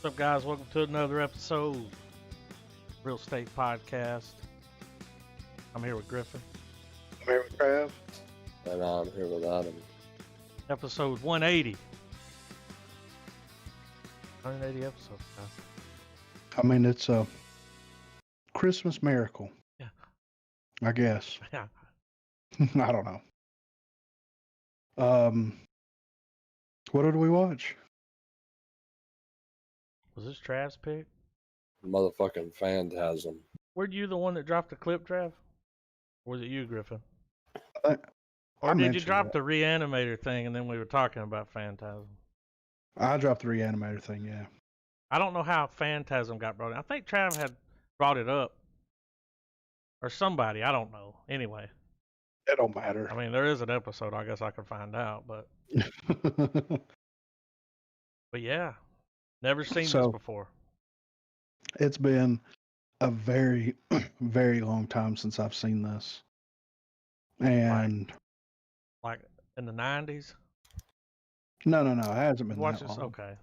What's up, guys? Welcome to another episode Real Estate Podcast. I'm here with Griffin. I'm here with Trav. And I'm here with Adam. Episode 180. 180 episodes, guys. I mean, it's a Christmas miracle. Yeah. I guess. Yeah. I don't know. What did we watch? Was this Trav's pick? Motherfucking Phantasm. Were you the one that dropped the clip, Trav? Or was it you, Griffin? I Or did you mentioned drop that. the reanimator thing and then we were talking about Phantasm? I dropped the reanimator thing, yeah. I don't know how Phantasm got brought in. I think Trav had brought it up. Or somebody, I don't know. Anyway. It don't matter. I mean, there is an episode. I guess I could find out, but yeah, never seen this before. It's been a very, very long time since I've seen this, and like in the 90s. No, it hasn't been Watch that this, long. okay.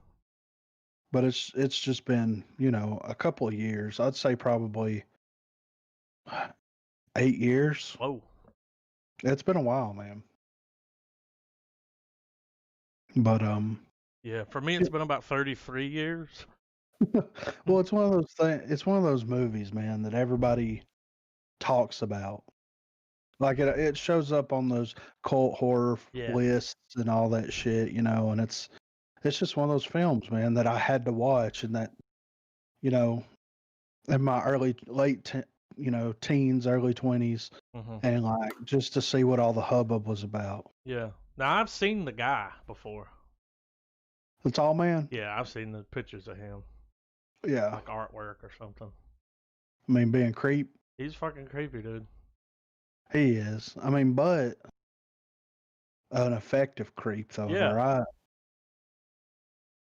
But it's just been, a couple of years. I'd say probably 8 years. Whoa. It's been a while, man. But yeah, for me it's been about 33 years. well, it's one of those things. It's one of those movies, man, that everybody talks about. Like it shows up on those cult horror lists and all that shit, and it's just one of those films, man, that I had to watch, and that, in my teens, early 20s, and like just to see what all the hubbub was about. Yeah. Now I've seen the guy before. The tall man? Yeah, I've seen the pictures of him. Yeah. Like artwork or something. I mean, being creep. He's fucking creepy, dude. He is. I mean, but an effective creep, though, right?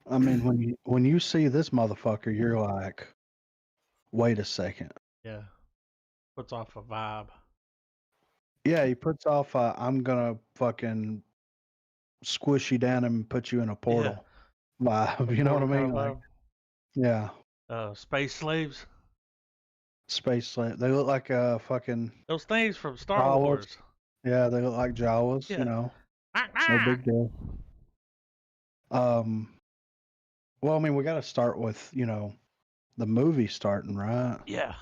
I mean, when you see this motherfucker, you're like, wait a second. Yeah. Puts off a vibe. Yeah, he puts off I'm gonna fucking squish you down and put you in a portal vibe. You know what I mean? Like, yeah. Space slaves. Space slave. They look like fucking those things from Star Wars. Yeah, they look like Jawas. Yeah. No big deal. Well, I mean, we got to start with the movie starting, right? Yeah.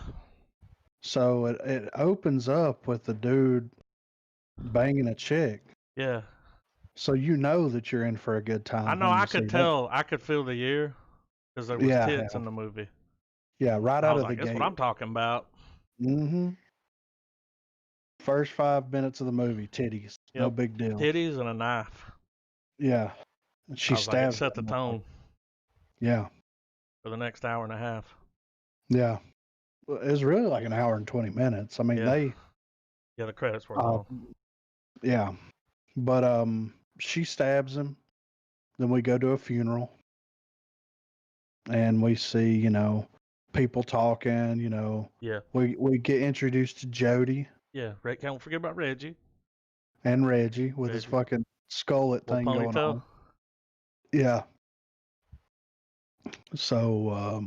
So it opens up with the dude banging a chick. Yeah. So you know that you're in for a good time. I know. I could tell. I could feel the year because there was tits in the movie. Yeah, right out of the gate. That's what I'm talking about. Mm-hmm. First 5 minutes of the movie, titties. Yep. No big deal. Titties and a knife. Yeah. She stabs. Set the tone. Yeah. For the next hour and a half. Yeah. It was really like an hour and 20 minutes. I mean, the credits were long. Yeah. But she stabs him. Then we go to a funeral. And we see, people talking, Yeah. We get introduced to Jody. Yeah. Can't forget about Reggie. And Reggie with his fucking skullet thing going on. Yeah. So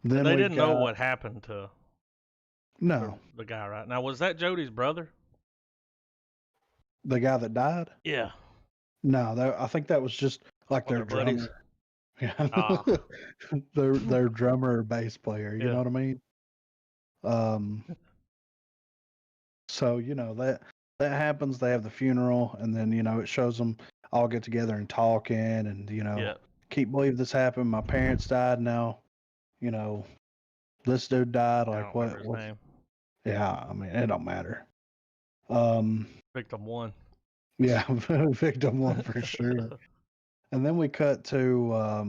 then they didn't know what happened to the guy, right? Now, was that Jody's brother? The guy that died? Yeah. No, I think that was just like their buddies. Drummer. Yeah. their drummer or bass player, you know what I mean? So, that happens. They have the funeral, and then, it shows them all get together and talking, and, can't believe this happened. My parents died now. This dude died. Like, what? His name. Yeah, I mean, it don't matter. Victim 1. Yeah, victim 1 for sure. And then we cut to,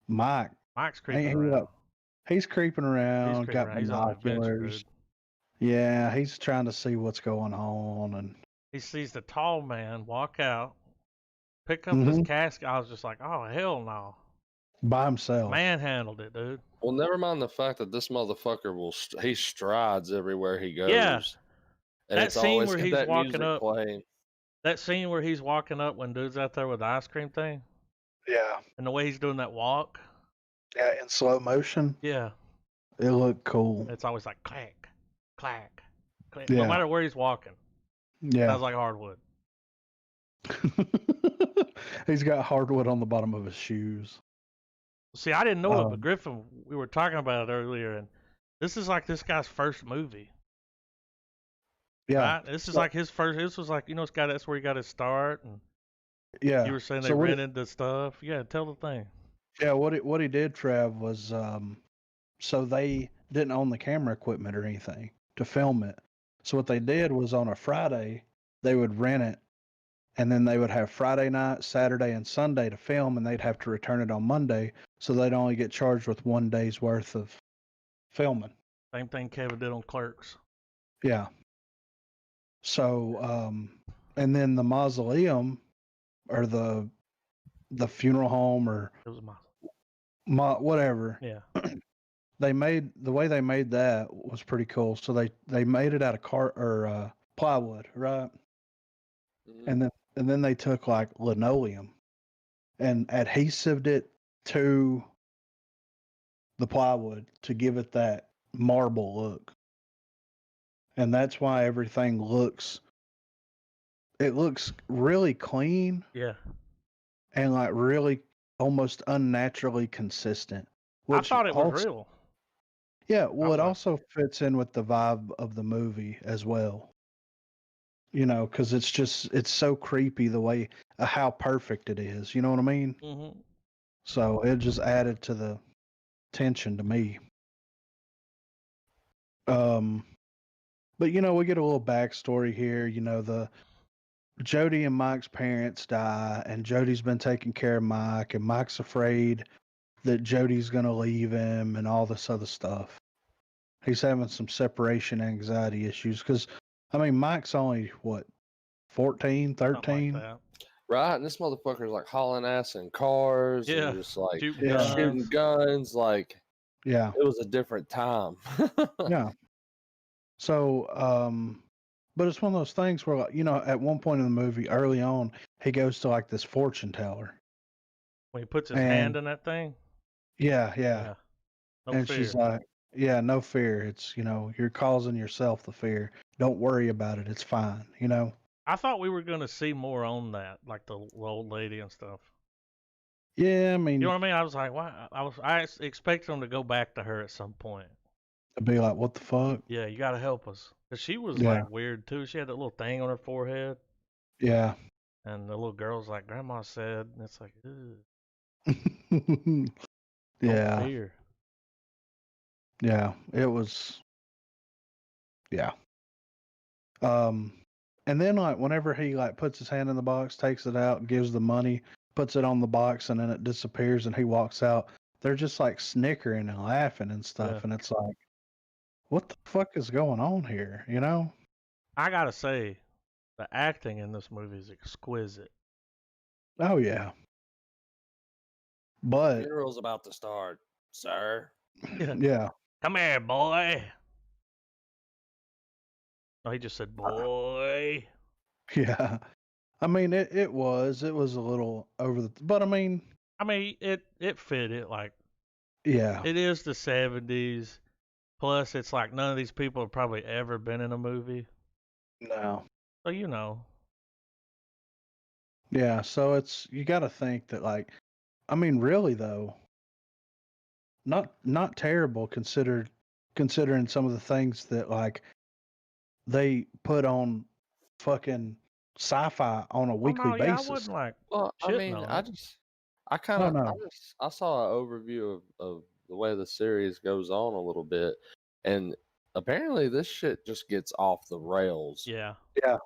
Mike. Mike's creeping around. He's creeping around, got binoculars. Yeah, he's trying to see what's going on. And he sees the tall man walk out, pick up his casket. I was just like, oh, hell no. By himself. Manhandled it, dude. Well, never mind the fact that this motherfucker he strides everywhere he goes. Yeah. And that scene where he's walking up. Playing. That scene where he's walking up when dude's out there with the ice cream thing. Yeah. And the way he's doing that walk. Yeah, in slow motion. Yeah. It looked cool. It's always like clack, clack, clack. Yeah. No matter where he's walking. Yeah. Sounds like hardwood. He's got hardwood on the bottom of his shoes. See, I didn't know it, but Griffin, we were talking about it earlier, and this is like this guy's first movie. Yeah. Right? This is like his first. This was like, that's where he got his start. And yeah. you were saying they rented the stuff. Yeah, tell the thing. Yeah, what he did, Trav, was so they didn't own the camera equipment or anything to film it. So what they did was on a Friday, they would rent it, and then they would have Friday night, Saturday, and Sunday to film, and they'd have to return it on Monday, so they'd only get charged with 1 day's worth of filming. Same thing Kevin did on Clerks. Yeah. So, and then the mausoleum, or the funeral home, or it was whatever. Yeah. The way they made that was pretty cool. So they made it out of plywood, right? Mm-hmm. And then they took like linoleum and adhesived it to the plywood to give it that marble look. And that's why everything looks really clean. Yeah. And like really almost unnaturally consistent. I thought it was real. Yeah, well, it also fits in with the vibe of the movie as well. Because it's so creepy the way how perfect it is. You know what I mean? Mm-hmm. So it just added to the tension to me. But we get a little backstory here. The Jody and Mike's parents die, and Jody's been taking care of Mike, and Mike's afraid that Jody's gonna leave him and all this other stuff. He's having some separation anxiety issues because, Mike's only, 14, 13? Like right, and this motherfucker's like hauling ass in cars and just like shooting guns. Like, yeah, it was a different time. Yeah. So, but it's one of those things where, at one point in the movie, early on, he goes to like this fortune teller. When he puts his hand in that thing? Yeah. No and fear. She's like, yeah, no fear. It's, you're causing yourself the fear. Don't worry about it. It's fine, I thought we were going to see more on that, like the old lady and stuff. Yeah, you know what I mean? I was like, why? I expected them to go back to her at some point. To be like, what the fuck? Yeah, you got to help us. Because she was like weird too. She had that little thing on her forehead. Yeah. And the little girl's like, Grandma said, and it's like, ugh. Yeah. No fear. Yeah, it was. Yeah. And then like whenever he like puts his hand in the box, takes it out, gives the money, puts it on the box, and then it disappears, and he walks out. They're just like snickering and laughing and stuff, and it's like, what the fuck is going on here? I gotta say, the acting in this movie is exquisite. Oh yeah. But the funeral's about to start, sir. Yeah. Come here, boy. Oh, he just said, boy. Yeah. It was a little over the, but it fit it like. Yeah. It is the 70s. Plus, it's like none of these people have probably ever been in a movie. No. So, Yeah, so you got to think that like, really though, not terrible considering some of the things that like they put on fucking sci-fi on a weekly basis. I wasn't like, well, I saw an overview of the way the series goes on a little bit, and apparently this shit just gets off the rails. Yeah. Yeah.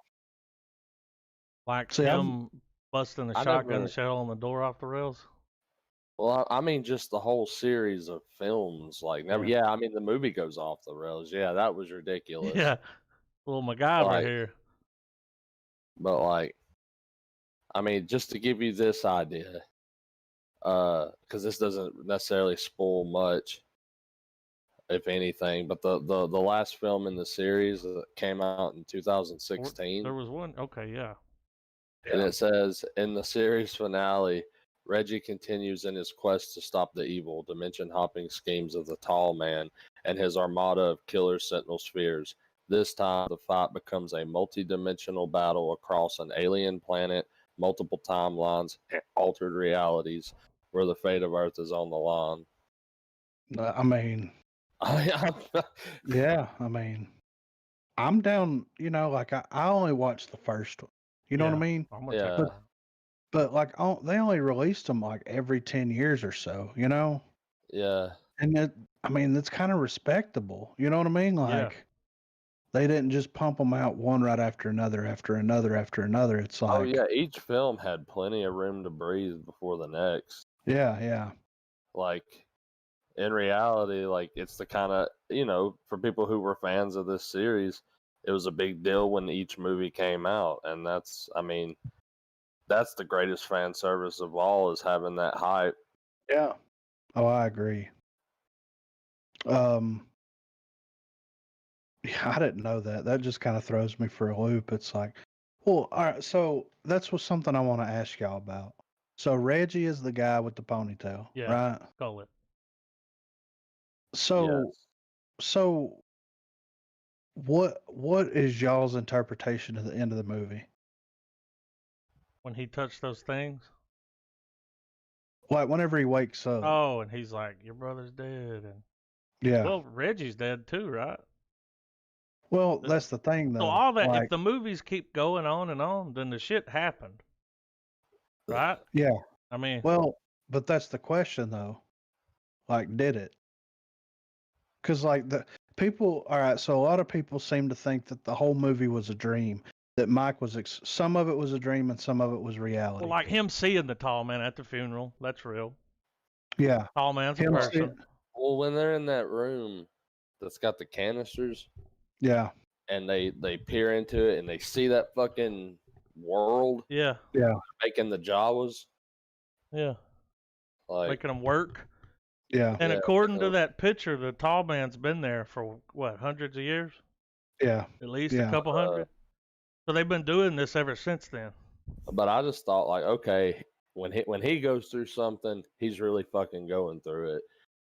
Like him busting the shotgun shell on the door off the rails. Well, just the whole series of films, like never. Yeah, the movie goes off the rails. Yeah, that was ridiculous. Yeah, little MacGyver here. But like, just to give you this idea, because this doesn't necessarily spoil much, if anything. But the last film in the series came out in 2016. There was one. Okay, yeah. And it says in the series finale, Reggie continues in his quest to stop the evil, dimension-hopping schemes of the Tall Man and his armada of killer Sentinel spheres. This time, the fight becomes a multi-dimensional battle across an alien planet, multiple timelines, and altered realities, where the fate of Earth is on the line. I mean, yeah, I mean, I'm down, like I only watched the first one. You know what I mean? I'm gonna check Yeah. it out. But like they only released them like every 10 years or so, Yeah. And that's kind of respectable. You know what I mean? Like they didn't just pump them out one right after another, after another, after another. It's like, Oh yeah, each film had plenty of room to breathe before the next. yeah. Like in reality, like it's the kind of, for people who were fans of this series, it was a big deal when each movie came out. And that's the greatest fan service of all, is having that hype. Yeah. Oh, I agree. Yeah, I didn't know that. That just kind of throws me for a loop. It's like, well, all right. So that's something I want to ask y'all about. So Reggie is the guy with the ponytail, right? Call it. So, Yes. so what is y'all's interpretation of the end of the movie? When he touched those things. Like whenever he wakes up. Oh, and he's like, "Your brother's dead," and Yeah. well, Reggie's dead too, right? Well, that's the thing, though. So all that, like, if the movies keep going on and on, then the shit happened, right? Yeah. I mean, Well, but that's the question, though. Like, did it? Because like the people, all right. So a lot of people seem to think that the whole movie was a dream. That Mike was some of it was a dream and some of it was reality. well, like him seeing the tall man at the funeral, that's real. Yeah. Tall man's a Him person. Well, when they're in that room that's got the canisters, Yeah. and they peer into it and they see that fucking world, Yeah. making the Jawas, like making them work. Yeah. And Yeah, according to that picture, the tall man's been there for what, hundreds of years? Yeah. At least Yeah. a couple hundred. So they've been doing this ever since then. But I just thought, like, okay, when he goes through something, he's really fucking going through it.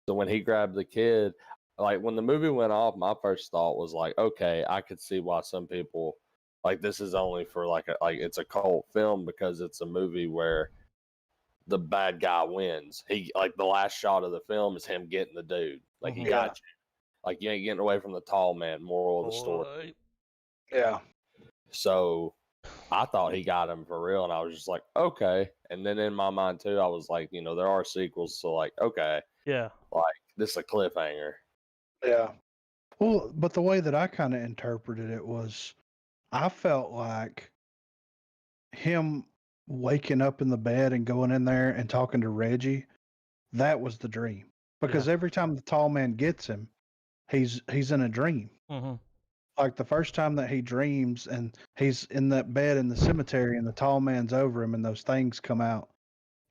So when he grabbed the kid, like when the movie went off, my first thought was like, okay, I could see why some people like this is only for like it's a cult film, because it's a movie where the bad guy wins. He, like, the last shot of the film is him getting the dude. Like, he got you. Like, you ain't getting away from the tall man. Moral of the story. Yeah. So I thought he got him for real, and I was just like, okay. And then in my mind too, I was like, there are sequels, so like, okay, Yeah. like this is a cliffhanger. Yeah. Well, but the way that I kind of interpreted it was, I felt like him waking up in the bed and going in there and talking to Reggie, that was the dream. Because every time the tall man gets him, he's in a dream. Mm-hmm. Like the first time that he dreams and he's in that bed in the cemetery and the tall man's over him and those things come out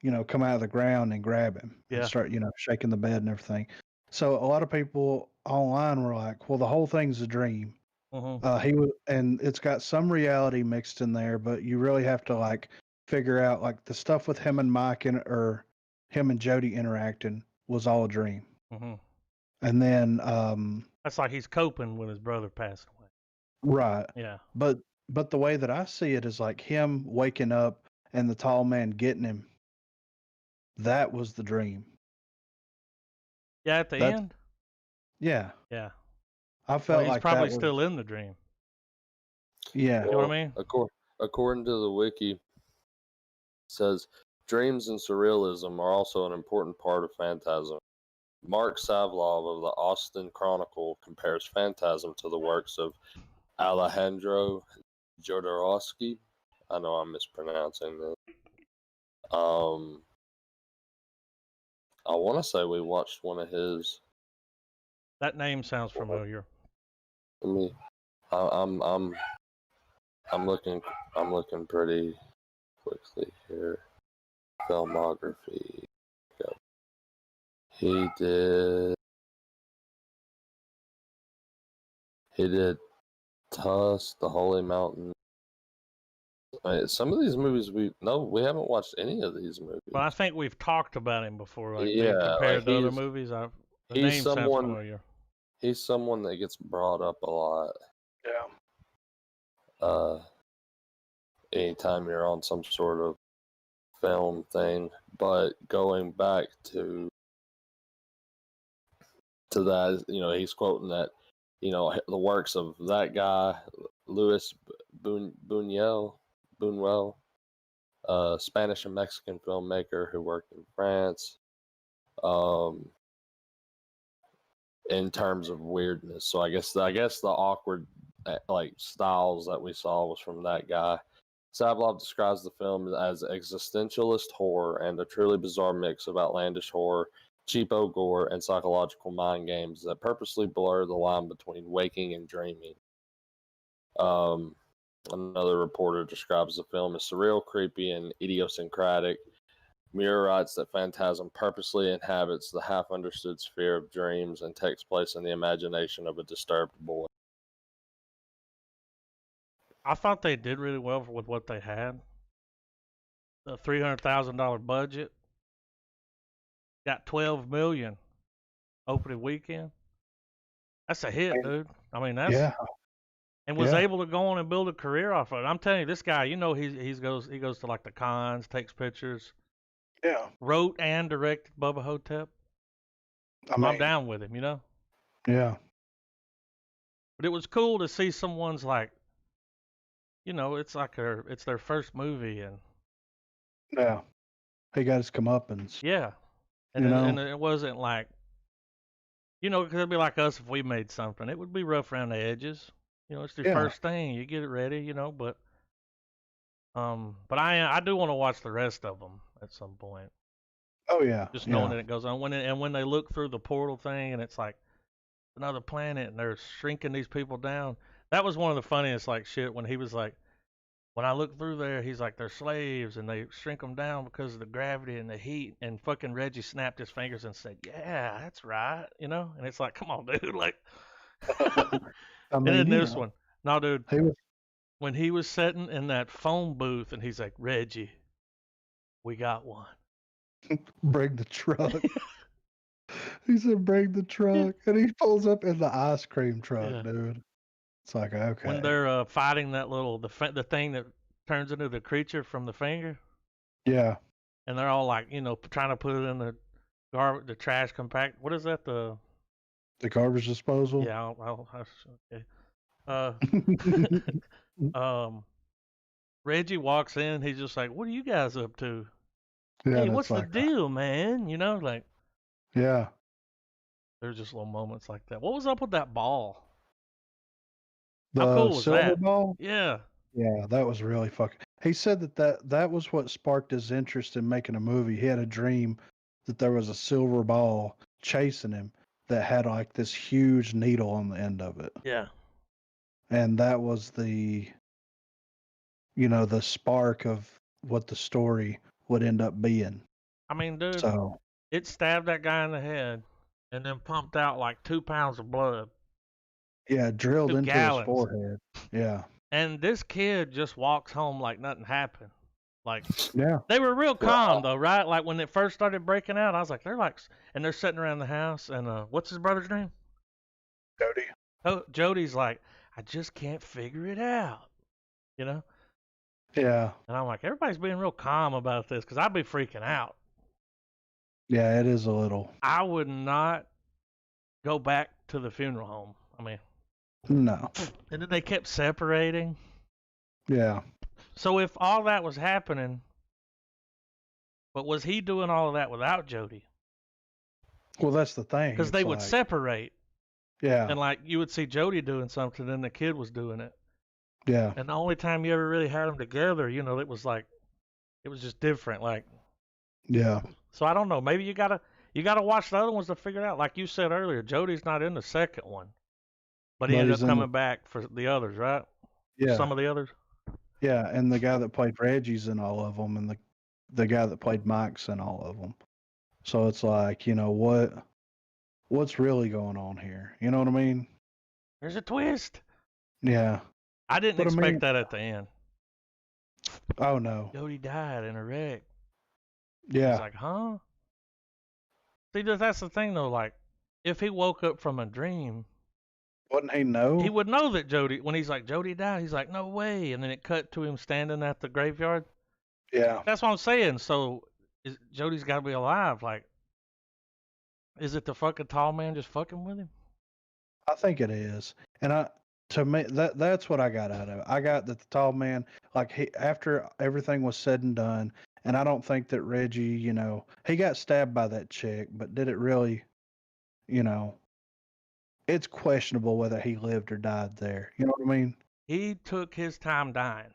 of the ground and grab him and start, shaking the bed and everything. So a lot of people online were like, well, the whole thing's a dream. Mm-hmm. And it's got some reality mixed in there, but you really have to like figure out like the stuff with him and Mike or him and Jody interacting was all a dream. Mm-hmm. And then that's like he's coping when his brother passed away. Right. Yeah. But the way that I see it is like him waking up and the tall man getting him. That was the dream. Yeah, at the end? Yeah. Yeah. I felt he's like probably that was, still in the dream. Yeah. You know what I mean? According to the wiki, it says dreams and surrealism are also an important part of Phantasm. Mark Savlov of the Austin Chronicle compares Phantasm to the works of Alejandro Jodorowsky. I know I'm mispronouncing this. I want to say we watched one of his. That name sounds familiar. I'm looking pretty quickly here. Filmography. Go. He did Tusk, The Holy Mountain, Some of these movies we haven't watched any of these movies. But I think we've talked about him before, like Yeah, compared like to other movies. The name sounds familiar. He's someone that gets brought up a lot. Yeah. Anytime you're on some sort of film thing, but going back to that, he's quoting that, the works of that guy, Louis Buñuel, Spanish and Mexican filmmaker who worked in France. In terms of weirdness, so I guess the awkward styles that we saw was from that guy. Savlov describes the film as existentialist horror and a truly bizarre mix of outlandish horror, cheapo gore, and psychological mind games that purposely blur the line between waking and dreaming. Another reporter describes the film as surreal, creepy, and idiosyncratic. Muir writes that Phantasm purposely inhabits the half-understood sphere of dreams and takes place in the imagination of a disturbed boy. I thought they did really well with what they had. The $300,000 budget got $12 million opening weekend. That's a hit, dude. I mean, that's and was able to go on and build a career off of it. I'm telling you, this guy, he goes to like the cons, takes pictures. Yeah. Wrote and directed Bubba Hotep. I'm down with him, Yeah. But it was cool to see someone's like, it's like it's their first movie, and yeah, he got his comeuppance. Yeah, and it wasn't like, because it'd be like us if we made something. It would be rough around the edges. It's your first thing. You get it ready, but I do want to watch the rest of them at some point. Oh yeah, just knowing that it goes on. When they look through the portal thing and it's like another planet and they're shrinking these people down. That was one of the funniest shit when he was like, when I look through there, he's like, they're slaves and they shrink them down because of the gravity and the heat. And fucking Reggie snapped his fingers and said, "Yeah, that's right," And it's like, come on, dude, and then this one, no, dude, when he was sitting in that phone booth and he's like, "Reggie, we got one." Bring the truck. He said, "Bring the truck," and he pulls up in the ice cream truck, dude. It's like, okay. When they're fighting that the thing that turns into the creature from the finger. Yeah. And they're all like, trying to put it in the trash compact. What is that? The garbage disposal. Yeah. Okay. Reggie walks in. He's just like, "What are you guys up to? Yeah, hey, what's the deal, man?" Yeah. There's just little moments like that. What was up with that ball? The How cool was silver that? ball? Yeah. Yeah, that was really fucking. He said that was what sparked his interest in making a movie. He had a dream that there was a silver ball chasing him that had like this huge needle on the end of it. Yeah. And that was the spark of what the story would end up being. I mean, dude, so it stabbed that guy in the head and then pumped out like 2 pounds of blood. Yeah, drilled into his forehead. Yeah. And this kid just walks home like nothing happened. Yeah. They were real calm though, right? Like when it first started breaking out, I was like, they're sitting around the house, and what's his brother's name? Jody. Oh, Jody's like, "I just can't figure it out," Yeah. And I'm like, everybody's being real calm about this because I'd be freaking out. Yeah, it is a little. I would not go back to the funeral home. I mean, no. And then they kept separating. Yeah. So if all that was happening, but was he doing all of that without Jody? Well, that's the thing. Because they would separate. Yeah. And you would see Jody doing something, and the kid was doing it. Yeah. And the only time you ever really had them together, it was it was just different. Yeah. So I don't know. Maybe you gotta watch the other ones to figure it out. Like you said earlier, Jody's not in the second one, but he ended up coming back for the others, right? Yeah. Some of the others. Yeah, and the guy that played Reggie's in all of them, and the guy that played Mike's in all of them. So it's like, what's really going on here? You know what I mean? There's a twist. Yeah. I didn't expect that at the end. Oh no. Jody died in a wreck. Yeah. He's like, huh? See, that's the thing though. Like, if he woke up from a dream, Wouldn't he know? he would know that Jody. When he's like, Jody died, he's like, no way. And then it cut to him standing at the graveyard. Yeah. That's what I'm saying. So, Jody's got to be alive. Like, is it the fucking tall man just fucking with him? I think it is. And to me, that's what I got out of it. I got that the tall man, like after everything was said and done, and I don't think that Reggie, he got stabbed by that chick, but did it really, it's questionable whether he lived or died there. You know what I mean? He took his time dying.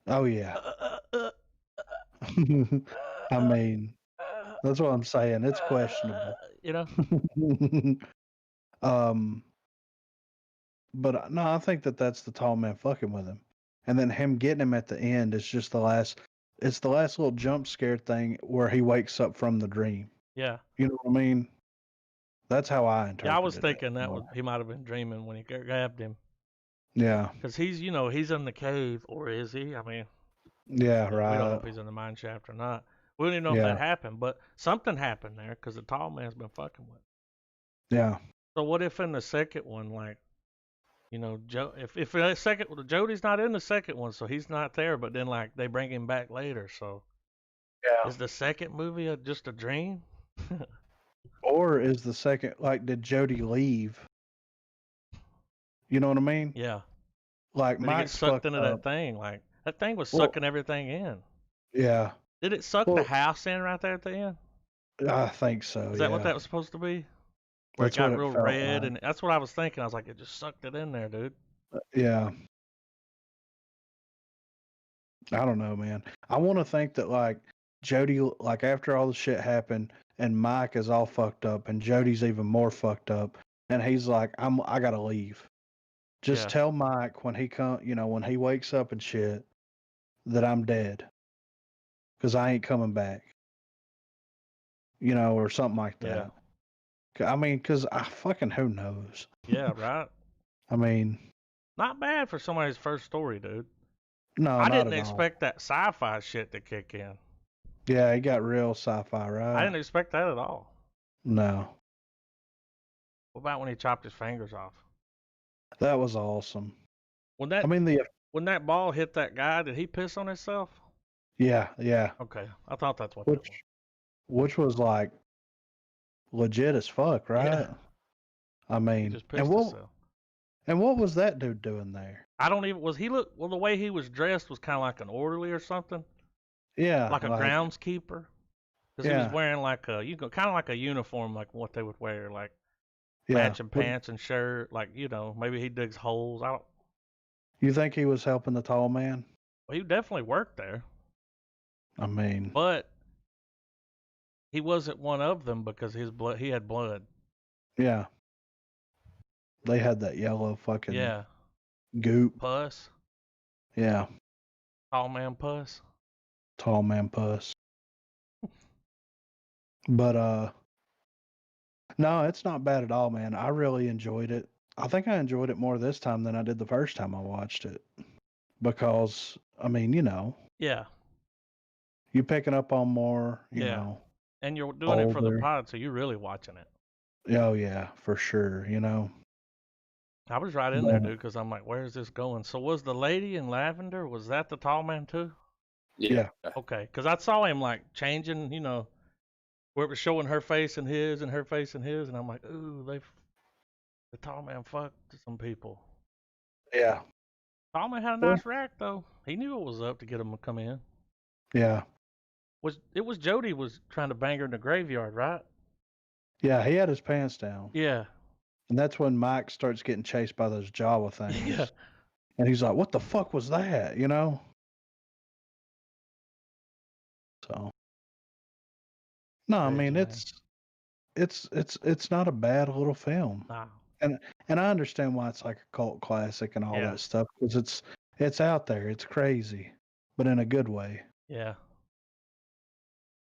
Oh yeah. I mean, that's what I'm saying. It's questionable. But no, I think that's the tall man fucking with him, and then him getting him at the end is just the last. It's the last little jump scare thing where he wakes up from the dream. Yeah. You know what I mean? That's how I interpret it. Yeah, I was thinking he might have been dreaming when he grabbed him. Yeah. Because he's in the cave, or is he? I mean. Yeah, right. We don't know if he's in the mine shaft or not. We don't even know if that happened, but something happened there because the tall man's been fucking with him. Yeah. So what if in the second one, like, if the Jody's not in the second one, so he's not there, but then like they bring him back later, so is the second movie just a dream? Or is the second, like, did Jody leave? You know what I mean? Yeah. Like Mike sucked into that thing, like that thing was sucking everything in. Yeah. Did it suck the house in right there at the end? I think so. Is that what that was supposed to be? Where it got real red, and that's what I was thinking. I was like, it just sucked it in there, dude. Yeah. I don't know, man. I want to think that like Jody, like after all the shit happened, and Mike is all fucked up, and Jody's even more fucked up, and he's like, I gotta leave. Just tell Mike when he when he wakes up and shit, that I'm dead, because I ain't coming back. Or something like that. I mean, because who knows? Yeah, right. I mean, not bad for somebody's first story, dude. No, I didn't expect that sci-fi shit to kick in. Yeah, he got real sci-fi, right? I didn't expect that at all. No. What about when he chopped his fingers off? That was awesome. When that ball hit that guy, did he piss on himself? Yeah, yeah. Okay, I thought that's what that was. Which was like legit as fuck, right? Yeah. I mean, he just pissed himself. And what was that dude doing there? I don't even. The way he was dressed was kind of like an orderly or something. Yeah, like a groundskeeper. Because he was wearing like kind of like a uniform, like what they would wear, like matching pants and shirt. Like maybe he digs holes. You think he was helping the tall man? Well, he definitely worked there. I mean, but he wasn't one of them because he had blood. Yeah. They had that yellow fucking goop. Pus. Yeah. Tall man puss. Tall man puss. But no, it's not bad at all, man. I really enjoyed it. I think I enjoyed it more this time than I did the first time I watched it. Because I mean, Yeah. You picking up on more, you know. And you're doing it for the pod, so you're really watching it. Oh yeah, for sure, I was right in there, dude, because I'm like, where's this going? So was the lady in lavender, was that the tall man too? Yeah. Okay, because I saw him like changing, where it was showing her face and his and her face and his, and I'm like, ooh, the tall man fucked some people. Yeah. Tall man had a nice rack though. He knew what was up to get him to come in. Yeah. It was Jody was trying to bang her in the graveyard, right? Yeah, he had his pants down. Yeah. And that's when Mike starts getting chased by those Jawa things. Yeah. And he's like, what the fuck was that? So no, I mean it's not a bad little film. Nah. And I understand why it's like a cult classic and all that stuff, because it's out there, it's crazy, but in a good way. Yeah.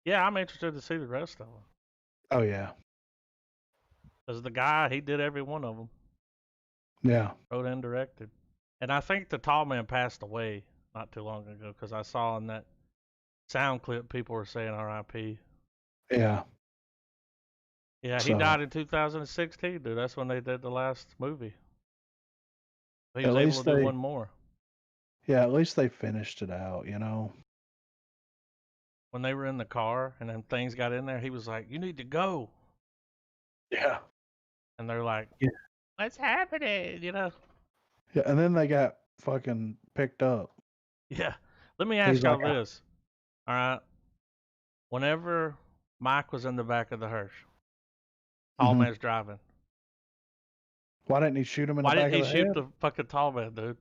Yeah, I'm interested to see the rest of them. Oh yeah. Because the guy, he did every one of them. Yeah. Wrote and directed. And I think the tall man passed away not too long ago because I saw in that sound clip people were saying R.I.P. Yeah. Yeah, he So, died in 2016, dude. That's when they did the last movie. He at was able least to do they, one more. yeah, at least they finished it out, you know. When they were in the car and then things got in there, he was like, "You need to go," Yeah. and they're like, Yeah. "What's happening?" You know? Yeah, and then they got fucking picked up. Yeah. Let me ask He's y'all like, this. All right. Whenever Mike was in the back of the hearse, tall Mhm. man's driving. Why didn't he shoot him in Why the didn't back he of the shoot head? the fucking tall man, dude?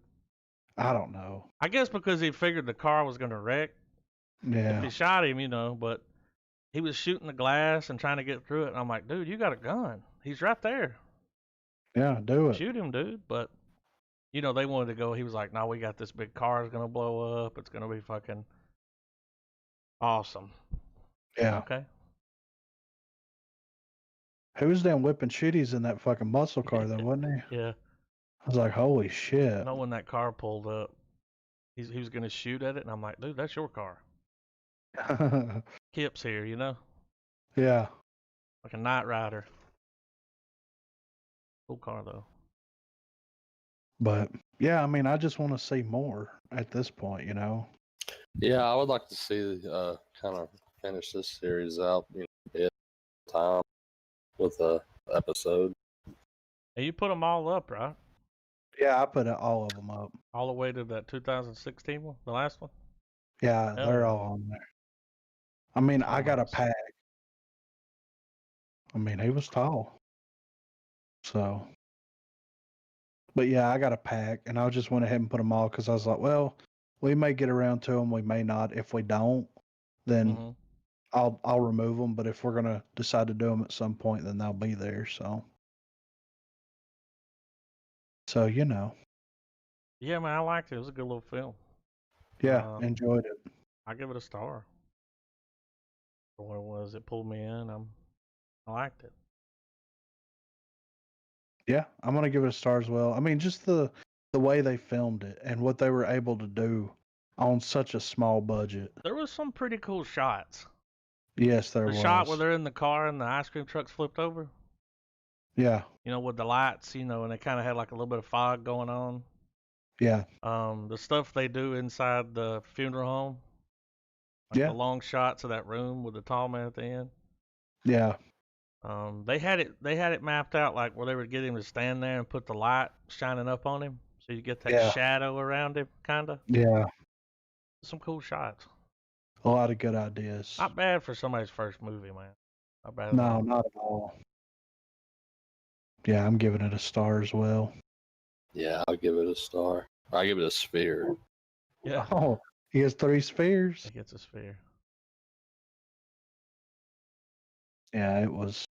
I don't know. I guess because he figured the car was gonna wreck. If Yeah. he shot him, you know, but he was shooting the glass and trying to get through it. And I'm like, dude, you got a gun. He's right there. Yeah, do it. Shoot him, dude. But, you know, they wanted to go. He was like, no, we got this big car is going to blow up. It's going to be fucking awesome. Yeah. Okay. He was down whipping shitties in that fucking muscle car, though, wasn't he? Yeah. I was like, holy shit. I know when that car pulled up, he was going to shoot at it. And I'm like, dude, that's your car. Kip's here, you know? Yeah. Like a Knight Rider. Cool car, though. But, yeah, I mean, I just want to see more at this point, you know? Yeah, I would like to see kind of finish this series out, you know, a bit of time with a episode. And you put them all up, right? Yeah, I put all of them up. All the way to that 2016 one, the last one? Yeah, Hell they're yeah. all on there. I mean, I got a Nice. pack. I mean, he was tall. So, but yeah, I got a pack, and I just went ahead and put them all because I was like, well, we may get around to them, we may not. If we don't, then Mm-hmm. I'll remove them. But if we're gonna decide to do them at some point, then they'll be there. So you know, Yeah, man, I liked it. It was a good little film. yeah, enjoyed it. I give it a star. For what it was, it pulled me in. I liked it. Yeah, I'm gonna give it a star as well. I mean, just the way they filmed it and what they were able to do on such a small budget. There was some pretty cool shots. Yes, there The shot where was. they're in the car and the ice cream truck's flipped over. Yeah, You know, with the lights, you know, and they kind of had like a little bit of fog going on. yeah, The stuff they do inside the funeral home, like the yeah, long shots of that room with the tall man at the end. yeah, They had it mapped out like where they would get him to stand there and put the light shining up on him, so you get that yeah, shadow around him, kinda. yeah. Some cool shots. A lot of good ideas. Not bad for somebody's first movie, man. Not bad at No, all. not at all. Yeah, I'm giving it a star as well. Yeah, I'll give it a star. I'll give it a sphere. Yeah. Oh, he has 3 spheres. He gets a sphere. Yeah, it was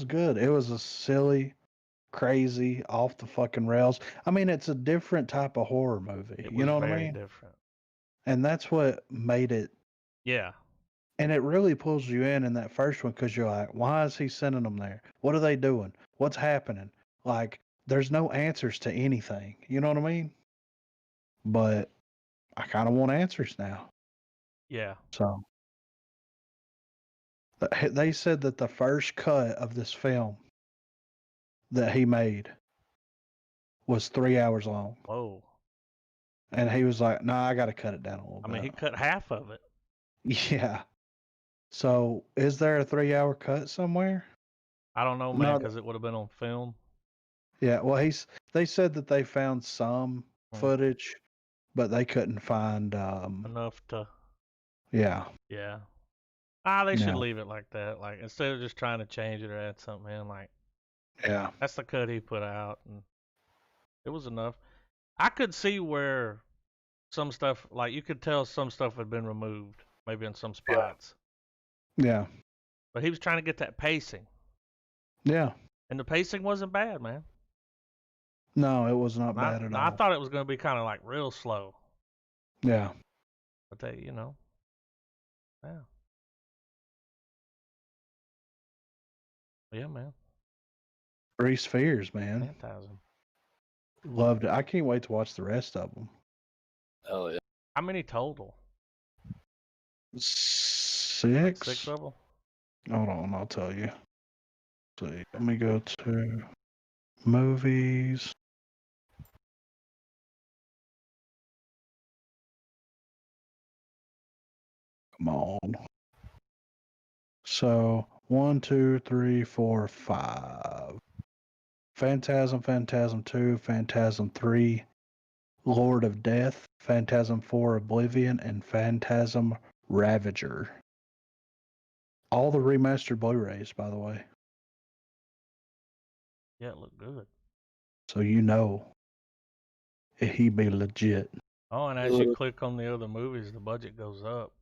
good. It was a silly, crazy, off the fucking rails. I mean, it's a different type of horror movie. It You was know what I very mean? different. And that's what made it. Yeah. And it really pulls you in that first one because you're like, why is he sending them there? What are they doing? What's happening? Like, there's no answers to anything. You know what I mean? But I kind of want answers now. Yeah. So they said that the first cut of this film that he made was 3 hours long. Whoa. And he was like, no, I got to cut it down a little I bit. mean, he cut half of it. Yeah. So is there a 3 hour cut somewhere? I don't know, man, because it would have been on film. Yeah. Well, they said that they found some footage, but they couldn't find enough to. Yeah. Yeah. They should leave it like that. Like, instead of just trying to change it or add something in, like, yeah, that's the cut he put out, and it was enough. I could see where some stuff, like, you could tell some stuff had been removed, maybe in some spots. Yeah. But he was trying to get that pacing. Yeah. And the pacing wasn't bad, man. No, it was not bad at all. I thought it was going to be kind of like real slow. Yeah. But they, you know, yeah. Yeah, man. 3 spheres, man. Phantasm. Loved it. I can't wait to watch the rest of them. Hell yeah. How many total? 6. 6 of them? Hold on, I'll tell you. Let's see, let me go to movies. Come on. So 1, 2, 3, 4, 5. Phantasm, Phantasm 2, Phantasm 3, Lord of Death, Phantasm 4, Oblivion, and Phantasm Ravager. All the remastered Blu-rays, by the way. Yeah, it looked good. So you know he be legit. Oh, and as you click on the other movies, the budget goes up.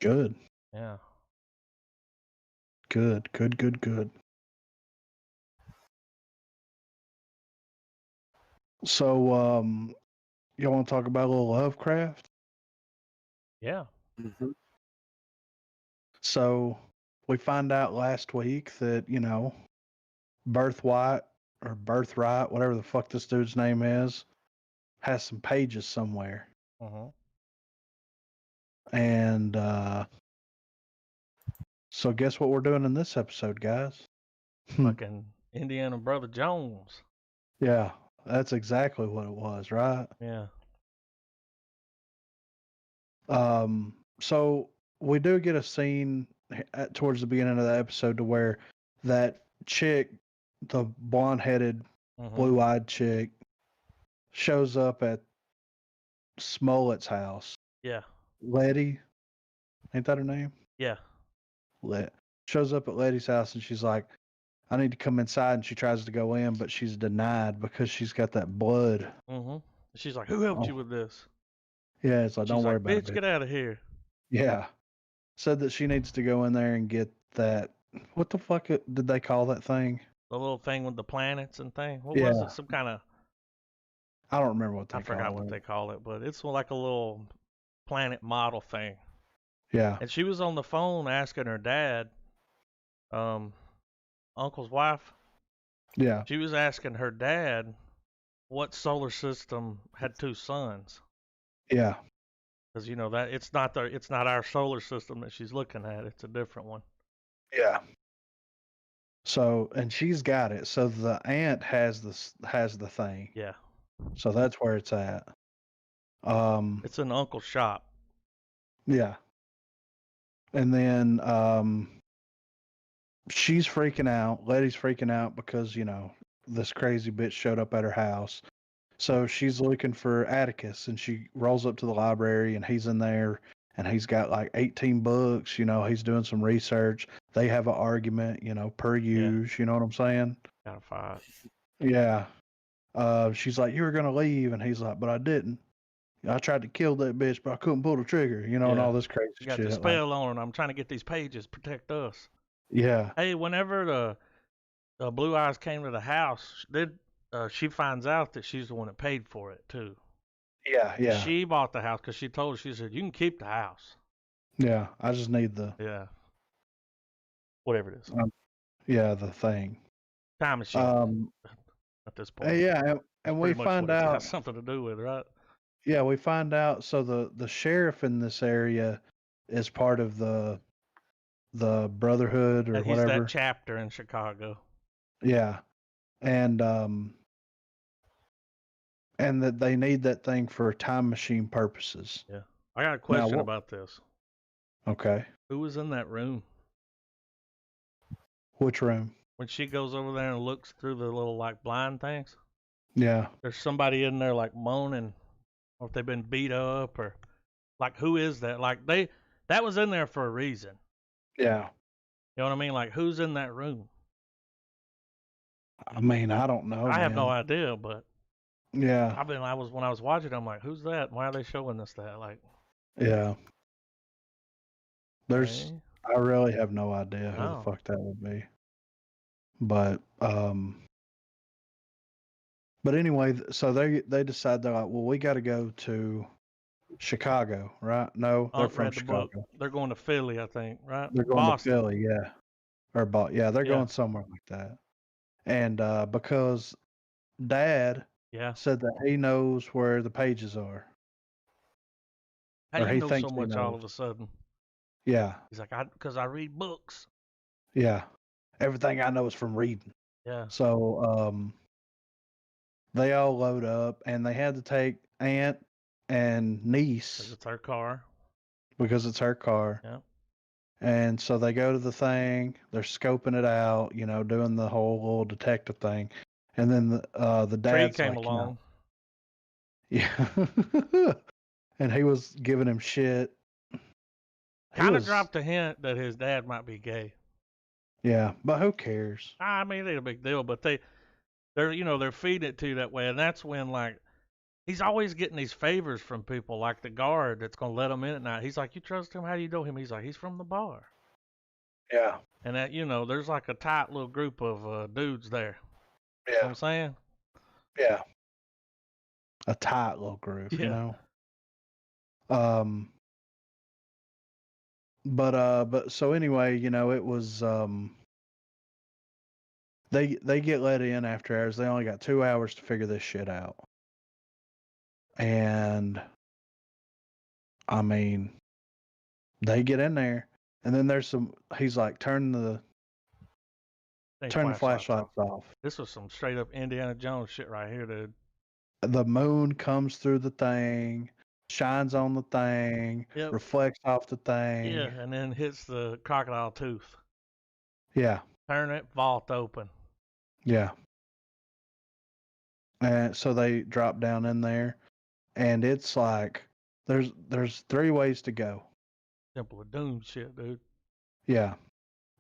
Good. Yeah. Good. So, you want to talk about a little Lovecraft? Yeah. Mm-hmm. So, we find out last week that, Birthright, whatever the fuck this dude's name is, has some pages somewhere. Mm-hmm. And, so guess what we're doing in this episode, guys? Fucking Indiana Brother Jones. Yeah, that's exactly what it was, right? Yeah. So we do get a scene towards the beginning of the episode to where that chick, the blonde-headed, blue-eyed chick, shows up at Smollett's house. Yeah. Letty, ain't that her name? Yeah. Shows up at Letty's house and she's like, I need to come inside, and she tries to go in, but she's denied because she's got that blood. Mm-hmm. She's like, who helped you with this? Yeah, it's like, She's don't worry like, about it. bitch, get out of here. Yeah. Said that she needs to go in there and get that. What the fuck did they call that thing? The little thing with the planets and thing. What was it? Some kind of. I don't remember what they I forgot what they call it, but it's like a little planet model thing. Yeah. And she was on the phone asking her dad, uncle's wife. Yeah. She was asking her dad what solar system had 2 suns. Yeah. Because that it's not our solar system that she's looking at. It's a different one. Yeah. So, and she's got it. So the aunt has the thing. Yeah. So that's where it's at. It's in uncle's shop. Yeah. And then she's freaking out. Letty's freaking out because, this crazy bitch showed up at her house. So she's looking for Atticus, and she rolls up to the library, and he's in there, and he's got like 18 books. He's doing some research. They have an argument, per usual. You know what I'm saying? Got a fight. Yeah. She's like, you were going to leave, and he's like, but I didn't. I tried to kill that bitch, but I couldn't pull the trigger, and all this crazy shit. Got the spell on, and I'm trying to get these pages, protect us. Yeah. Hey, whenever the Blue Eyes came to the house, she finds out that she's the one that paid for it, too. Yeah, yeah. She bought the house because she told her, she said, you can keep the house. Yeah, I just need the... Yeah. Whatever it is. Yeah, the thing. Time machine. At this point. Yeah, and we find out... It has something to do with, right? Yeah, we find out, so the sheriff in this area is part of the Brotherhood or he's whatever. That chapter in Chicago. Yeah. And that they need that thing for time machine purposes. Yeah. I got a question about this. Okay. Who was in that room? Which room? When she goes over there and looks through the little like blind things. Yeah. There's somebody in there like moaning, or if they've been beat up, or like who is that? Like that was in there for a reason. Yeah. You know what I mean? Like who's in that room? I mean, I don't know. I have no idea, but yeah. when I was watching, I'm like, who's that? Why are they showing us that? Like, yeah. I really have no idea who the fuck that would be. But anyway, so they decide, they're like, well, we got to go to Chicago, right? No, they're from Chicago. They're going to Philly, I think, right? They're going Boston. to Philly, yeah. Or they're going somewhere like that. And because Dad Yeah. said that he knows where the pages are. How Or you he know so thinks he much all knows. of a sudden? Yeah. He's like, because I read books. Yeah. Everything I know is from reading. Yeah. So they all load up, and they had to take aunt and niece Because it's her car. because it's her car. Yeah. And so they go to the thing. They're scoping it out, doing the whole little detective thing. And then the dad's Tree came like, along. yeah. And he was giving him shit. Kind of dropped a hint that his dad might be gay. Yeah, but who cares? I mean, it ain't a big deal, but they're feeding it to you that way, and that's when like he's always getting these favors from people, like the guard that's gonna let him in at night. He's like, "You trust him? How do you know him?" He's like, "He's from the bar." Yeah. And that there's like a tight little group of dudes there. Yeah. You know what I'm saying? Yeah. A tight little group, Yeah. But so anyway, it was they get let in after hours. They only got 2 hours to figure this shit out. And I mean, they get in there, and then he's like, turn the flashlights off. This was some straight up Indiana Jones shit right here, dude. The moon comes through the thing, shines on the thing, reflects off the thing. Yeah, and then hits the crocodile tooth. Yeah. Turn it, vault open. Yeah. And so they drop down in there, and it's like there's 3 ways to go. Temple of Doom shit, dude. Yeah.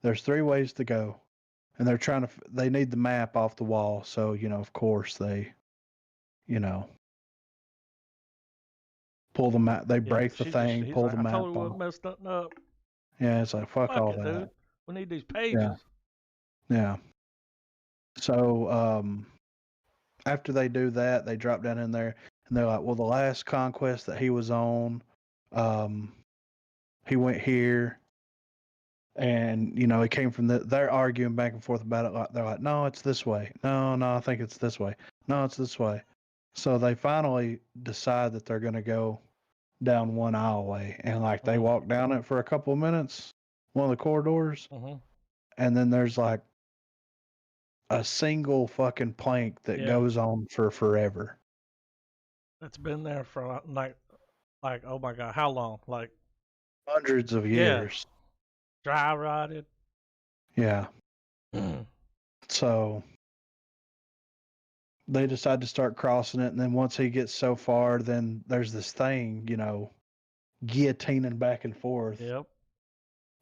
There's 3 ways to go. And they're they need the map off the wall, so of course they pull the map. They break the thing, pull the map. I told her we messed nothing up. Yeah, it's like fuck all that. Dude. We need these pages. Yeah. So after they do that, they drop down in there, and they're like, well, the last conquest that he was on, he went here, and he came from they're arguing back and forth about it. Like they're like, no, it's this way. No, I think it's this way. No, it's this way. So they finally decide that they're going to go down one aisleway, and like they walk down it for a couple of minutes, one of the corridors, and then there's like a single fucking plank that goes on for forever. It's been there for like oh my god, how long? Like hundreds of years. Dry rotted. Yeah. So they decide to start crossing it, and then once he gets so far, then there's this thing, guillotining back and forth. Yep.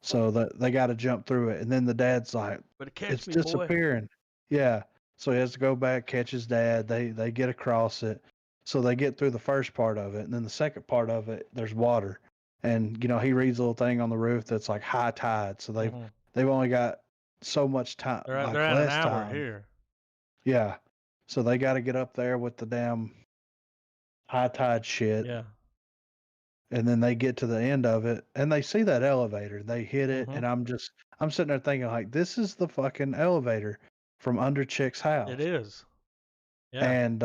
So that they got to jump through it, and then the dad's like, "It's disappearing." Boy. Yeah. So he has to go back, catch his dad. They get across it. So they get through the first part of it, and then the second part of it, there's water, and he reads a little thing on the roof that's like high tide. So they've only got so much time. They're at less an hour time here. Yeah. So they got to get up there with the damn high tide shit. Yeah. And then they get to the end of it, and they see that elevator. They hit it, and I'm sitting there thinking, like, this is the fucking elevator from under Chick's house. It is. Yeah. And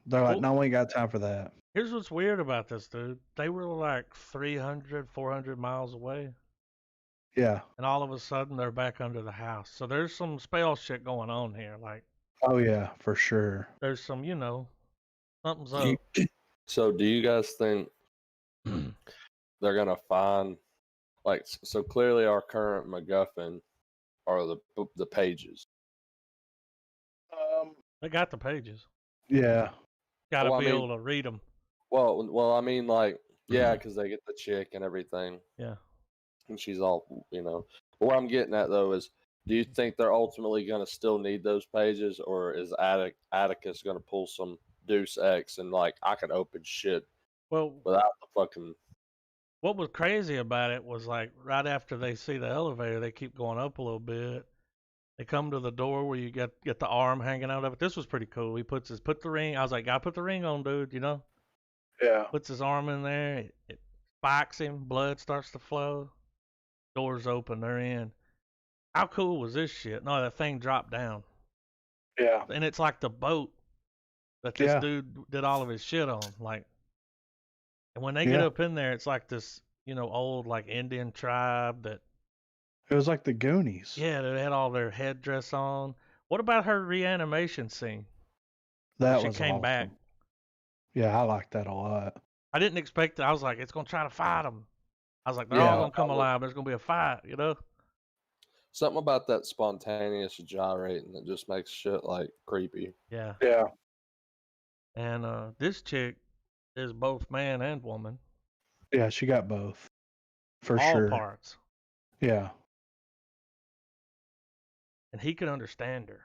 they're like, no, we ain't got time for that. Here's what's weird about this, dude. They were like 300, 400 miles away. Yeah. And all of a sudden, they're back under the house. So there's some spell shit going on here. Like. Oh, yeah, for sure. There's some, something's up. So do you guys think they're going to find, like, so clearly our current MacGuffin are the pages. They got the pages. Yeah. Got to be able to read them. Well, I mean, like, yeah, because they get the chick and everything. Yeah. And she's all, But what I'm getting at, though, is do you think they're ultimately going to still need those pages, or is Atticus going to pull some Deus Ex and, like, I can open shit without the fucking... What was crazy about it was, like, right after they see the elevator, they keep going up a little bit. They come to the door where you get the arm hanging out of it. This was pretty cool. He put the ring. I was like, gotta put the ring on, dude, Yeah. Puts his arm in there. It spikes him. Blood starts to flow. Doors open. They're in. How cool was this shit? No, that thing dropped down. Yeah. And it's like the boat that this dude did all of his shit on. Like, and when they get up in there, it's like this, old like Indian tribe that. It was like the Goonies. Yeah, they had all their headdress on. What about her reanimation scene? That she was came awesome. back. Yeah, I liked that a lot. I didn't expect it. I was like, it's gonna try to fight them. I was like, they're all gonna come alive. There's gonna be a fight, Something about that spontaneous gyrating that just makes shit like creepy. Yeah. Yeah. And this chick is both man and woman. Yeah, she got both. For all sure. parts. Yeah. And he could understand her.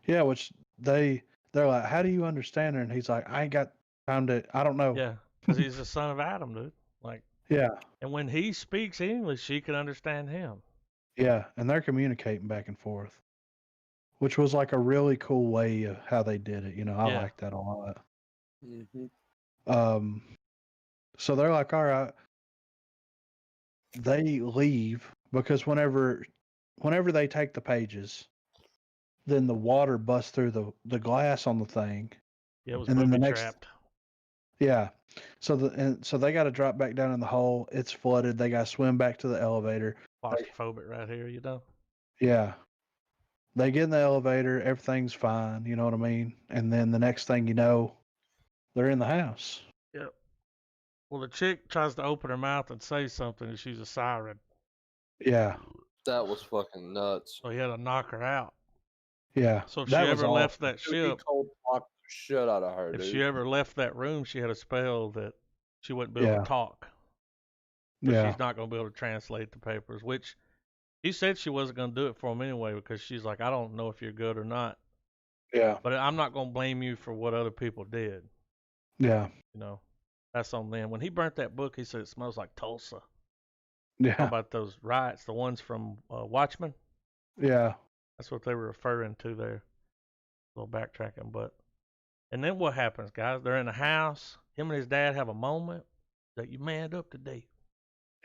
Yeah, which they're like, how do you understand her? And he's like, I ain't got time to, I don't know. Yeah, because he's the son of Adam, dude. Like. Yeah. And when he speaks English, she can understand him. Yeah, and they're communicating back and forth, which was like a really cool way of how they did it. I like that a lot. Mm-hmm. So they're like, all right. They leave because whenever they take the pages, then the water busts through the glass on the thing. Yeah, it was booby trapped. Yeah. So they got to drop back down in the hole. It's flooded. They got to swim back to the elevator. Claustrophobic right here, Yeah. They get in the elevator. Everything's fine. You know what I mean? And then the next thing you know, they're in the house. Yep. Well, the chick tries to open her mouth and say something, and she's a siren. Yeah. That was fucking nuts. So he had to knock her out. Yeah. So if she ever left that ship, cold blocked the shit out of her. If she ever left that room, she had a spell that she wouldn't be able to talk. Yeah. She's not going to be able to translate the papers, which she said she wasn't going to do it for him anyway because she's like, I don't know if you're good or not. Yeah. But I'm not going to blame you for what other people did. Yeah. That's on them. When he burnt that book, he said it smells like Tulsa. Yeah. How about those riots, the ones from Watchmen? Yeah. That's what they were referring to there. A little backtracking, and then what happens, guys? They're in the house. Him and his dad have a moment that you manned up today.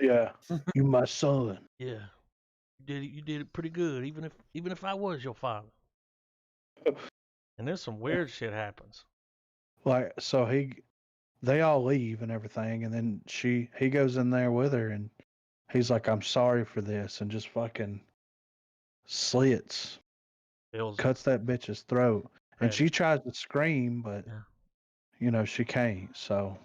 Yeah. You my son. Yeah. You did it pretty good, even if I was your father. And then some weird shit happens. Like, so they all leave and everything, and then he goes in there with her, and he's like, I'm sorry for this, and just fucking cuts that bitch's throat. And she tries to scream, but she can't. So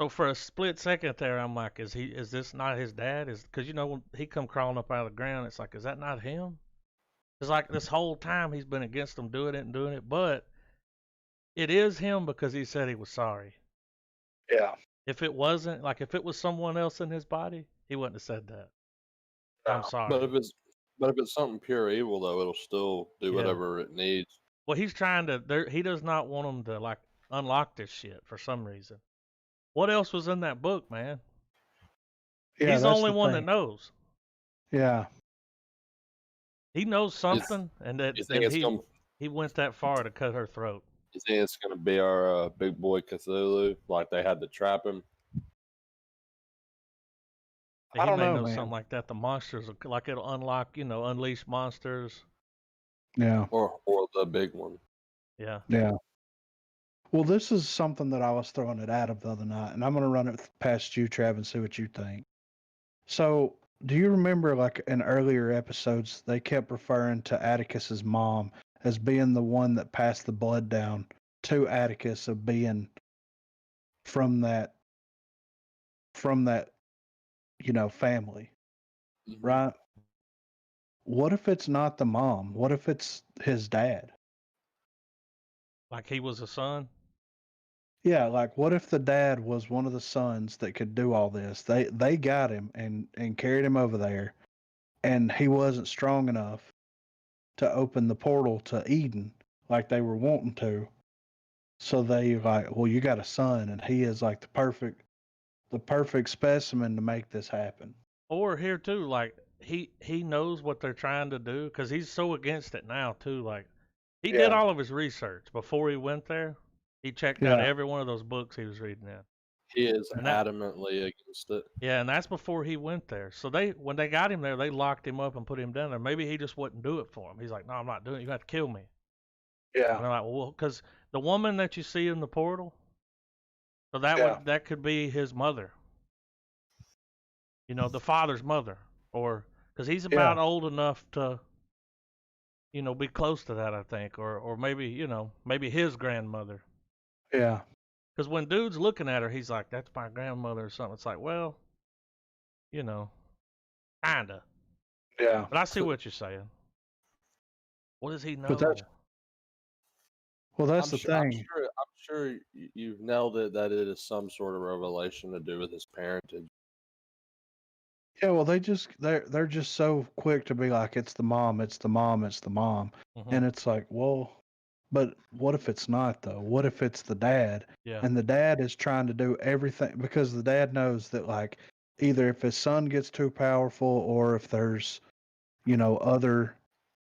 for a split second there, I'm like, is this not his dad? Because when he come crawling up out of the ground, it's like, is that not him? It's like this whole time he's been against them doing it, but it is him because he said he was sorry. Yeah. If it wasn't, like if it was someone else in his body, he wouldn't have said that. I'm sorry. But if it's something pure evil, though, it'll still do whatever it needs. Well, he's trying to. He does not want them to like unlock this shit for some reason. What else was in that book, man? Yeah, he's the only one that knows. Yeah. He knows something, and that he went that far to cut her throat. You think it's gonna be our big boy Cthulhu? Like they had to trap him. I don't know, man. Something like that. The monsters, like it'll unlock, unleash monsters. Yeah. Or the big one. Yeah. Yeah. Well, this is something that I was throwing at Adam the other night, and I'm going to run it past you, Trav, and see what you think. So, do you remember, like, in earlier episodes, they kept referring to Atticus's mom as being the one that passed the blood down to Atticus of being from that, family, right? What if it's not the mom? What if it's his dad? Like he was a son? Yeah, like what if the dad was one of the sons that could do all this? They got him and carried him over there, and he wasn't strong enough to open the portal to Eden like they were wanting to. So they like, well, you got a son, and he is like the perfect specimen to make this happen. Or here too, like he knows what they're trying to do because he's so against it now too. Like he did all of his research before he went there. He checked out every one of those books he was reading in. He is adamantly against it. Yeah, and that's before he went there. So when they got him there, they locked him up and put him down there. Maybe he just wouldn't do it for him. He's like, no, I'm not doing it. You have to kill me. Yeah. And they're like, well, because The woman that you see in the portal, so that could be his mother. You know, the father's mother, or because he's about old enough to, you know, be close to that, I think, or maybe, you know, maybe his grandmother. Yeah. Because when dude's looking at her, he's like, "That's my grandmother" or something. It's like, well, you know, kinda. Yeah. But I see what you're saying. What does he know? But that's the thing. I'm sure you've nailed it. That it is some sort of revelation to do with his parentage. Yeah, well, they're just so quick to be like, it's the mom, it's the mom, it's the mom, and it's like, well, but what if it's not though? What if it's the dad? Yeah. And the dad is trying to do everything because the dad knows that, like, either if his son gets too powerful or if there's, you know,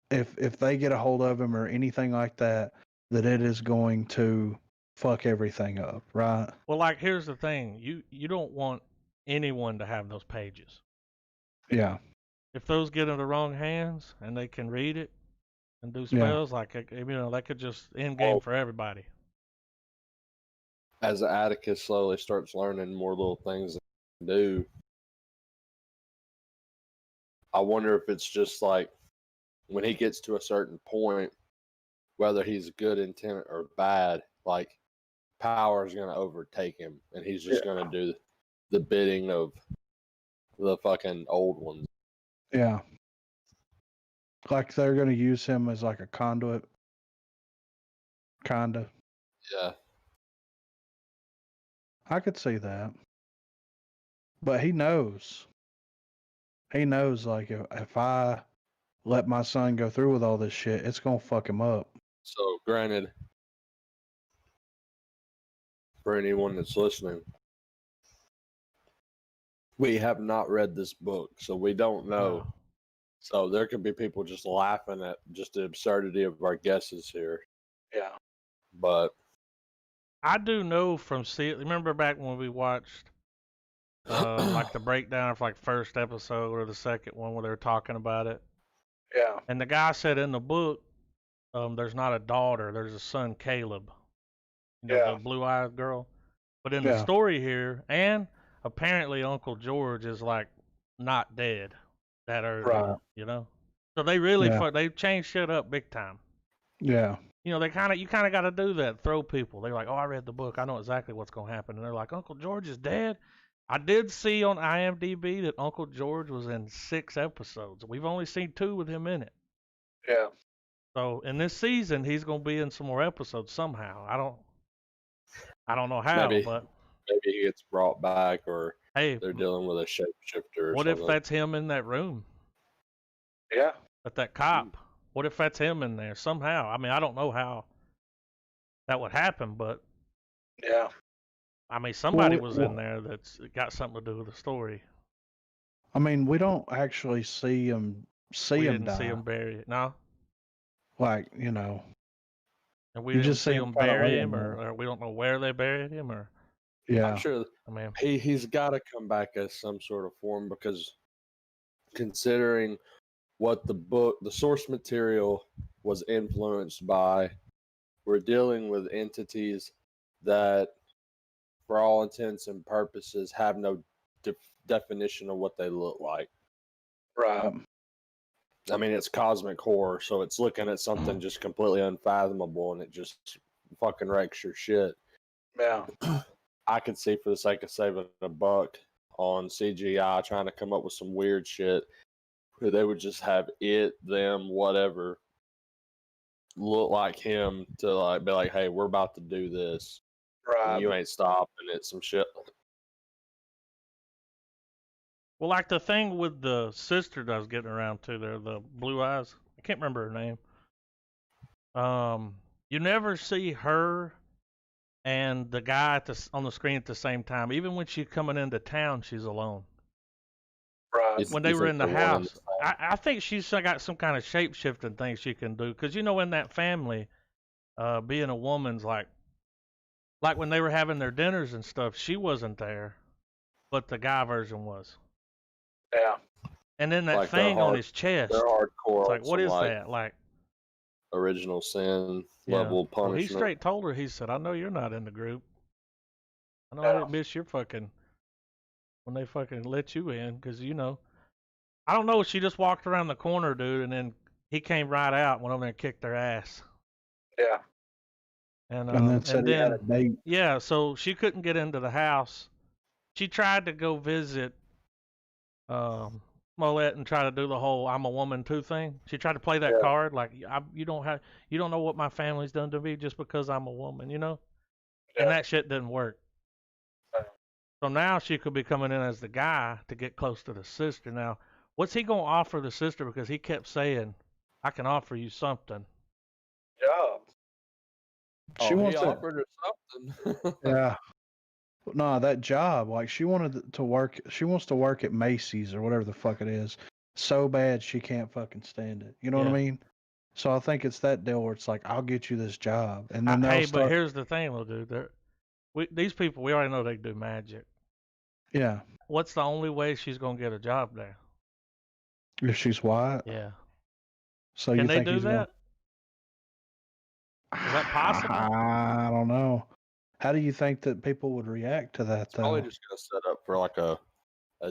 if they get a hold of him or anything like that, that it is going to fuck everything up, right? Well, like, here's the thing: you don't want anyone to have those pages. Yeah. If those get in the wrong hands and they can read it and do spells, like, you know, that could just end game for everybody. As Atticus slowly starts learning more little things that he can do, I wonder if it's just like when he gets to a certain point, whether he's good intent or bad, like power is going to overtake him, and he's just going to do the bidding of the fucking old ones. Yeah. Like they're going to use him as like a conduit. Kinda. Yeah. I could see that. But he knows. He knows, like, if I let my son go through with all this shit, it's going to fuck him up. So, granted, for anyone that's listening, we have not read this book, so we don't know. No. So there could be people just laughing at just the absurdity of our guesses here. Yeah. But I do know from remember back when we watched like the breakdown of like first episode or the second one where they were talking about it. Yeah. And the guy said in the book, there's not a daughter, there's a son, Caleb. You know, the blue-eyed girl. But in the story here, and apparently Uncle George is like not dead that early, you know. So they really they changed shit up big time. Yeah. You know, you kind of got to do that. Throw people. They're like, "Oh, I read the book. I know exactly what's going to happen." And they're like, "Uncle George is dead." I did see on IMDb that Uncle George was in 6 episodes. We've only seen 2 with him in it. Yeah. So in this season, he's going to be in some more episodes somehow. I don't know how, but maybe he gets brought back, or hey, they're dealing with a shapeshifter. What if that's him in that room? Yeah. At that cop. What if that's him in there somehow? I mean, I don't know how that would happen, but yeah. I mean, somebody was in there that's got something to do with the story. I mean, we don't actually see him die. We didn't see him bury it. No. Like, you know. And we didn't see him bury him, or we don't know where they buried him, or. Yeah. I'm sure. I mean, he's got to come back as some sort of form, because considering what the source material was influenced by, we're dealing with entities that, for all intents and purposes, have no definition of what they look like. Right. I mean, it's cosmic horror, so it's looking at something just completely unfathomable, and it just fucking wrecks your shit. Yeah. I could see, for the sake of saving a buck on CGI, trying to come up with some weird shit where they would just have it, them, whatever, look like him, to like be like, "Hey, we're about to do this. Right. You ain't stopping it." Some shit. Well, like the thing with the sister that I was getting around to there, the blue eyes. I can't remember her name. You never see her and the guy on the screen at the same time. Even when she's coming into town, she's alone. Right. When they were in the house, I think she's got some kind of shape-shifting thing she can do. Because, you know, in that family, being a woman's like when they were having their dinners and stuff, she wasn't there, but the guy version was. Yeah. And then that thing on his chest. They're hardcore. It's like, what is that? Like, original sin level punishment. Well, he straight told her. He said, "I know you're not in the group. I know I didn't miss your fucking when they fucking let you in, because I don't know. She just walked around the corner, dude, and then he came right out, went over there and kicked their ass. Yeah. And then said he had a date. Yeah, so she couldn't get into the house. She tried to go visit Molette and try to do the whole "I'm a woman too" thing. She tried to play that card, like you don't know what my family's done to me just because I'm a woman, And that shit didn't work. So now she could be coming in as the guy to get close to the sister. Now, what's he gonna offer the sister? Because he kept saying, "I can offer you something." Job. She wants offered her something. Yeah. No, that job. Like she wanted to work. She wants to work at Macy's or whatever the fuck it is, so bad she can't fucking stand it. You know what I mean? So I think it's that deal where it's like, I'll get you this job, and then but here's the thing, though, dude. These people, we already know they do magic. Yeah. What's the only way she's gonna get a job there? If she's white. Yeah. So can you they think do that? Is that possible? I don't know. How do you think that people would react to that, though? Probably just gonna set up for like a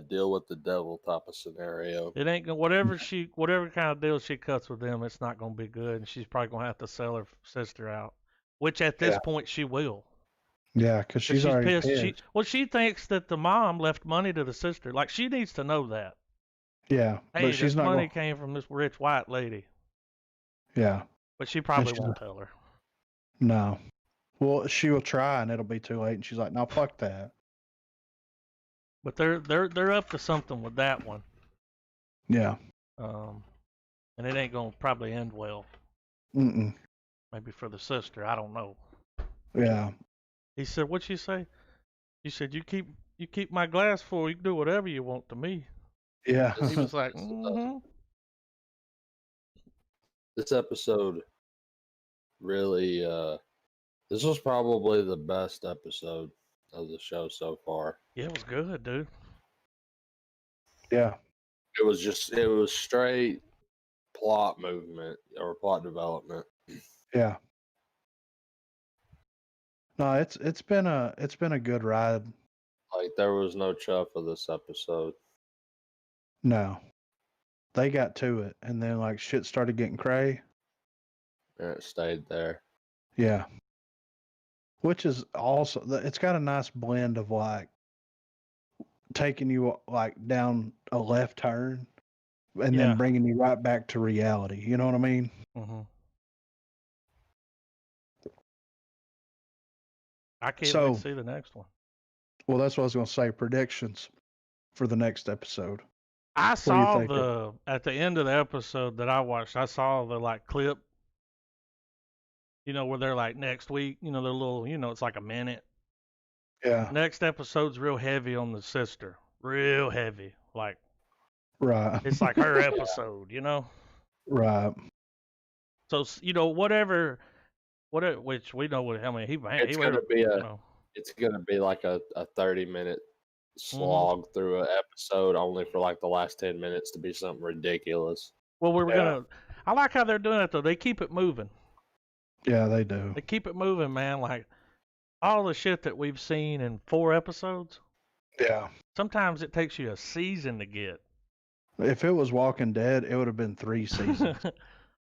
deal with the devil type of scenario. It ain't gonna whatever kind of deal she cuts with them, it's not gonna be good, and she's probably gonna have to sell her sister out, which at this point she will. Yeah, because she's already pissed. She thinks that the mom left money to the sister. Like, she needs to know that. Yeah, hey, but she's not. Money came from this rich white lady. Yeah, but she probably won't tell her. No. Well, she will try, and it'll be too late. And she's like, "No, fuck that." But they're up to something with that one. Yeah. And it ain't gonna probably end well. Maybe for the sister, I don't know. Yeah. He said, "What'd she say?" She said, "You keep my glass full. You can do whatever you want to me." Yeah. And he was like, "Mm-hmm." This episode really, this was probably the best episode of the show so far. Yeah, it was good, dude. Yeah. It was straight plot movement or plot development. Yeah. No, it's been a good ride. Like, there was no chuff of this episode. No. They got to it, and then like shit started getting cray. And it stayed there. Yeah. Which is also, it's got a nice blend of like taking you like down a left turn and then bringing you right back to reality. You know what I mean? Mm-hmm. I can't wait to see the next one. Well, that's what I was going to say. Predictions for the next episode. I saw at the end of the episode that I watched, I saw the like clip, where they're like next week, the little, it's like a minute. Yeah. Next episode's real heavy on the sister. Real heavy. Like, right. It's like her episode, Right. So, whatever, which we know what, it's gonna be like a 30-minute slog through an episode, only for like the last 10 minutes to be something ridiculous. Well, I like how they're doing it though. They keep it moving. Yeah, they do. They keep it moving, man. Like all the shit that we've seen in 4 episodes. Yeah. Sometimes it takes you a season to get. If it was Walking Dead, it would have been 3 seasons.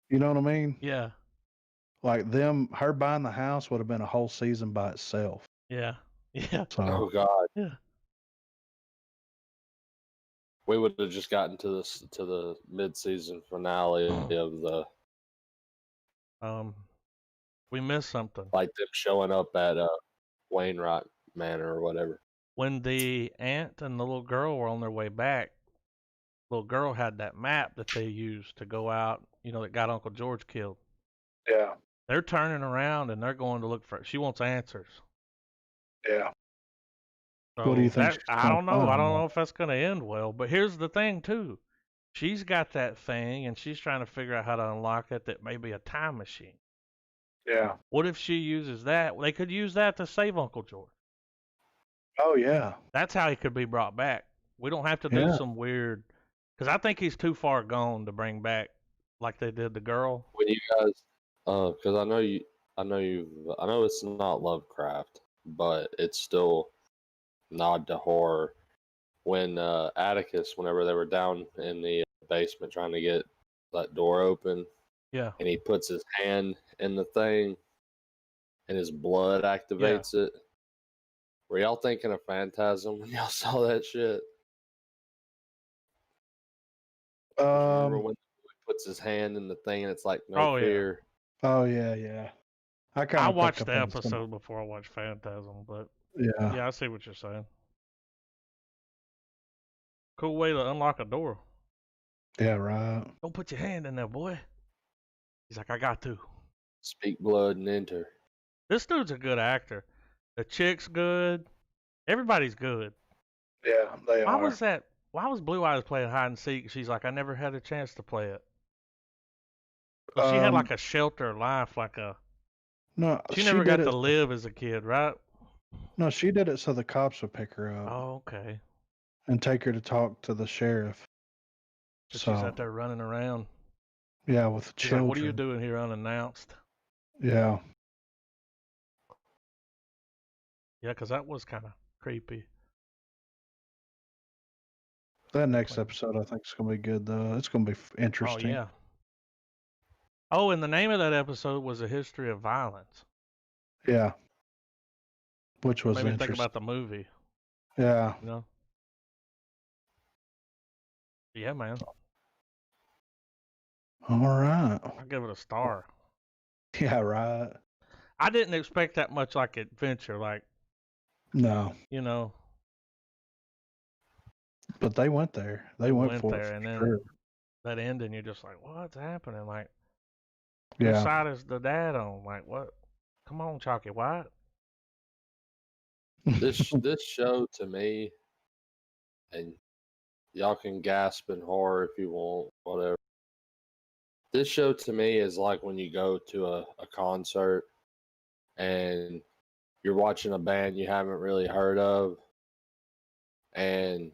You know what I mean? Yeah. Like her buying the house would have been a whole season by itself. Yeah. Yeah. So, oh God. Yeah. We would have just gotten to the mid-season finale of the. We missed something. Like them showing up at Wainwright Manor or whatever. When the aunt and the little girl were on their way back, little girl had that map that they used to go out, that got Uncle George killed. Yeah. They're turning around and they're going to look for it. She wants answers. Yeah. So what do you think? I don't know. I don't know if that's going to end well. But here's the thing, too. She's got that thing, and she's trying to figure out how to unlock it that may be a time machine. Yeah. What if she uses that? They could use that to save Uncle George. Oh, yeah. That's how he could be brought back. We don't have to do some weird... Because I think he's too far gone to bring back like they did the girl. Because I know it's not Lovecraft, but it's still nod to horror. When Atticus, whenever they were down in the basement trying to get that door open, Yeah. and he puts his hand in the thing, and his blood activates it. Were y'all thinking of Phantasm when y'all saw that shit? Remember when he puts his hand in the thing and it's like no fear? Oh yeah. I watched the episode before I watched Phantasm, but yeah, I see what you're saying. Cool way to unlock a door. Yeah, right. Don't put your hand in there, boy. He's like, I got to. Speak blood and enter. This dude's a good actor. The chick's good. Everybody's good. Yeah, they are. Why was Blue Eyes playing hide and seek? She's like, I never had a chance to play it. Well, she had like a shelter life, No, she never got to live as a kid, right? No, she did it so the cops would pick her up. Oh, okay. And take her to talk to the sheriff. So she's out there running around. Yeah, with children. Like, what are you doing here unannounced? Yeah. Yeah, because that was kind of creepy. That next episode, I think, is going to be good, though. It's going to be interesting. Oh, yeah. Oh, and the name of that episode was A History of Violence. Yeah. Which was interesting. Maybe think about the movie. Yeah. You know? Yeah, man. All right. I'll give it a star. Yeah, right. I didn't expect that much like adventure, No. You know. But they went there. They went for there, it. And then sure. That ending, you're just like, what's happening? Like, yeah. Whose side is the dad on? Like, what? Come on, Chalky White. This show to me, and y'all can gasp in horror if you want, whatever. This show to me is like when you go to a concert and you're watching a band you haven't really heard of, and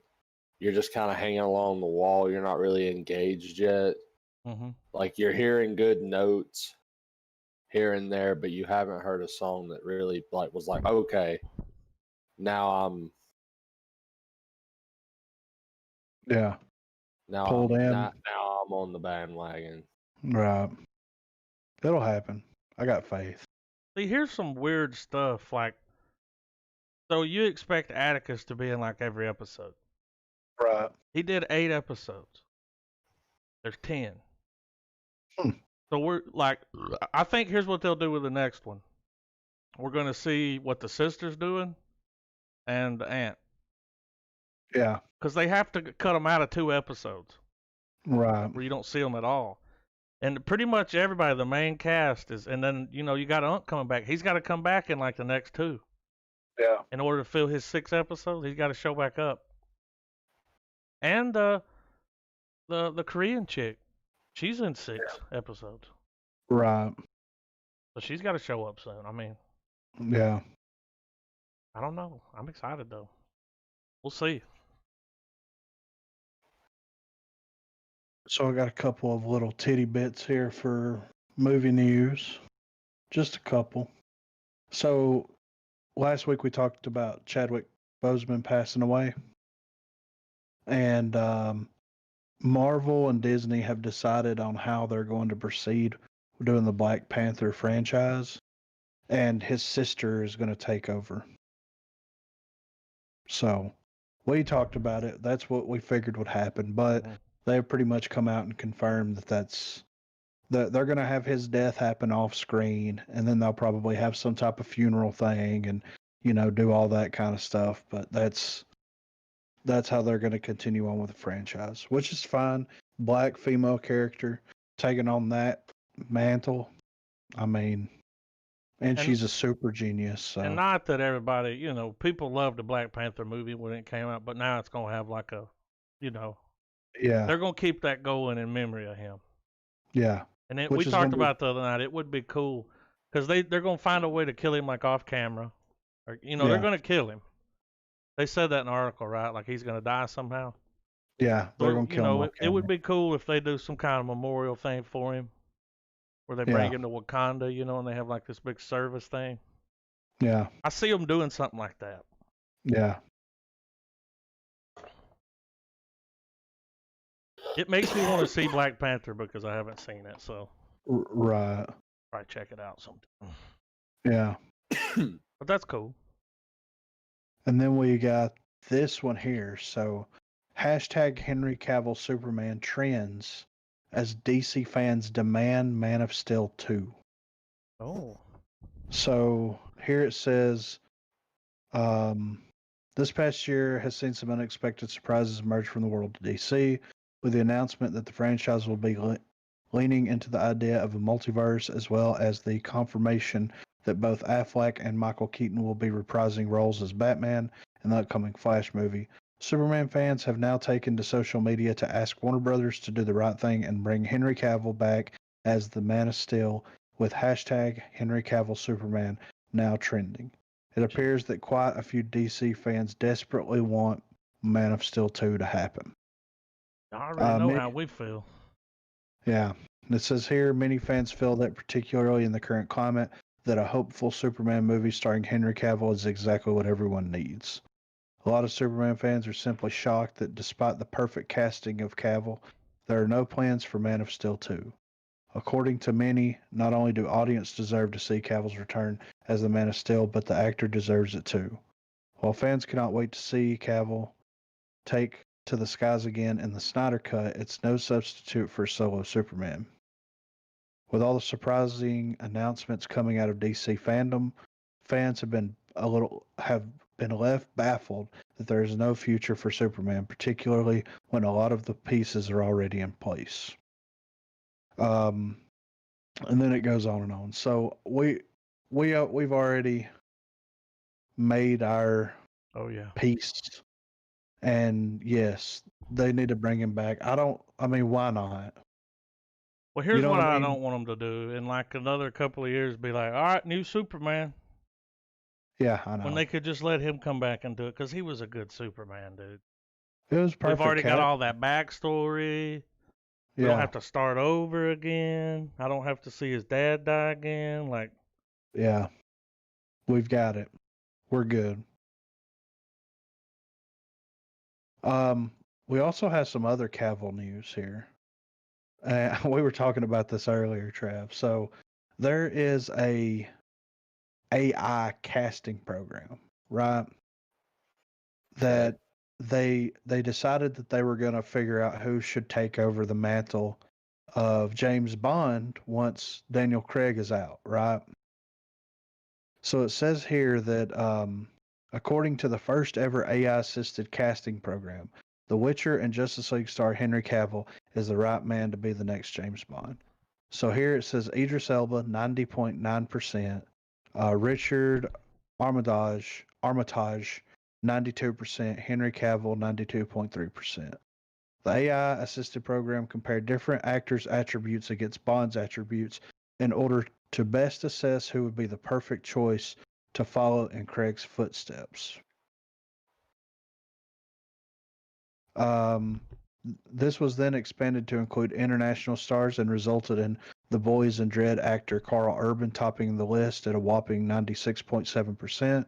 you're just kind of hanging along the wall. You're not really engaged yet. Mm-hmm. Like you're hearing good notes here and there, but you haven't heard a song that really was like, okay, now I'm pulled in. Now I'm on the bandwagon. Right. It'll happen. I got faith. See, here's some weird stuff. So you expect Atticus to be in every episode. Right. He did 8 episodes. There's 10. So we're I think here's what they'll do with the next one. We're going to see what the sister's doing and the aunt. Yeah. Because they have to cut them out of 2 episodes. Right. Where you don't see them at all. And pretty much everybody, the main cast is, and then, you got Unc coming back. He's got to come back in the next 2. Yeah. In order to fill his 6 episodes, he's got to show back up. And the Korean chick, she's in 6 episodes. Right. So she's got to show up soon. I mean. Yeah. I don't know. I'm excited though. We'll see. So I got a couple of little titty bits here for movie news. Just a couple. So last week we talked about Chadwick Boseman passing away. And Marvel and Disney have decided on how they're going to proceed with doing the Black Panther franchise. And his sister is going to take over. So we talked about it. That's what we figured would happen. But they've pretty much come out and confirmed that they're going to have his death happen off screen, and then they'll probably have some type of funeral thing and, do all that kind of stuff. But that's how they're going to continue on with the franchise, which is fine. Black female character taking on that mantle. I mean, and she's a super genius. So. And not that everybody, people loved the Black Panther movie when it came out, but now it's going to have yeah, they're going to keep that going in memory of him. Yeah. And then we talked about the other night, it would be cool because they're going to find a way to kill him off camera. Or, they're going to kill him. They said that in the article, right? Like he's going to die somehow. Yeah, they're going to kill him. It would be cool if they do some kind of memorial thing for him. where they bring him to Wakanda, you know, and they have like this big service thing. Yeah. I see them doing something like that. Yeah. It makes me want to see Black Panther because I haven't seen it, so Right. probably check it out sometime. Yeah. But that's cool. And then we got this one here. So, hashtag Henry Cavill Superman trends as DC fans demand Man of Steel 2. Oh. So here it says, this past year has seen some unexpected surprises emerge from the world of DC, with the announcement that the franchise will be leaning into the idea of a multiverse, as well as the confirmation that both Affleck and Michael Keaton will be reprising roles as Batman in the upcoming Flash movie. Superman fans have now taken to social media to ask Warner Brothers to do the right thing and bring Henry Cavill back as the Man of Steel, with hashtag Henry Cavill Superman now trending. It appears that quite a few DC fans desperately want Man of Steel 2 to happen. I already know how we feel. Yeah. It says here, many fans feel that, particularly in the current climate, that a hopeful Superman movie starring Henry Cavill is exactly what everyone needs. A lot of Superman fans are simply shocked that despite the perfect casting of Cavill, there are no plans for Man of Steel 2. According to many, not only do audience deserve to see Cavill's return as the Man of Steel, but the actor deserves it too. While fans cannot wait to see Cavill take to the skies again in the Snyder Cut, it's no substitute for solo Superman. With all the surprising announcements coming out of DC fandom, fans have been left baffled that there is no future for Superman, particularly when a lot of the pieces are already in place. And then it goes on and on. So we've already made our piece, and yes, they need to bring him back. I mean, why not? Well, here's what I don't want them to do. In like another couple of years, be like, all right, new Superman. Yeah, I know. When they could just let him come back and do it, because he was a good Superman, dude. It was perfect. We've already got all that backstory. We don't have to start over again. I don't have to see his dad die again. Like, yeah, we've got it. We're good. We also have some other Cavill news here. We were talking about this earlier, Trav. So there is a AI casting program, right? That they decided that they were going to figure out who should take over the mantle of James Bond once Daniel Craig is out, right? So it says here that according to the first ever AI-assisted casting program, The Witcher and Justice League star Henry Cavill is the right man to be the next James Bond. So here it says Idris Elba, 90.9%, Richard Armitage, 92%, Henry Cavill, 92.3%. The AI-assisted program compared different actors' attributes against Bond's attributes in order to best assess who would be the perfect choice to follow in Craig's footsteps. This was then expanded to include international stars and resulted in The Boys and Dread actor Carl Urban topping the list at a whopping 96.7%,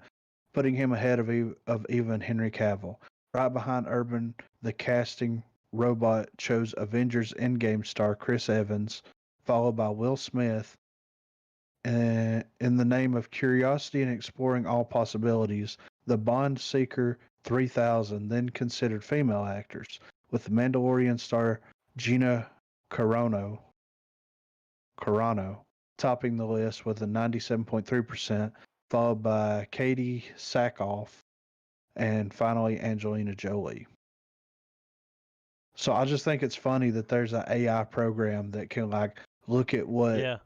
putting him ahead of even Henry Cavill. Right behind Urban, the casting robot chose Avengers Endgame star Chris Evans, followed by Will Smith. In the name of curiosity and exploring all possibilities, the Bond Seeker 3000 then considered female actors, with the Mandalorian star Gina Carano topping the list with a 97.3%, followed by Katie Sackhoff, and finally Angelina Jolie. So I just think it's funny that there's an AI program that can like look at what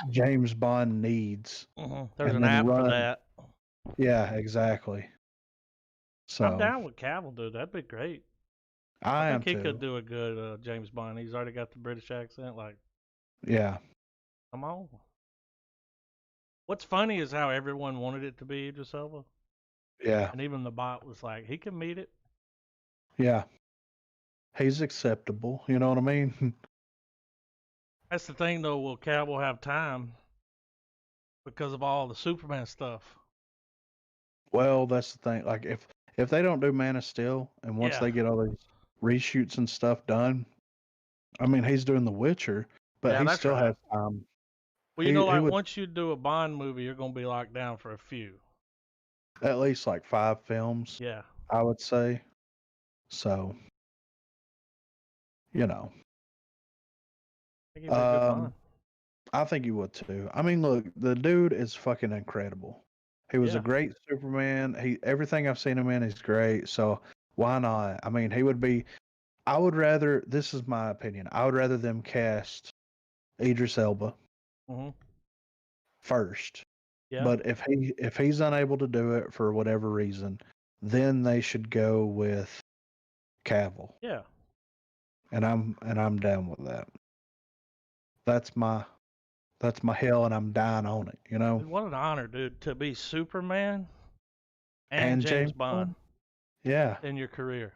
James Bond needs. There's an app for that. Yeah, exactly. So I'm down with Cavill, dude. That'd be great. I think he could do a good James Bond. He's already got the British accent. Like, yeah. Come on. What's funny is how everyone wanted it to be Idris Elba. Yeah. And even the bot was like, he can meet it. Yeah. He's acceptable. You know what I mean? That's the thing, though. Will Cavill have time because of all the Superman stuff? Well, that's the thing. Like if they don't do Man of Steel, and once Yeah. they get all these reshoots and stuff done, I mean, he's doing The Witcher, but Yeah, he that's still right. has time. Well, He like would once you do a Bond movie, you're gonna be locked down for a few. at least like 5 films, Yeah. I would say. So, you know, I think he'd be a good um, Bond. I think you would too. I mean, look, the dude is fucking incredible. He was a Yeah. great Superman. Everything I've seen him in, he's great. So why not? I mean, he would be. I would rather. This is my opinion. I would rather them cast Idris Elba Hmm. first. Yeah. But if he's unable to do it for whatever reason, then they should go with Cavill. Yeah. And I'm down with that. That's my hell, and I'm dying on it. You know. Dude, what an honor, dude, to be Superman and And James James Bond Yeah, in your career.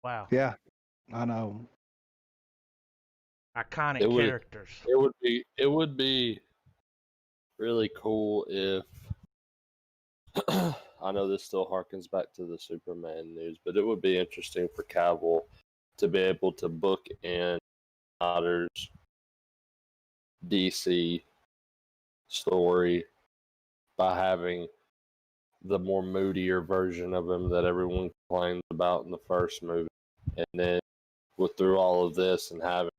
Wow. yeah, I know. Iconic It would characters. it would be really cool if I know this still harkens back to the Superman news, but it would be interesting for Cavill to be able to book in Snyder's DC story by having the more moodier version of him that everyone complains about in the first movie, and then through all of this and having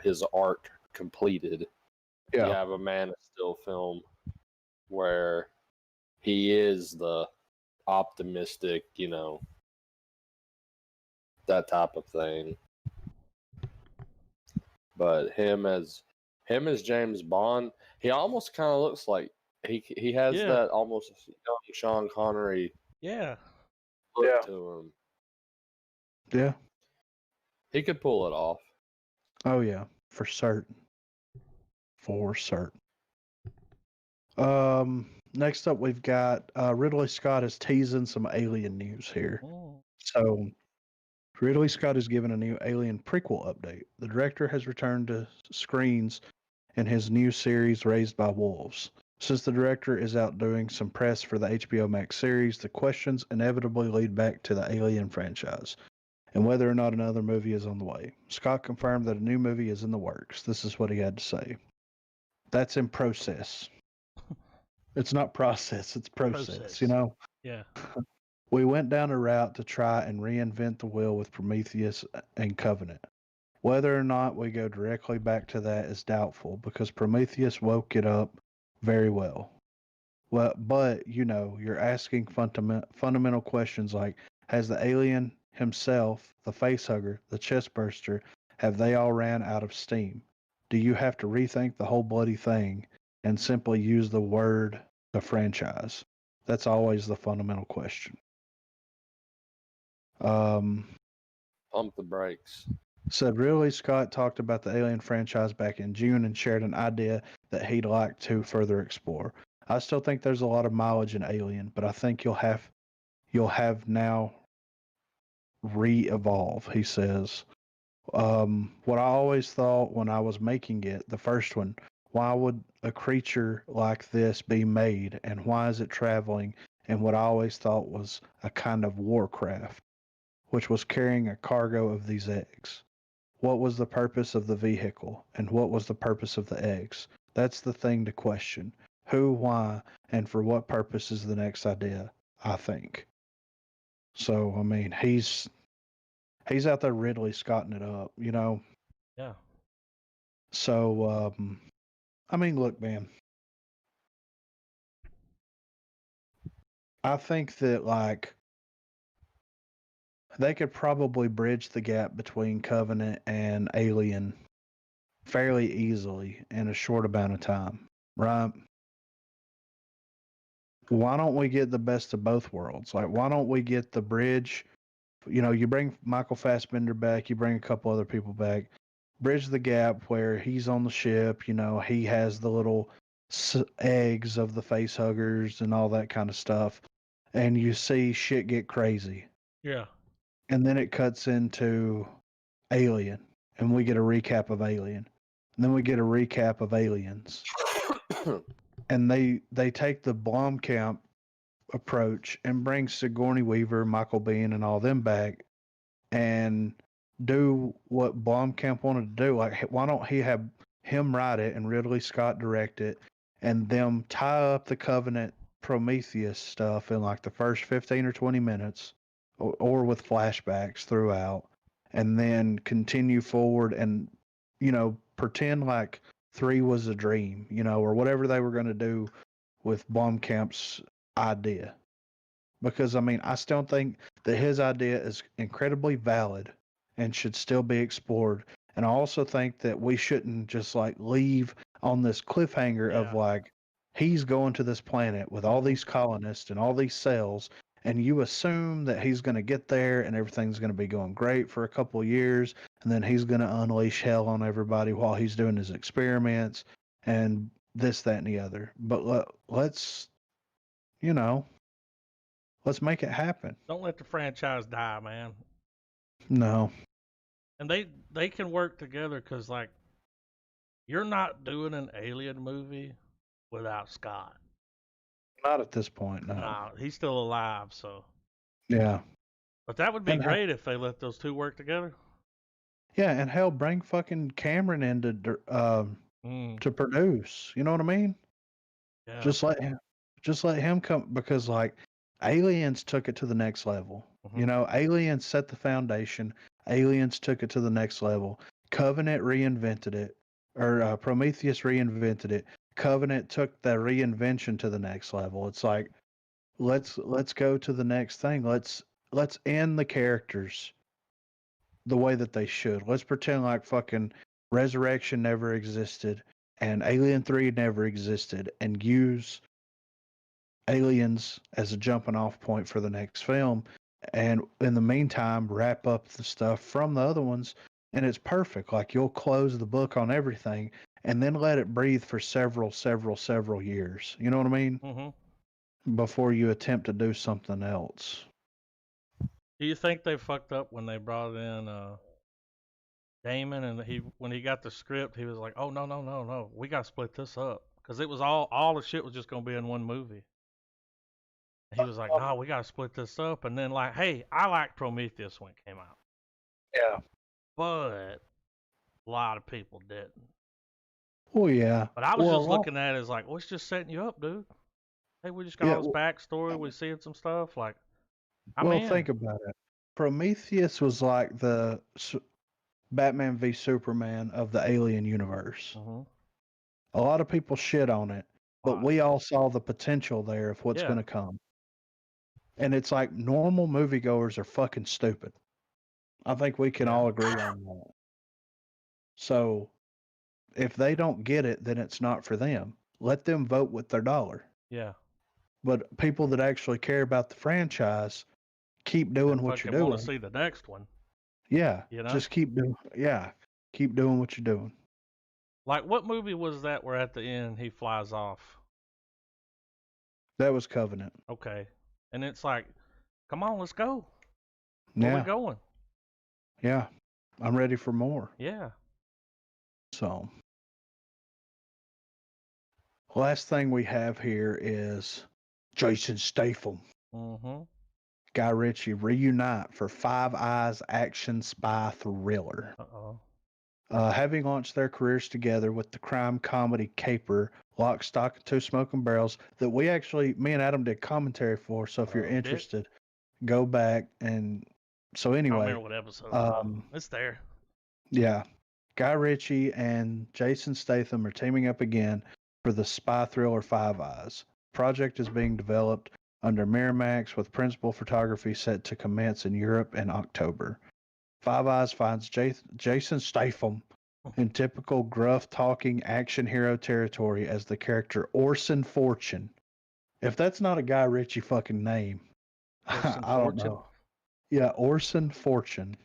his arc completed, you Yeah, have a Man of Steel film where he is the optimistic, that type of thing. But him as James Bond, he almost kind of looks like he has Yeah. that almost young Sean Connery Yeah. look Yeah. to him. yeah. He could pull it off. Oh yeah, for certain. For certain. Next up we've got Ridley Scott is teasing some Alien news here. Mm. So Ridley Scott has given a new Alien prequel update. The director has returned to screens in his new series Raised by Wolves. Since the director is out doing some press for the HBO Max series, the questions inevitably lead back to the Alien franchise and whether or not another movie is on the way. Scott confirmed that a new movie is in the works. This is what he had to say. That's in process. It's not process, it's process, you know? Yeah. We went down a route to try and reinvent the wheel with Prometheus and Covenant. Whether or not we go directly back to that is doubtful because Prometheus woke it up very well. But you're asking fundamental questions like: has the alien himself, the facehugger, the chestburster, have they all ran out of steam? Do you have to rethink the whole bloody thing and simply use the word the franchise? That's always the fundamental question. Pump the brakes. Said Ridley Scott talked about the Alien franchise back in June and shared an idea that he'd like to further explore. I still think there's a lot of mileage in Alien, but I think you'll have now re-evolve, he says. What I always thought when I was making it, the first one, why would a creature like this be made and why is it traveling? And what I always thought was a kind of warcraft, which was carrying a cargo of these eggs. What was the purpose of the vehicle and what was the purpose of the eggs? That's the thing to question. Who, why, and for what purpose is the next idea, I think. So, I mean, he's out there Ridley Scotting it up, you know? Yeah. So, I mean, look, man. I think that, like, they could probably bridge the gap between Covenant and Alien fairly easily in a short amount of time, right? Why don't we get the best of both worlds? Like, why don't we get the bridge? You bring Michael Fassbender back, you bring a couple other people back, bridge the gap where he's on the ship, he has the little eggs of the face huggers and all that kind of stuff. And you see shit get crazy. Yeah. And then it cuts into Alien. and we get a recap of Alien. And then we get a recap of Aliens. And they take the Blomkamp approach and bring Sigourney Weaver, Michael Biehn, and all them back and do what Blomkamp wanted to do. Like, why don't he have him write it and Ridley Scott direct it, and them tie up the Covenant Prometheus stuff in like the first 15 or 20 minutes, or with flashbacks throughout, and then continue forward and, pretend like 3 was a dream, or whatever they were going to do with Blomkamp's idea. Because, I still think that his idea is incredibly valid and should still be explored. And I also think that we shouldn't just like leave on this cliffhanger of like, he's going to this planet with all these colonists and all these cells, and you assume that he's going to get there and everything's going to be going great for a couple of years, and then he's going to unleash hell on everybody while he's doing his experiments and this, that, and the other. But let's make it happen. Don't let the franchise die, man. No. And they can work together because, like, you're not doing an Alien movie without Scott. Not at this point, no. Nah, he's still alive, so. Yeah. But that would be great if they let those two work together. Yeah, and hell, bring fucking Cameron in to produce. You know what I mean? Yeah. Just let him come, because like Aliens took it to the next level. Aliens set the foundation. Aliens took it to the next level. Covenant reinvented it, or Prometheus reinvented it. Covenant took the reinvention to the next level. It's like, let's go to the next thing. Let's end the characters the way that they should. Let's pretend like fucking Resurrection never existed and Alien 3 never existed, and use Aliens as a jumping off point for the next film. And in the meantime, wrap up the stuff from the other ones, and it's perfect. Like, you'll close the book on everything and then let it breathe for several years. You know what I mean? Mm-hmm. Before you attempt to do something else. Do you think they fucked up when they brought in Damon, and when he got the script, he was like, "Oh no, we gotta split this up," because it was all the shit was just gonna be in one movie. He was like, "No, we gotta split this up." And then, like, hey, I liked Prometheus when it came out. Yeah. But a lot of people didn't. Oh yeah. But I was just looking at it as like, well, it's just setting you up, dude. Hey, we just got all this backstory. We're seeing some stuff. Like, think about it. Prometheus was like the Batman v Superman of the Alien universe. Mm-hmm. A lot of people shit on it, but we all saw the potential there of what's going to come. And it's like, normal moviegoers are fucking stupid. I think we can all agree on that. So if they don't get it, then it's not for them. Let them vote with their dollar. Yeah. But people that actually care about the franchise, keep doing what you're doing. Want to see the next one. Yeah. Just keep doing. Yeah. Keep doing what you're doing. Like, what movie was that where at the end he flies off? That was Covenant. Okay. And it's like, come on, let's go. Where we going? Yeah. I'm ready for more. Yeah. So, last thing we have here is Jason Statham. Mm-hmm. Guy Ritchie reunite for Five Eyes action spy thriller. Uh-oh. Having launched their careers together with the crime comedy caper Lock, Stock, and Two Smoking Barrels, that me and Adam did commentary for. So if you're interested, go back and. So anyway, I don't remember what episode. It's there. Yeah, Guy Ritchie and Jason Statham are teaming up again for the spy thriller Five Eyes. Project is being developed under Miramax, with principal photography set to commence in Europe in October. Five Eyes finds Jason Statham in typical gruff-talking action hero territory as the character Orson Fortune. If that's not a Guy Ritchie fucking name, I don't know. Yeah, Orson Fortune.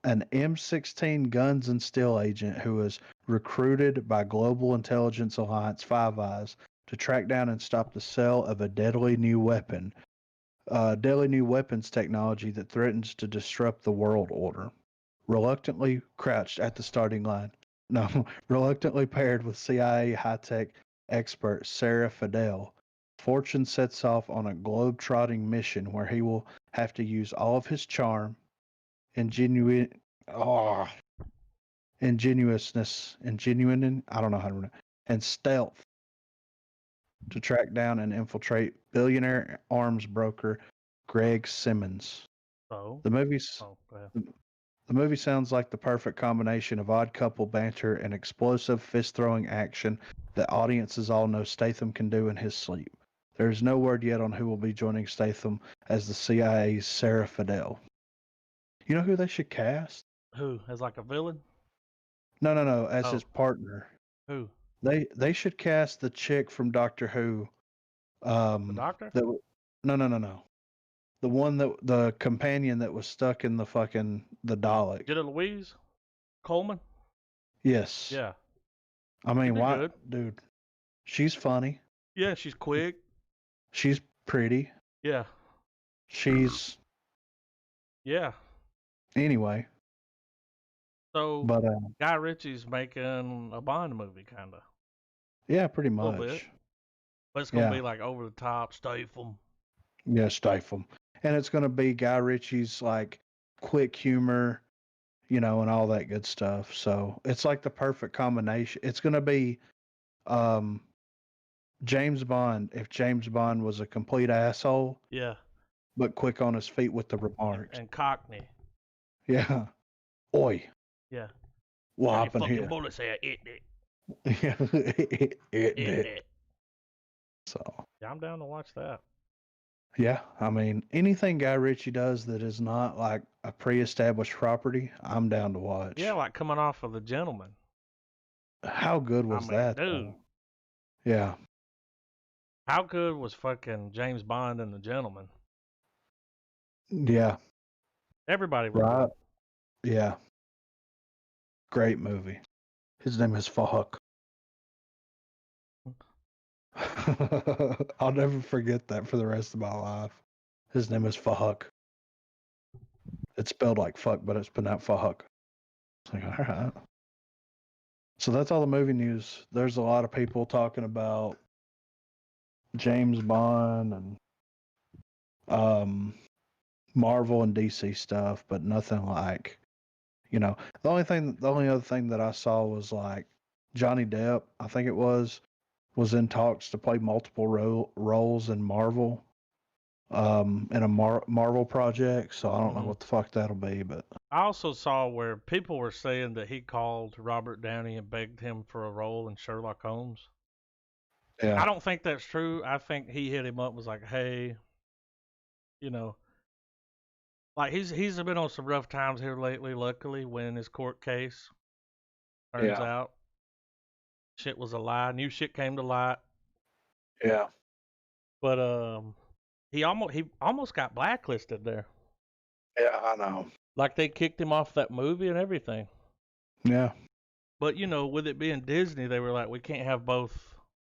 An M16 guns and steel agent who is recruited by Global Intelligence Alliance Five Eyes to track down and stop the sale of a deadly new weapons technology that threatens to disrupt the world order. reluctantly crouched at the starting line. No, reluctantly paired with CIA high-tech expert Sarah Fidel, Fortune sets off on a globe-trotting mission where he will have to use all of his charm, ingenuousness, I don't know how to pronounce, and stealth to track down and infiltrate billionaire arms broker Greg Simmons. So The movie sounds like the perfect combination of odd couple banter and explosive fist-throwing action that audiences all know Statham can do in his sleep. There is no word yet on who will be joining Statham as the CIA's Sarah Fidel. You know who they should cast? Who? As like a villain? No, as his partner. Who? They should cast the chick from Doctor Who. The Doctor? No. The one the companion that was stuck in the Dalek. Jada Louise? Coleman? Yes. Yeah. I mean, why, good. dude? She's funny. Yeah, she's quick. She's pretty. Yeah. She's. Yeah. Anyway. So, but Guy Ritchie's making a Bond movie, kind of. Yeah, pretty much. A little bit. But it's going to be like over the top, Statham. Yeah, Statham. And it's going to be Guy Ritchie's like quick humor, and all that good stuff. So it's like the perfect combination. It's going to be James Bond, if James Bond was a complete asshole. Yeah. But quick on his feet with the remarks. And Cockney. Yeah. Oi. Yeah. What happened here? Fucking bullets here, eat it. Yeah. it. So. Yeah, I'm down to watch that. Yeah, I mean, anything Guy Ritchie does that is not like a pre-established property, I'm down to watch. Yeah, like coming off of The Gentleman. How good was that? Dude. Though? Yeah. How good was fucking James Bond and The Gentleman? Yeah. Everybody was right. Good. Yeah. Great movie. His name is Fuck. I'll never forget that for the rest of my life. His name is Fuck. It's spelled like fuck, but it's pronounced Fuck. It's like, all right. So that's all the movie news. There's a lot of people talking about James Bond and Marvel and DC stuff, but nothing like, the only other thing that I saw was like Johnny Depp, I think it was in talks to play multiple roles in Marvel, in a Marvel project. So I don't know what the fuck that'll be, but I also saw where people were saying that he called Robert Downey and begged him for a role in Sherlock Holmes. Yeah. I don't think that's true. I think he hit him up and was like, hey, like he's been on some rough times here lately, luckily, winning his court case. Turns out shit was a lie. New shit came to light. Yeah. But he almost got blacklisted there. Yeah, I know. Like they kicked him off that movie and everything. Yeah. But with it being Disney, they were like, we can't have both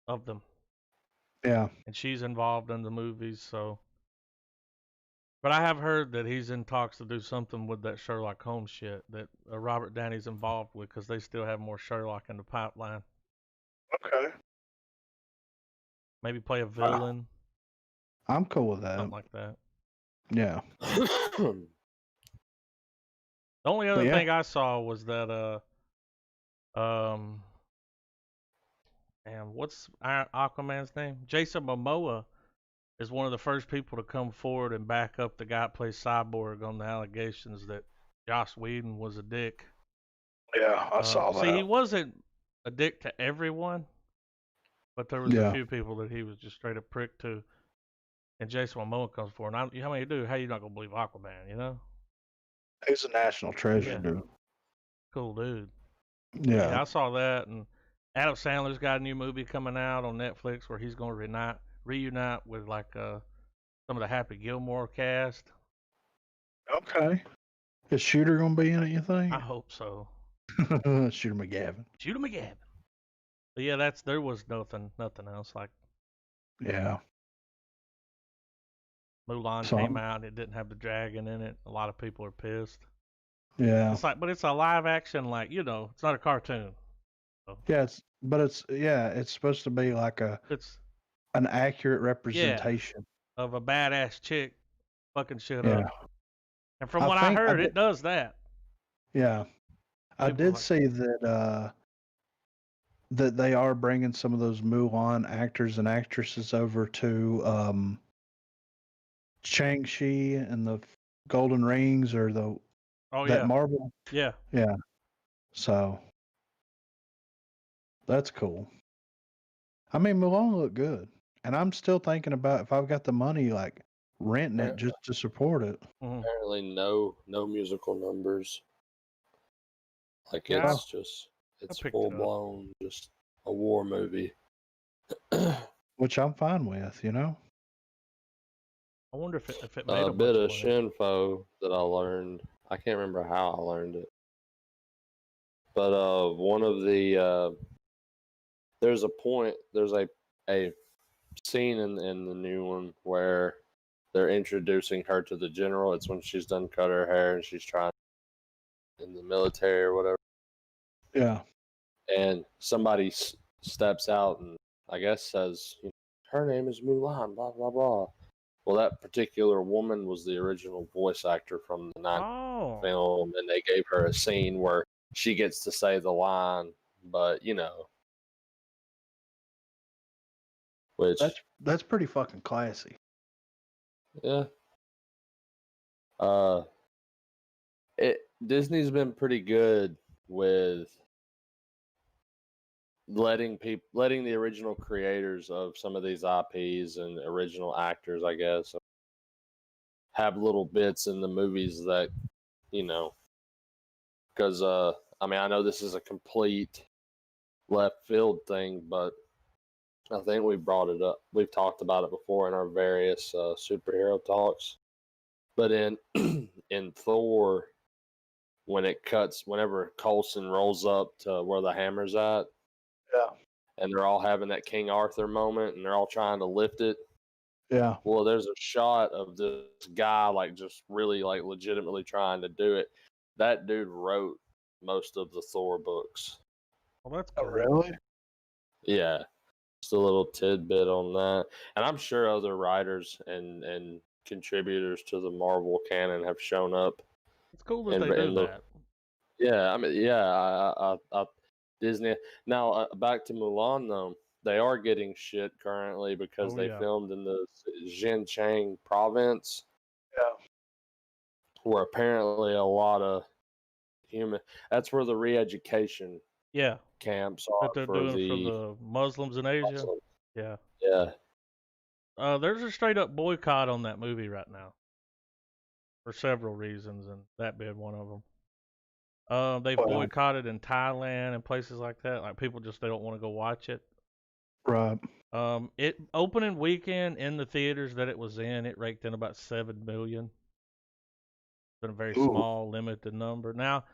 of them. Yeah. And she's involved in the movies, so. But I have heard that he's in talks to do something with that Sherlock Holmes shit that Robert Downey's involved with because they still have more Sherlock in the pipeline. Okay. Maybe play a villain. I'm cool with that. Something like that. Yeah. The only other thing I saw was that and what's Aquaman's name? Jason Momoa is one of the first people to come forward and back up the guy that plays Cyborg on the allegations that Joss Whedon was a dick. Yeah, I saw that. See, he wasn't a dick to everyone, but there was a few people that he was just straight up prick to. And Jason Momoa comes forward. And how many do? How you not gonna believe Aquaman? He's a national treasure, dude. Cool dude. Yeah. I saw that, and Adam Sandler's got a new movie coming out on Netflix where he's gonna reunite with like some of the Happy Gilmore cast. Okay. Is Shooter gonna be in it? You think? I hope so. Shooter McGavin. But yeah, there was nothing else like. Yeah. Mulan came out. It didn't have the dragon in it. A lot of people are pissed. Yeah. It's like, but it's a live action, like, you know, it's not a cartoon. So Yeah, it's supposed to be like it's an accurate representation. of a badass chick fucking shit Yeah. up. And from what I heard, it does that. Yeah. I People did like, see that they are bringing some of those Mulan actors and actresses over to Shang-Chi and the Golden Rings or oh that yeah, Marvel. yeah. Yeah. So that's cool. I mean, Mulan looked good. And I'm still thinking about if I've got the money, like renting it just to support it. Mm-hmm. Apparently, no musical numbers. Like Yeah, it's picked full it up. blown, just a war movie. Which I'm fine with, you know? I wonder if it made A a bit bunch of money. shinfo that I learned. I can't remember how I learned it, but one of the there's a scene in the new one where they're introducing her to the general. It's when she's done cut her hair and she's trying in the military or whatever. Yeah. And somebody steps out and I guess says, her name is Mulan, blah blah blah. Well, that particular woman was the original voice actor from the 90s film, and they gave her a scene where she gets to say the line, but which that's pretty fucking classy. yeah. Disney's been pretty good with letting the original creators of some of these IPs and original actors, I guess, have little bits in the movies that, because I mean, I know this is a complete left field thing, but I think we brought it up. We've talked about it before in our various superhero talks. But in in Thor, whenever Coulson rolls up to where the hammer's at, yeah, and they're all having that King Arthur moment, and they're all trying to lift it. Yeah. Well, there's a shot of this guy like just really like legitimately trying to do it. That dude wrote most of the Thor books. Well, that's cool. Oh, really? Yeah. Just a little tidbit on that. And I'm sure other writers and contributors to the Marvel canon have shown up. It's cool that they do that. Yeah, I mean, yeah, I Disney. Now, back to Mulan, though. They are getting shit currently because they filmed in the Xinjiang province. Yeah. Where apparently a lot of that's where the re-education camps are that they're doing for the Muslims in Asia. Muslims. Yeah. Yeah. There's a straight up boycott on that movie right now for several reasons, and that being one of them. They've boycotted in Thailand and places like that. Like people just they don't want to go watch it. Right. It opening weekend in the theaters that it was in, it raked in about 7 million. It's been a very small, limited number. Now,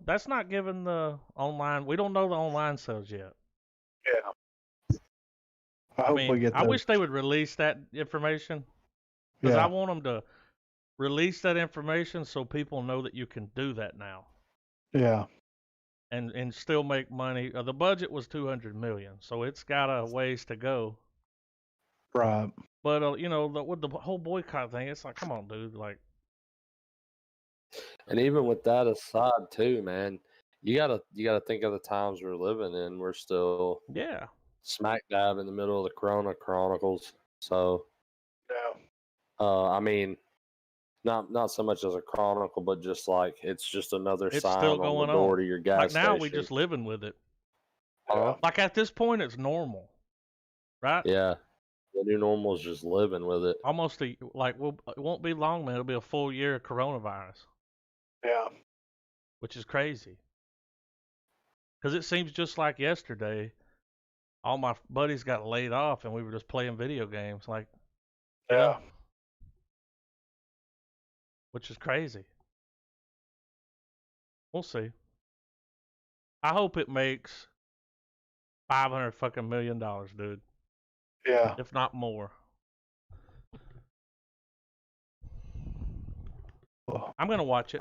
that's not given the online. We don't know the online sales yet. Yeah. I wish they would release that information because I want them to release that information so people know that you can do that now. Yeah. And still make money. The budget was 200 million, so it's got a ways to go. Right. But with the whole boycott thing, it's like, come on, dude, like. And even with that aside, too, man, you gotta think of the times we're living in. We're still smack dab in the middle of the Corona Chronicles. So I mean, not so much as a chronicle, but just like it's just another sign on the door to your gas station. Now we just living with it. Like at this point, it's normal, right? Yeah, the new normal is just living with it. Almost it won't be long, man. It'll be a full year of coronavirus. Yeah, which is crazy. Because it seems just like yesterday, all my buddies got laid off and we were just playing video games, like, which is crazy. We'll see. I hope it makes $500 fucking million, dude. Yeah. If not more. I'm gonna watch it.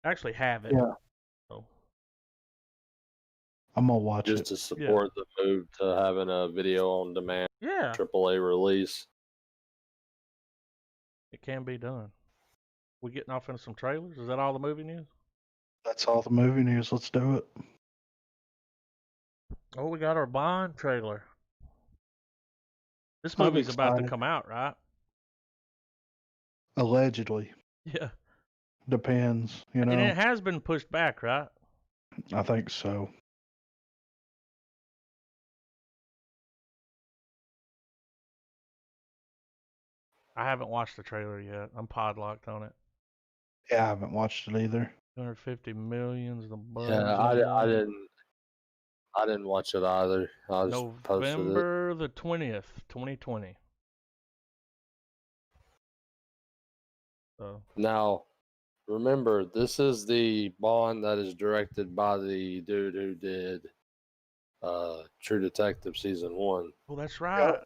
I actually have it. Yeah. So. I'm gonna watch just it. to support the move to having a video on demand. Yeah. AAA release. It can be done. We getting off into some trailers? Is that all the movie news? That's all the movie news. Let's do it. Oh, we got our Bond trailer. This I'm movie's about to excited. come out, right? Allegedly. Yeah. Depends, you know. And it has been pushed back, right? I think so. I haven't watched the trailer yet. I'm podlocked on it. Yeah, I haven't watched it either. 250 million is the budget. Yeah, I didn't watch it either. I just posted it. November the 20th, 2020. So. Now, remember, this is the Bond that is directed by the dude who did True Detective season 1. Well, that's right. Yep.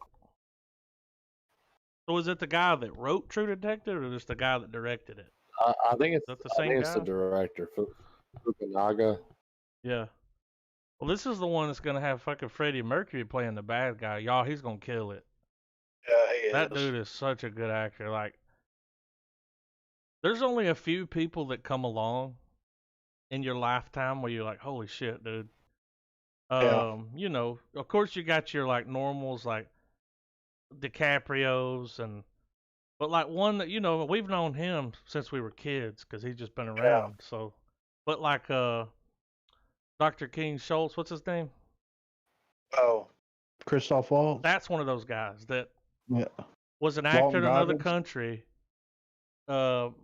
So is it the guy that wrote True Detective, or just the guy that directed it? I think it's the same guy? It's the director, Fukunaga. Yeah. Well, this is the one that's gonna have fucking Freddie Mercury playing the bad guy. Y'all, he's gonna kill it. Yeah, he is. That dude is such a good actor. Like, there's only a few people that come along in your lifetime where you're like, holy shit, dude. You know, of course you got your like normals like DiCaprio's but like one that, you know, we've known him since we were kids because he's just been around. Yeah. So, but like Dr. King Schultz, what's his name? Oh, Christoph Waltz. That's one of those guys that was an actor in another country. You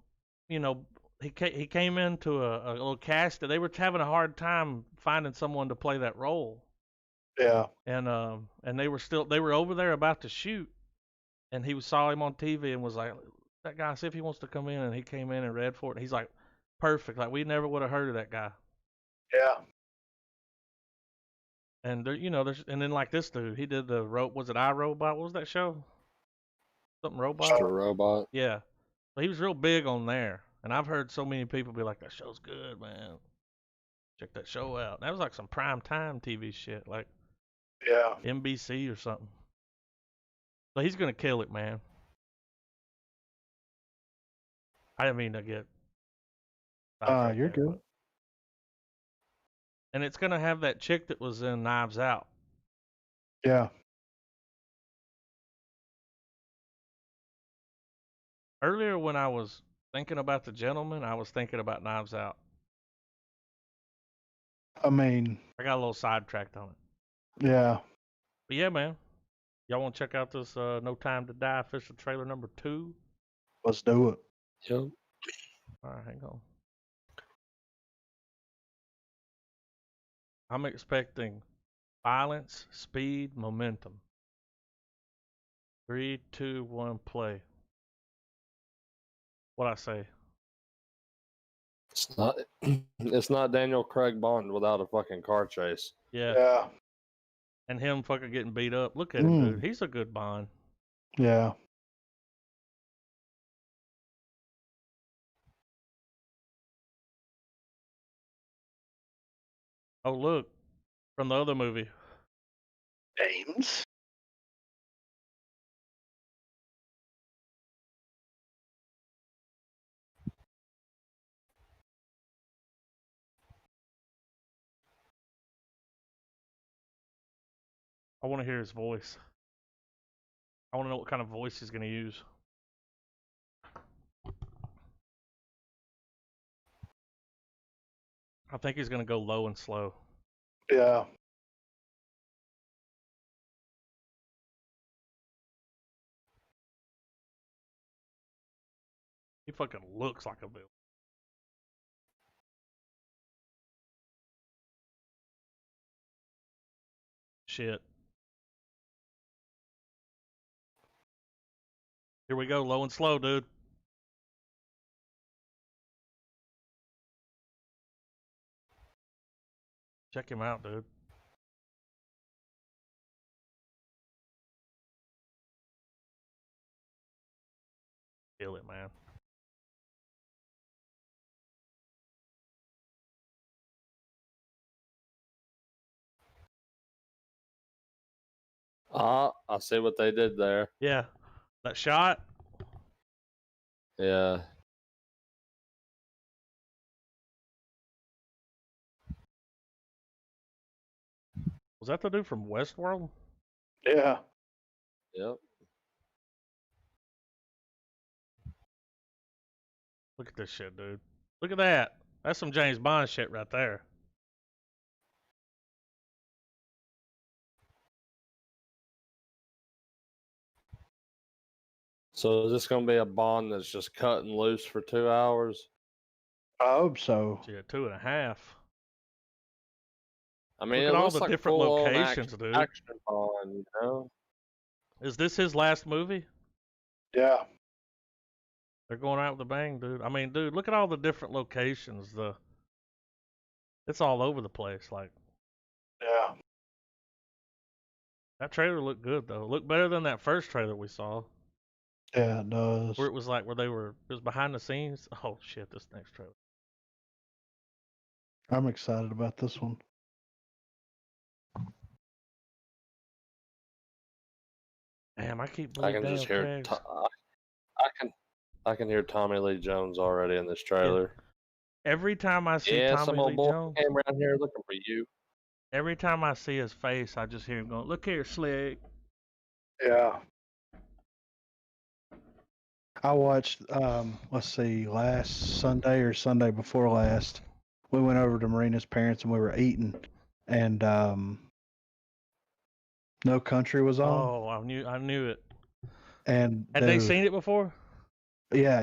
know, he came into a little cast. They were having a hard time finding someone to play that role. Yeah. And they were over there about to shoot, and he saw him on TV and was like, that guy, see if he wants to come in. And he came in and read for it. And he's like, perfect. Like, we never would have heard of that guy. Yeah. And there, you know, and then like this dude, he did the was it iRobot? What was that show? Something robot. Mr. Robot. Yeah. So he was real big on there, and I've heard so many people be like, that show's good, man. Check that show out. That was like some prime time TV shit, like NBC or something. So he's gonna kill it, man. I didn't mean to get. You're good. But... And it's gonna have that chick that was in Knives Out. Yeah. Earlier when I was thinking about The Gentleman, I was thinking about Knives Out. I mean, I got a little sidetracked on it. Yeah. But yeah, man. Y'all want to check out this No Time to Die official trailer number 2? Let's do it. Yep. All right, hang on. I'm expecting violence, speed, momentum. 3, 2, 1, play. What I say? It's not Daniel Craig Bond without a fucking car chase. Yeah. And him fucking getting beat up. Look at him, dude. He's a good Bond. Yeah. Oh, look. From the other movie. James. I want to hear his voice. I want to know what kind of voice he's going to use. I think he's going to go low and slow. Yeah. He fucking looks like a villain. Shit. Here we go, low and slow, dude. Check him out, dude. Kill it, man. I see what they did there. Yeah, that shot. Yeah. Was that the dude from Westworld? Yeah. Yep. Look at this shit, dude. Look at that. That's some James Bond shit right there. So is this going to be a Bond that's just cutting loose for 2 hours? I hope so. Yeah, 2.5. I mean, Look it at all looks the like different full-on locations, dude. action Bond, you know? Is this his last movie? Yeah. They're going out with a bang, dude. I mean, dude, look at all the different locations. It's all over the place. Like, Yeah. that trailer looked good though. It looked better than that first trailer we saw, Yeah, it does. where it was like it was behind the scenes. Oh shit, this next trailer. I'm excited about this one. Damn, I keep I bleeding can just hear. Craig's. I can hear Tommy Lee Jones already in this trailer. Every time I see Yeah, Tommy some Lee old boy Jones, came around here looking for you. every time I see his face, I just hear him going, "Look here, Slick." Yeah. I watched let's see, last Sunday or Sunday before last, we went over to Marina's parents and we were eating, and No Country was on. Oh, I knew it. And Had they seen it before? Yeah.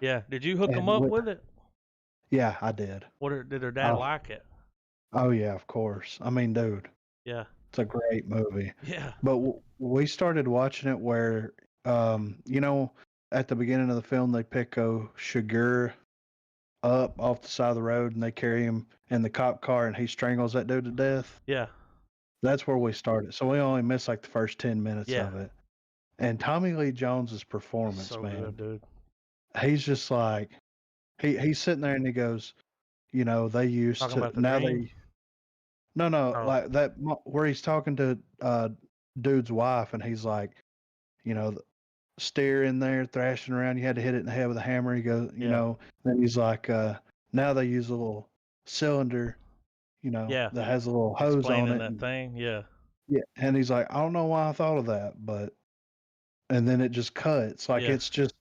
Yeah. Did you hook And them up with it? Yeah, I did. Did their dad like it? Oh yeah, of course. I mean, dude, Yeah. it's a great movie. Yeah. But we started watching it where, you know, at the beginning of the film, they pick Sugar up off the side of the road and they carry him in the cop car and he strangles that dude to death. Yeah. That's where we started. So we only missed like the first 10 minutes Yeah. of it. And Tommy Lee Jones's performance, So man, good, dude. he's just like, he's sitting there and he goes, you know, they used Talking to, about the now dream? they, no, Oh. like that, where he's talking to dude's wife and he's like, you know, steer in there thrashing around. You had to hit it in the head with a hammer. He goes, you Yeah. know, then he's like, now they use a little cylinder, you know, Yeah. that has a little hose Explaining on it. that thing. Yeah. Yeah. And he's like, I don't know why I thought of that, but, and then it just cuts. Like Yeah. it's just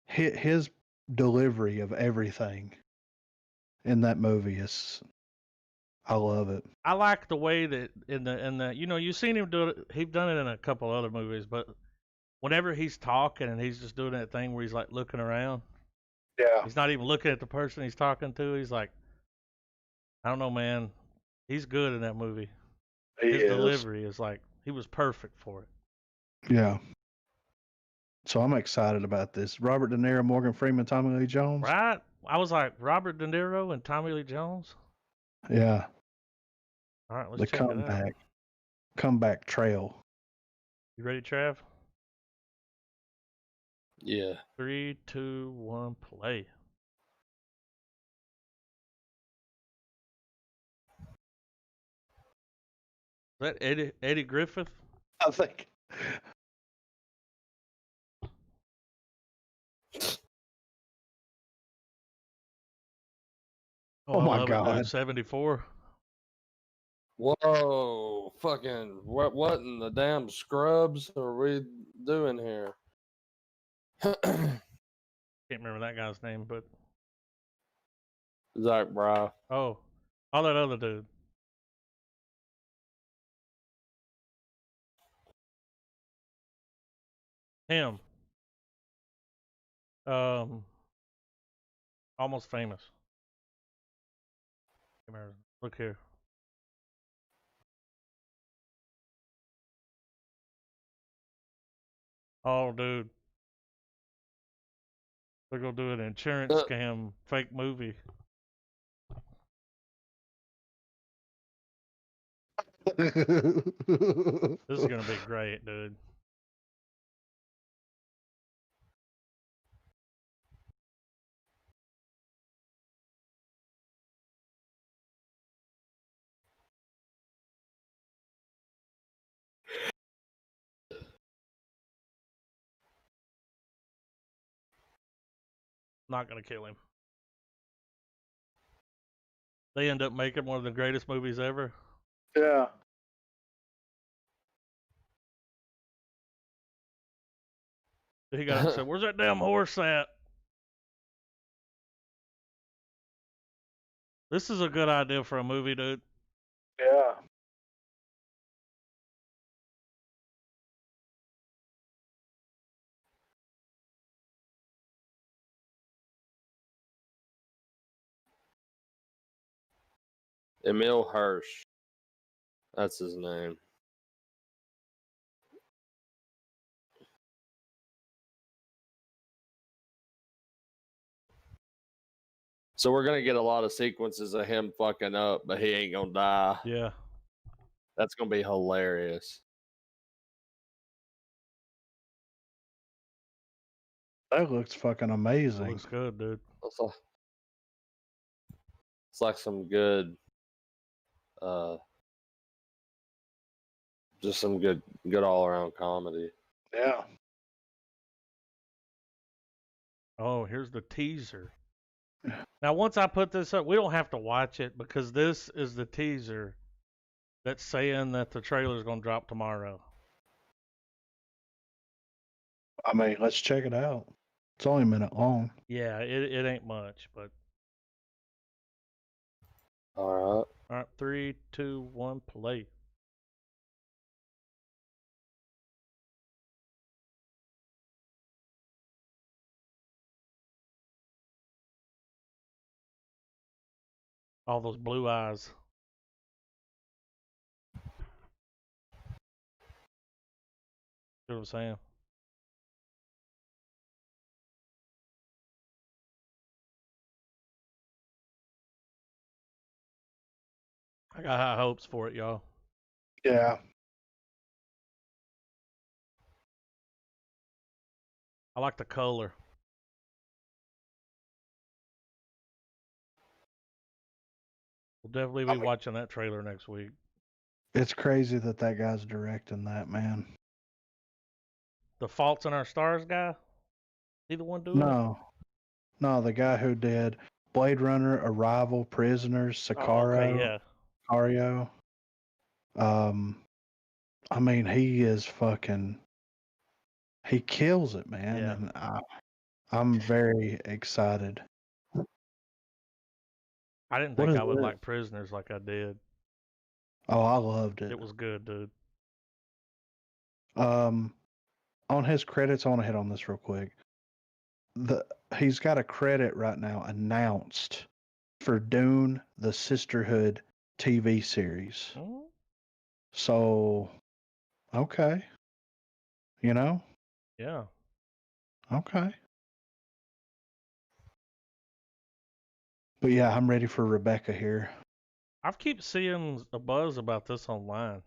his delivery of everything in that movie is, I love it. I like the way that in the you know, you've seen him do it. He's done it in a couple other movies, but whenever he's talking and he's just doing that thing where he's like looking around. Yeah. He's not even looking at the person he's talking to. He's like, I don't know, man. He's good in that movie. His delivery is like, he was perfect for it. Yeah. So I'm excited about this. Robert De Niro, Morgan Freeman, Tommy Lee Jones. Right? I was like, Robert De Niro and Tommy Lee Jones? Yeah. All right, let's check it out. Comeback trail. You ready, Trav? Yeah. 3, 2, 1, play. Is that Eddie Griffith? I think. Oh my God. 74. Whoa, fucking, what in the damn scrubs are we doing here? Can't remember that guy's name, but. Zach Braff. Oh, that other dude. Him. Almost Famous. Look here. Oh, dude. They're gonna do an insurance scam fake movie. This is gonna be great, dude. Not gonna kill him. They end up making one of the greatest movies ever. Yeah. He got up and said, "Where's that damn horse at?" This is a good idea for a movie, dude. Yeah. Emil Hirsch. That's his name. So we're gonna get a lot of sequences of him fucking up, but he ain't gonna die. Yeah. That's gonna be hilarious. That looks fucking amazing. Looks good, dude. It's like some good, just some good all around comedy. Yeah. Oh, here's the teaser. Now, once I put this up, we don't have to watch it because this is the teaser that's saying that the trailer's gonna drop tomorrow. I mean, let's check it out. It's only a minute long. Yeah, it ain't much, but All right. all right, 3, 2, 1, play. All those blue eyes. You know what I'm saying? I got high hopes for it, y'all. Yeah. I like the color. We'll definitely be watching that trailer next week. It's crazy that guy's directing that, man. The Faults in Our Stars guy? He the one doing it? No, the guy who did Blade Runner, Arrival, Prisoners, Sicario, okay, yeah. Sicario. I mean, he is fucking. He kills it, man, Yeah. and I'm very excited. I didn't What think is I would this? like Prisoners like I did. Oh, I loved it. It was good, dude. On his credits, I want to hit on this real quick. He's got a credit right now announced for Dune: The Sisterhood TV series. Mm-hmm. So, okay, you know, Yeah. okay. But yeah, I'm ready for Rebecca here. I've keep seeing a buzz about this online.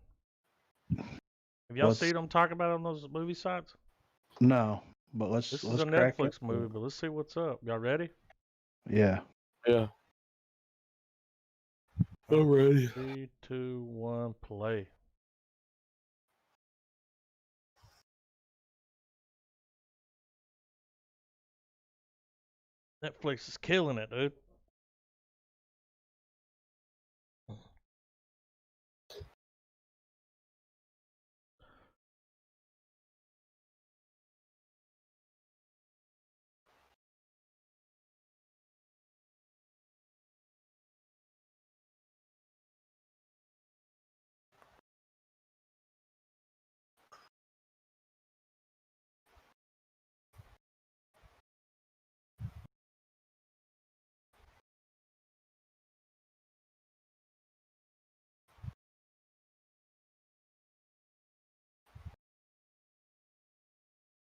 Have y'all seen them talk about it on those movie sites? No, but This let's is a crack Netflix it. movie, but let's see what's up. Y'all ready? Yeah. Yeah. I'm ready. 3, 2, 1, play. Netflix is killing it, dude.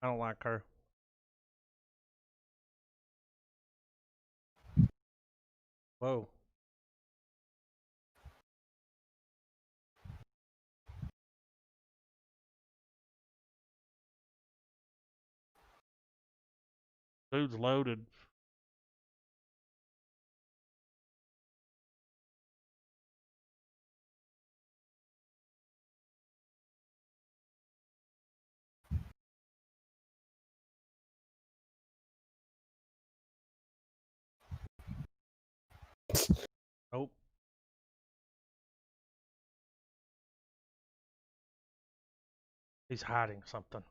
I don't like her. Whoa. Dude's loaded. Nope. He's hiding something.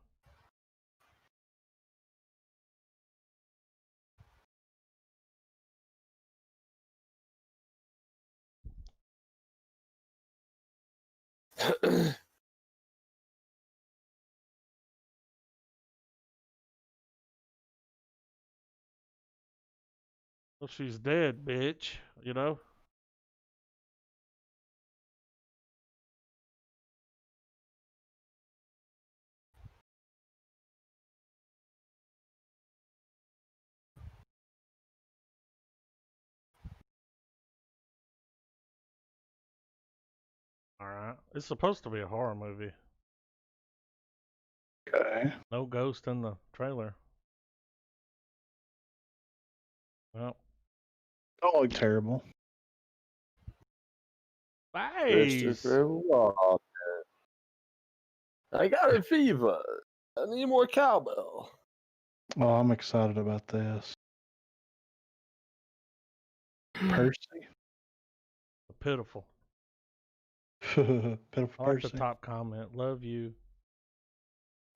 Well, she's dead, bitch. You know? Alright. It's supposed to be a horror movie. Okay. No ghost in the trailer. Well. Don't look terrible. Nice. Christopher Walken. I got a fever. I need more cowbell. Oh, I'm excited about this. Percy. Pitiful. Pitiful I like Percy. the top comment. Love you.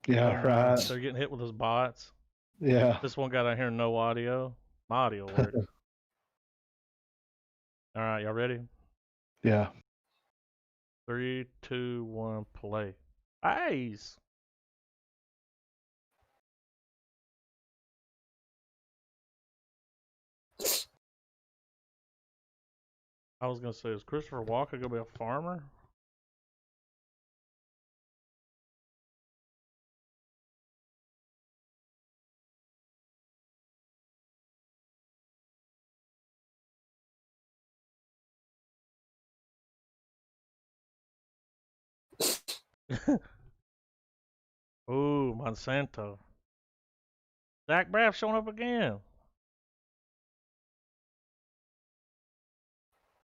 Yeah, right. They're getting hit with those bots. Yeah. This one got out here no audio. My audio works. Alright, y'all ready? Yeah. 3, 2, 1, play. Nice. I was gonna say, is Christopher Walken gonna be a farmer? Ooh, Monsanto. Zach Braff showing up again.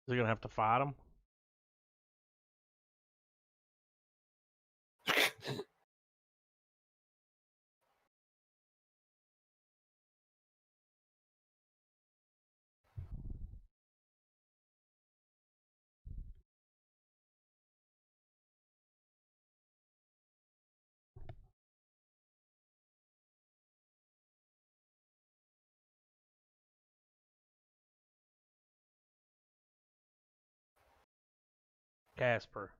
Is he gonna have to fight him? Casper.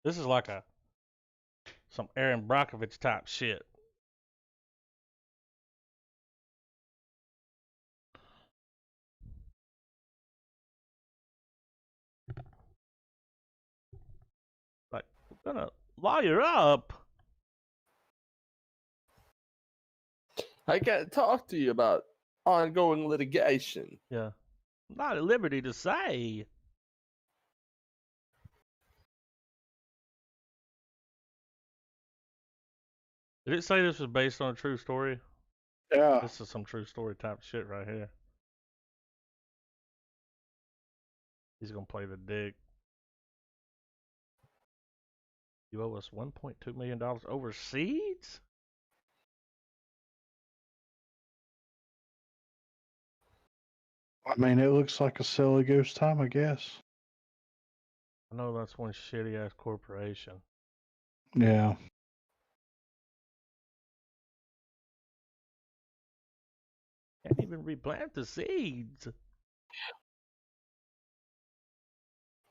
This is like some Aaron Brockovich type shit. Like, we're gonna lawyer up. I can't talk to you about ongoing litigation. Yeah. I'm not at liberty to say. Did it say this was based on a true story? Yeah. This is some true story type shit right here. He's gonna play the dick. You owe us $1.2 million overseas? I mean, it looks like a silly goose time, I guess. I know that's one shitty ass corporation. Yeah. Can't even replant the seeds.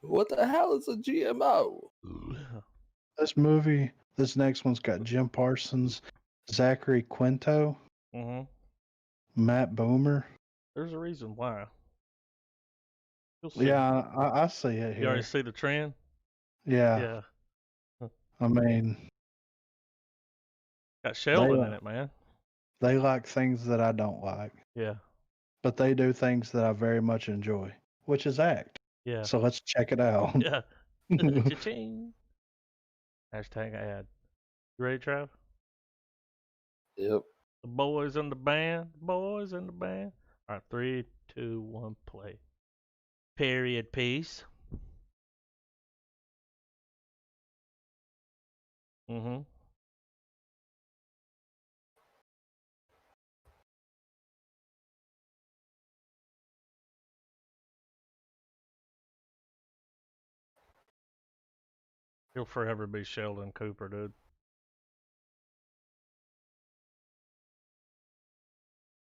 What the hell is a GMO? This next one's got Jim Parsons, Zachary Quinto, Mm-hmm. Matt Bomer. There's a reason why. You'll see. Yeah, I see it You already here. see the trend? Yeah. Yeah. I mean, Got Sheldon in it, man. they like things that I don't like, Yeah. but they do things that I very much enjoy, which is act. Yeah. So let's check it out. Yeah. Cha-ching. Hashtag ad. You ready, Trav? Yep. The boys in the band. Boys in the band. All right, 3, 2, 1, play. Period piece. Mm-hmm. He'll forever be Sheldon Cooper, dude.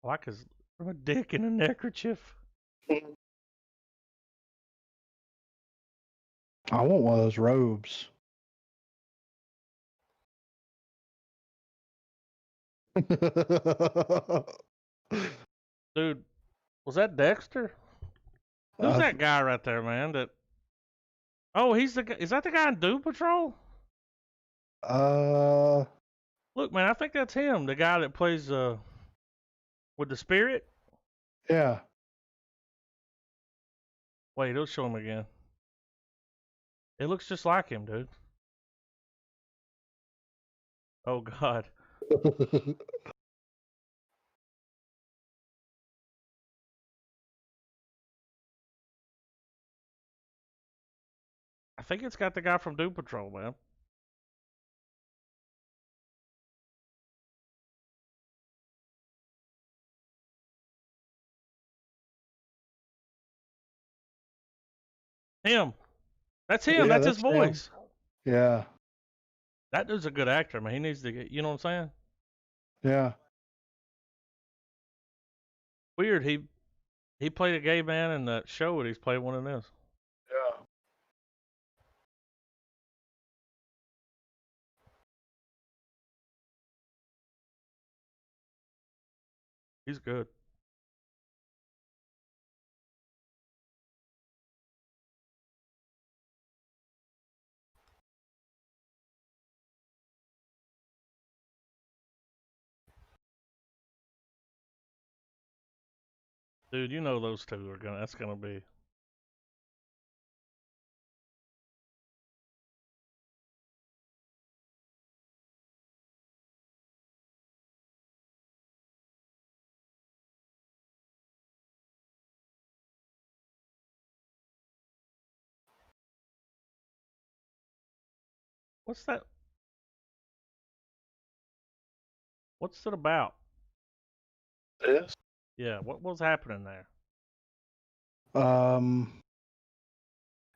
I like his dick in a neckerchief. I want one of those robes. Dude, was that Dexter? Who's that guy right there, man? Oh, he's the guy. Is that the guy in Doom Patrol? Look, man, I think that's him. The guy that plays with the spirit. Yeah. Wait, it'll show him again. It looks just like him, dude. Oh God. I think it's got the guy from Doom Patrol, man. Him. That's him. Yeah, that's his that's him. voice. Yeah. That dude's a good actor, man. He needs to get, you know what I'm saying? Yeah. Weird. He played a gay man in that show, and he's played one in this. Yeah. He's good. Dude, you know those two are gonna. That's gonna be. What's that? What's it about? This? Yeah, what was happening there?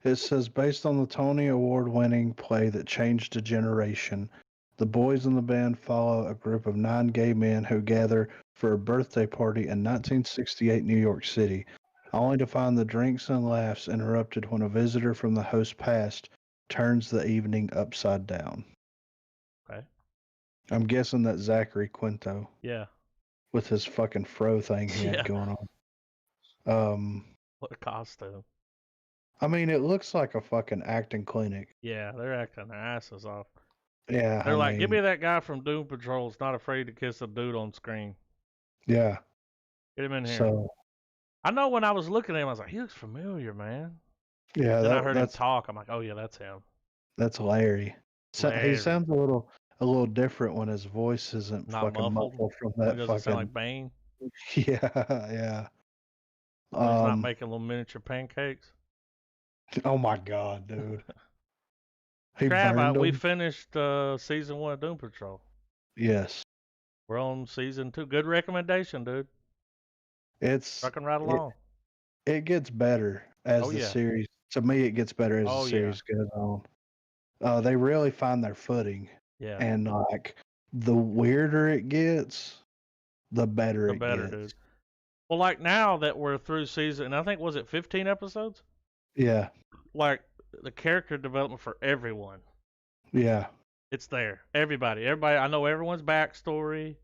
It says based on the Tony Award-winning play that changed a generation, the boys in the band follow a group of 9 gay men who gather for a birthday party in 1968 New York City, only to find the drinks and laughs interrupted when a visitor from the host past turns the evening upside down. Okay. I'm guessing that's Zachary Quinto. Yeah. With his fucking fro thing he had going on. What a costume. I mean, it looks like a fucking acting clinic. Yeah, they're acting their asses off. Yeah. They're like, give me that guy from Doom Patrol. It's not afraid to kiss a dude on screen. Yeah. Get him in here. So, I know when I was looking at him, I was like, he looks familiar, man. yeah. Then I heard him talk. I'm like, oh yeah, that's him. That's Larry. So Larry. he sounds a little different when his voice isn't not fucking muffled from that doesn't fucking. Sound like Bane. Yeah, yeah. He's not making little miniature pancakes. Oh my god, dude. We finished season 1 of Doom Patrol. Yes. We're on season 2. Good recommendation, dude. It's trucking right along. It gets better as the series. To me, it gets better as the series goes on. They really find their footing. Yeah. And like the weirder it gets, the better it gets. Dude. Well, like now that we're through season, I think was it 15 episodes? Yeah. Like the character development for everyone. Yeah. It's there. Everybody. I know everyone's backstory.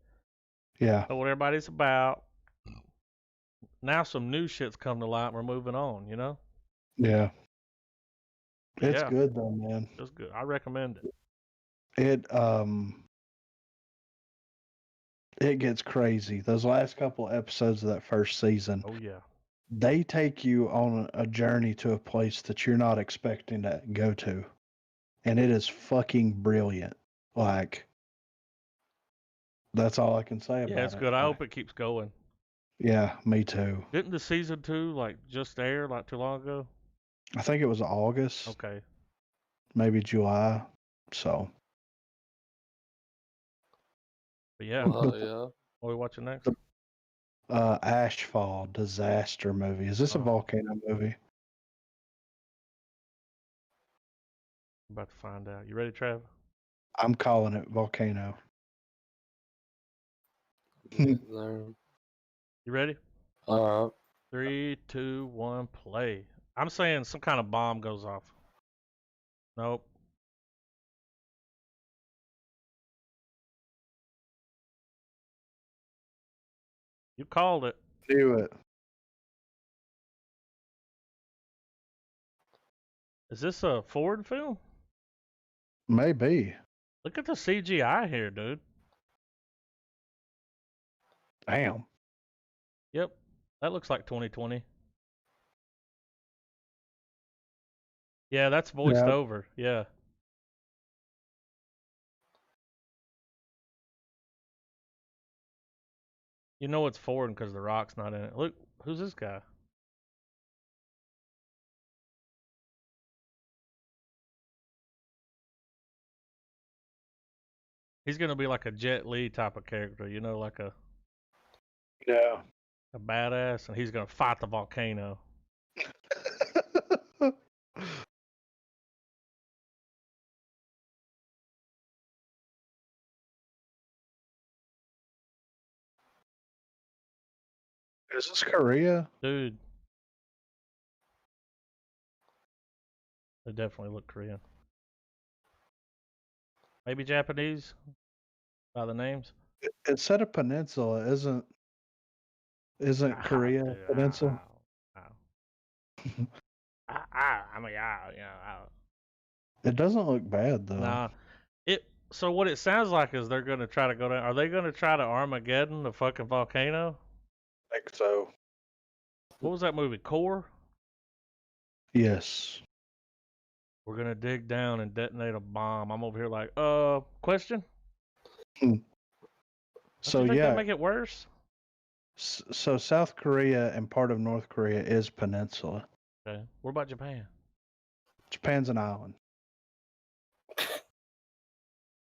Yeah. Know what everybody's about. Now some new shit's come to light. We're moving on, you know? Yeah. It's good though, man. It's good. I recommend it. It gets crazy. Those last couple episodes of that first season. Oh yeah. They take you on a journey to a place that you're not expecting to go to. And it is fucking brilliant. Like, that's all I can say about it. Yeah, it's good. I hope it keeps going. Yeah, me too. Didn't the season 2 like just air like too long ago? I think it was August. Okay. Maybe July. So. But yeah. Yeah. What are we watching next? Ashfall disaster movie. Is this a volcano movie? I'm about to find out. You ready, Trav? I'm calling it volcano. There. You ready? 3, 2, 1, play. I'm saying some kind of bomb goes off. Nope. You called it. Do it. Is this a Ford film? Maybe. Look at the CGI here, dude. Damn. Yep. That looks like 2020. Yeah, that's voiced over. Yeah. You know it's Ford because The Rock's not in it. Look, who's this guy? He's gonna be like a Jet Li type of character, you know, like a badass, and he's gonna fight the volcano. Is this Korea? Dude. They definitely look Korean. Maybe Japanese by the names. It said a peninsula, isn't Korea a peninsula? It doesn't look bad though. Nah. So what it sounds like is they're gonna try to go down. Are they gonna try to Armageddon the fucking volcano? I think so. What was that movie? Core? Yes. We're gonna dig down and detonate a bomb. I'm over here like, question? So you think yeah, that make it worse? So South Korea and part of North Korea is peninsula. Okay. What about Japan? Japan's an island.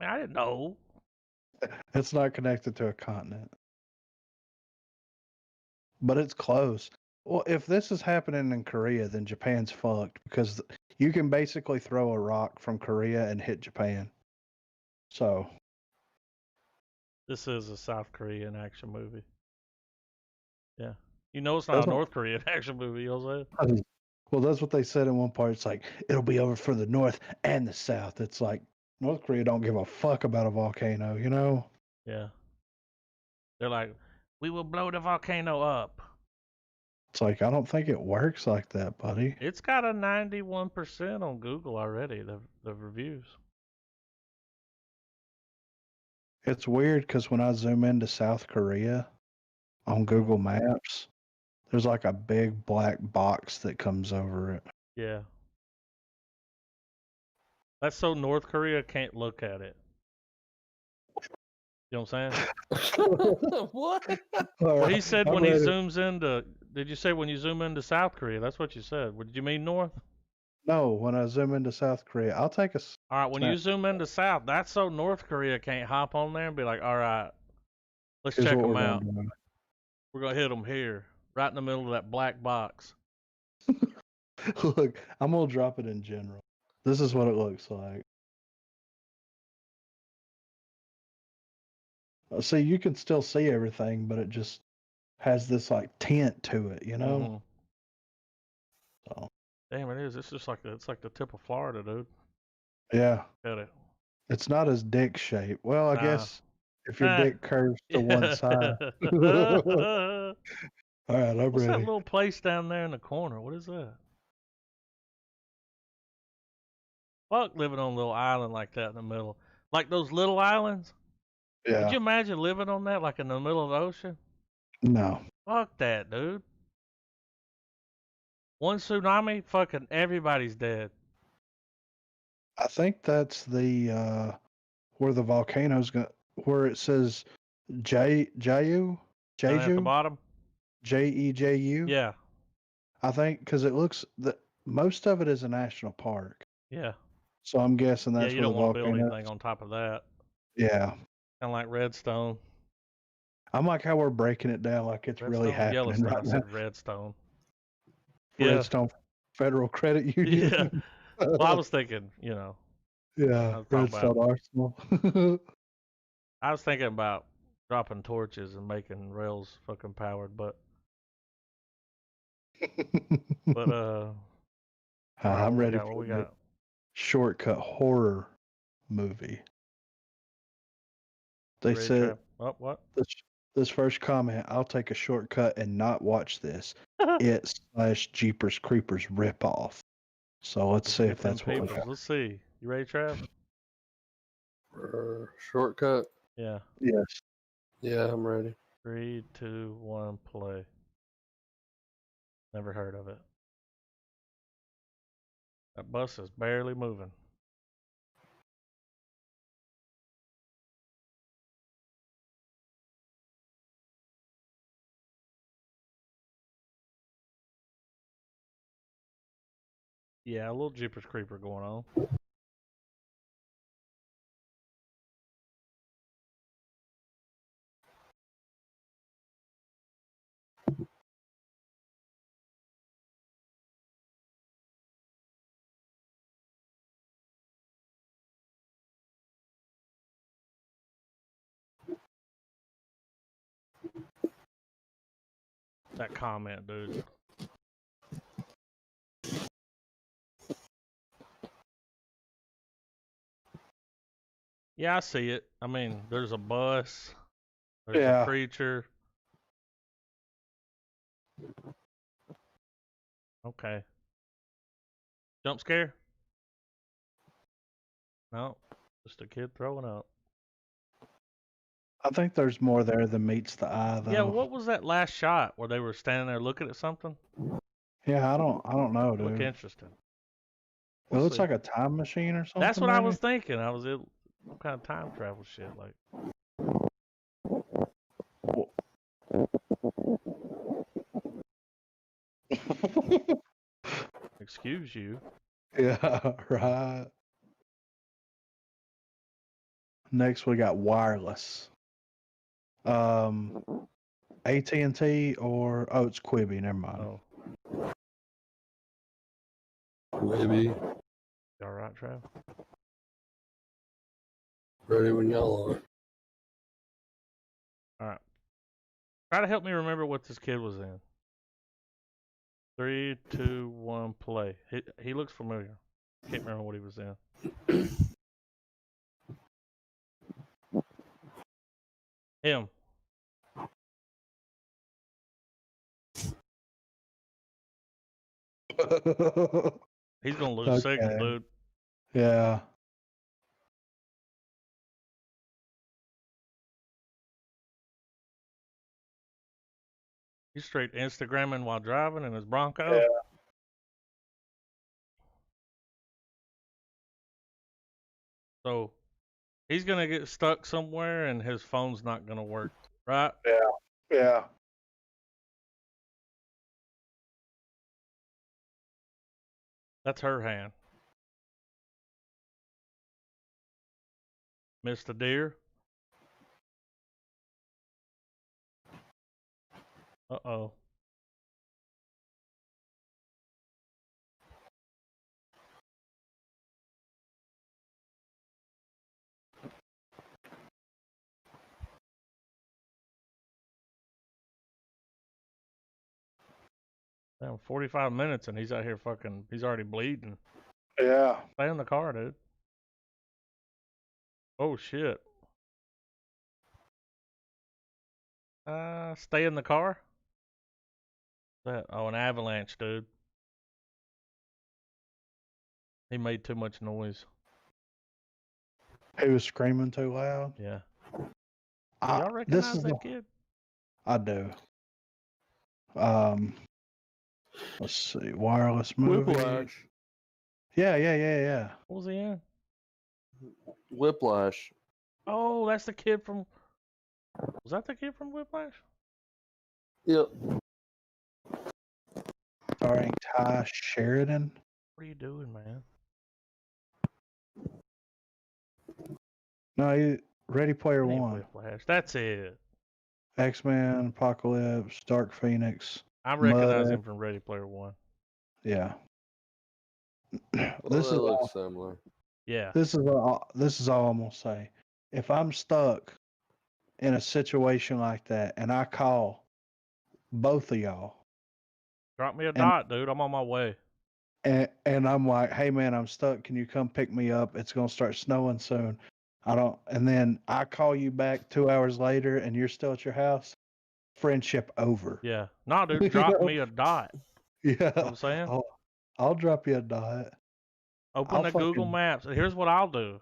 Man, I didn't know. It's not connected to a continent. But it's close. Well, if this is happening in Korea, then Japan's fucked because you can basically throw a rock from Korea and hit Japan. So. This is a South Korean action movie. Yeah. You know it's not a North Korean action movie, you'll say? Well, that's what they said in one part. It's like, it'll be over for the North and the South. It's like, North Korea don't give a fuck about a volcano, you know? Yeah. They're like, we will blow the volcano up. It's like, I don't think it works like that, buddy. It's got a 91% on Google already, the reviews. It's weird because when I zoom into South Korea on Google Maps, there's like a big black box that comes over it. Yeah. That's so North Korea can't look at it. You know what I'm saying? What? Well, he said when he zooms into. Did you say when you zoom into South Korea? That's what you said. Did you mean North? No, when I zoom into South Korea, I'll take a. All right, when you zoom into South, that's so North Korea can't hop on there and be like, all right, let's check them out. We're going to hit them here, right in the middle of that black box. Look, I'm going to drop it in general. This is what it looks like. See, you can still see everything, but it just has this like tint to it, you know? So. Damn, it is. It's just like it's like the tip of Florida, dude. Yeah. Got it. It's not as dick shaped. Well, I guess if your dick curves to one side. All right, I'm ready. What's that little place down there in the corner? What is that? Fuck living on a little island like that in the middle. Like those little islands? Yeah. Could you imagine living on that like in the middle of the ocean? No. Fuck that, dude. One tsunami, fucking everybody's dead. I think that's the where the volcano's going, where it says Jeju at the bottom. Jeju. Yeah. I think because it looks that most of it is a national park. Yeah. So I'm guessing that's you where don't the want to build volcano anything on top of that. Yeah. Kind of like Redstone. I'm like how we're breaking it down like it's really happening Yellowstone, right now. Redstone. Redstone Federal Credit Union. Yeah. Well, I was thinking, you know, Yeah, Redstone Arsenal. I was thinking about dropping torches and making rails fucking powered, but I'm ready what for we the got? shortcut horror movie. They Ready, said Trav? What? this first comment, I'll take a shortcut and not watch this. It/Jeepers Creepers ripoff. So let's see if that's what we got. Let's see. You ready, Trav? Shortcut? Yeah. Yes. Yeah, I'm ready. 3, 2, 1, play. Never heard of it. That bus is barely moving. Yeah, a little Jeepers Creeper going on. That comment, dude. Yeah, I see it. I mean, there's a bus. There's a creature. Okay. Jump scare? No. Just a kid throwing up. I think there's more there than meets the eye, though. Yeah, what was that last shot where they were standing there looking at something? Yeah, I don't know, dude. Look interesting. It looks like a time machine or something. That's what I was thinking. I was in some kind of time travel shit, like. Excuse you. Yeah, right. Next, we got wireless. AT&T or it's Quibi. Never mind. Oh. Quibi. You all right, Trav? Ready when y'all are. All right. Try to help me remember what this kid was in. 3, 2, 1, play. He looks familiar. Can't remember what he was in. Him. He's gonna lose signal, dude. Yeah. He's straight Instagramming while driving in his Bronco. Yeah. So he's gonna get stuck somewhere and his phone's not gonna work, right? Yeah. Yeah. That's her hand. Missed a deer. Uh-oh. Damn, 45 minutes and he's out here fucking, he's already bleeding. Yeah. Stay in the car, dude. Oh, shit. Stay in the car? That? Oh, an avalanche, dude. He made too much noise. He was screaming too loud. Yeah. Y'all recognize that kid? I do. Let's see. Wireless movie. Whiplash. Yeah. What was he in? Whiplash. Oh, that's the kid from... Was that the kid from Whiplash? Yep. Starring Ty Sheridan. What are you doing, man? No, Ready Player One. Whiplash. That's it. X-Men, Apocalypse, Dark Phoenix. I recognize him from Ready Player One. Yeah. This looks similar. Yeah. This is all I'm gonna say. If I'm stuck in a situation like that and I call both of y'all Drop me a and dot, dude. I'm on my way. and I'm like, hey man, I'm stuck. Can you come pick me up? It's gonna start snowing soon. And then I call you back 2 hours later and you're still at your house. Friendship over. Yeah. Nah, dude, You drop know? me a dot. Yeah. You know what I'm saying? I'll drop you a dot. Open the Google Maps. And here's what I'll do.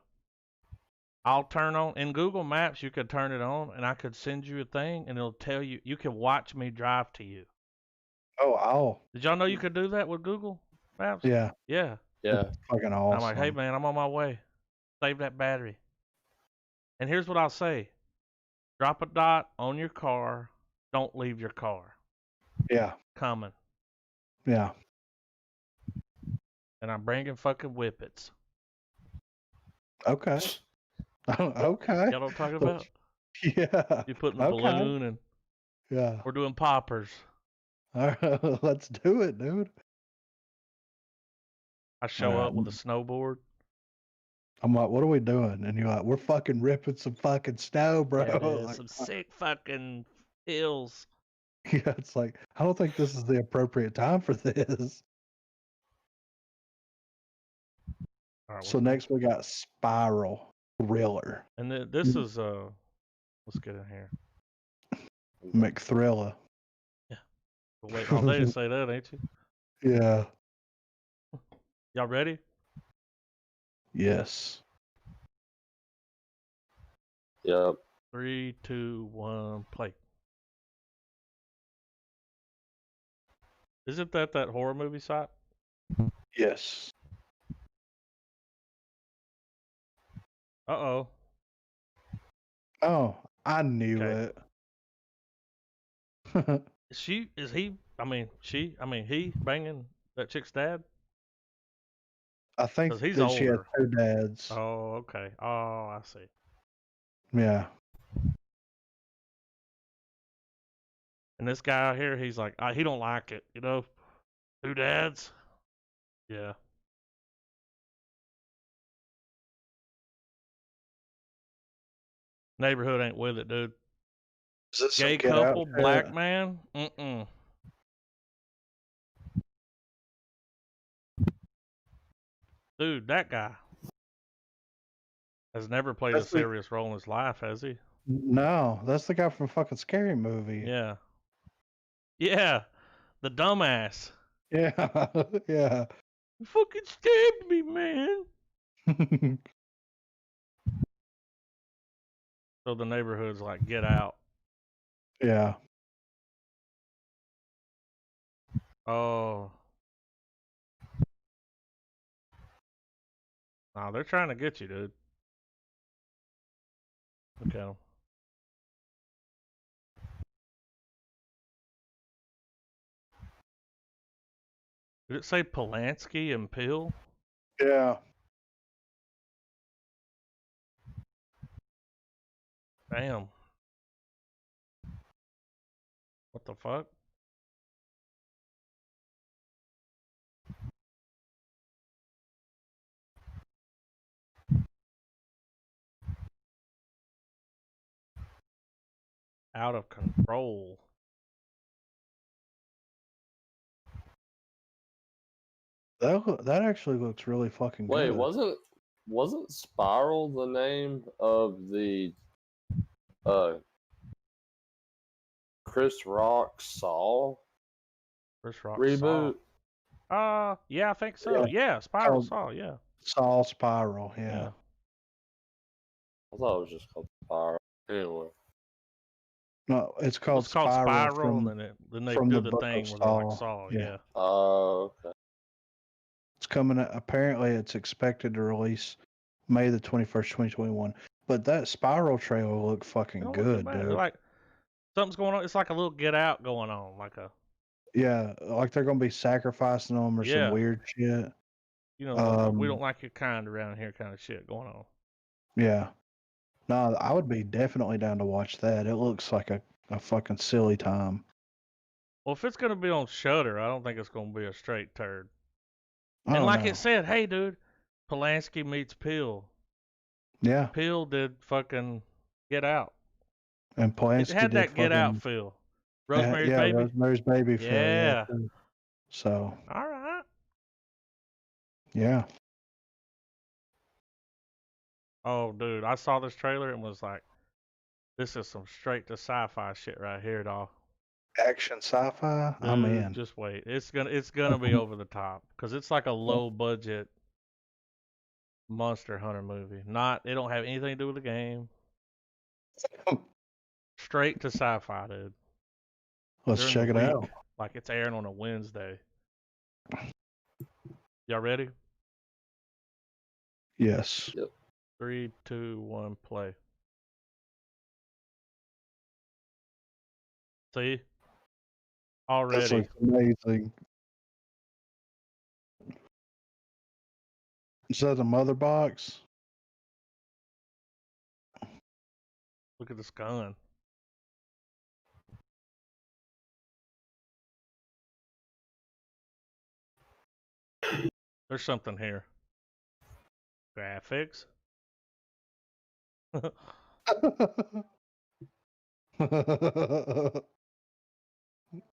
I'll turn on, in Google Maps, you could turn it on, and I could send you a thing, and it'll tell you, you can watch me drive to you. Oh, Did y'all know you could do that with Google Maps? yeah. Yeah. Yeah. It's fucking awesome. I'm like, hey, man, I'm on my way. Save that battery. And here's what I'll say. Drop a dot on your car. Don't leave your car. Yeah. Coming. Yeah. And I'm bringing fucking whippets. Okay. Okay. Y'all know what I'm talking about? Yeah. You put in a balloon and yeah. we're doing poppers. All right, let's do it, dude. I show up with a snowboard. I'm like, what are we doing? And you're like, we're fucking ripping some fucking snow, bro. Yeah, dude, like, some sick fucking hills. Yeah, it's like, I don't think this is the appropriate time for this. Right, so next we got Spiral Thriller. And this is let's get in here. McThriller. Yeah. We're waiting all day to say that, ain't you? Yeah. Y'all ready? Yes. Yep. 3, 2, 1, play. Isn't that horror movie site? Yes. Uh-oh. Oh, I knew it. He banging that chick's dad? I think 'Cause he's that she has older. 2 dads. Oh, okay. Oh, I see. Yeah. And this guy out here, he's like, he don't like it, you know? 2 dads? Yeah. Neighborhood ain't with it, dude. Is this Gay couple, black man? Mm-mm. Dude, that guy has never played a serious role in his life, has he? No, that's the guy from fucking Scary Movie. Yeah. Yeah. The dumbass. Yeah. Yeah. You fucking stabbed me, man. So the neighborhood's like, get out. Yeah. Oh. Nah, they're trying to get you, dude. Look at them. Did it say Polanski and Pill? Yeah. Damn. What the fuck? Out of control. That actually looks really fucking good. Wait, wasn't Spiral the name of the Chris Rock Saw Chris Rock reboot? Saw. Yeah, I think so. Yeah, Spiral Saw, yeah. Saw Spiral, yeah. I thought it was just called Spiral. Anyway. No, it's called Spiral from, and then they from do the the thing where they're like Saw, yeah. Oh, okay. It's coming. Apparently, it's expected to release May the 21st, 2021. But that Spiral trailer looked fucking good, dude. Like something's going on. It's like a little Get Out going on, yeah, like they're gonna be sacrificing them or some weird shit. You know, we don't like your kind around here, kind of shit going on. Yeah. No, I would be definitely down to watch that. It looks like a fucking silly time. Well, if it's gonna be on Shudder, I don't think it's gonna be a straight turd. And like it said, hey, dude, Polanski meets Peele. Yeah. Peele did fucking Get Out. And Polanski It had did that Get Out fucking feel. Rosemary's yeah, Baby. Rosemary's Baby feel. Yeah. Too. So. All right. Yeah. Oh, dude, I saw this trailer and was like, "This is some straight to sci-fi shit right here, dog." Action sci-fi. Dude, I'm in. just wait. It's gonna be over the top because it's like a low budget Monster Hunter movie. It don't have anything to do with the game. Straight to sci-fi, dude. Let's During check the it week, out. like it's airing on a Wednesday. Y'all ready? Yes. Yep. 3, 2, 1, play. See? This Already. looks amazing. Is that a mother box? Look at this gun. There's something here. Graphics.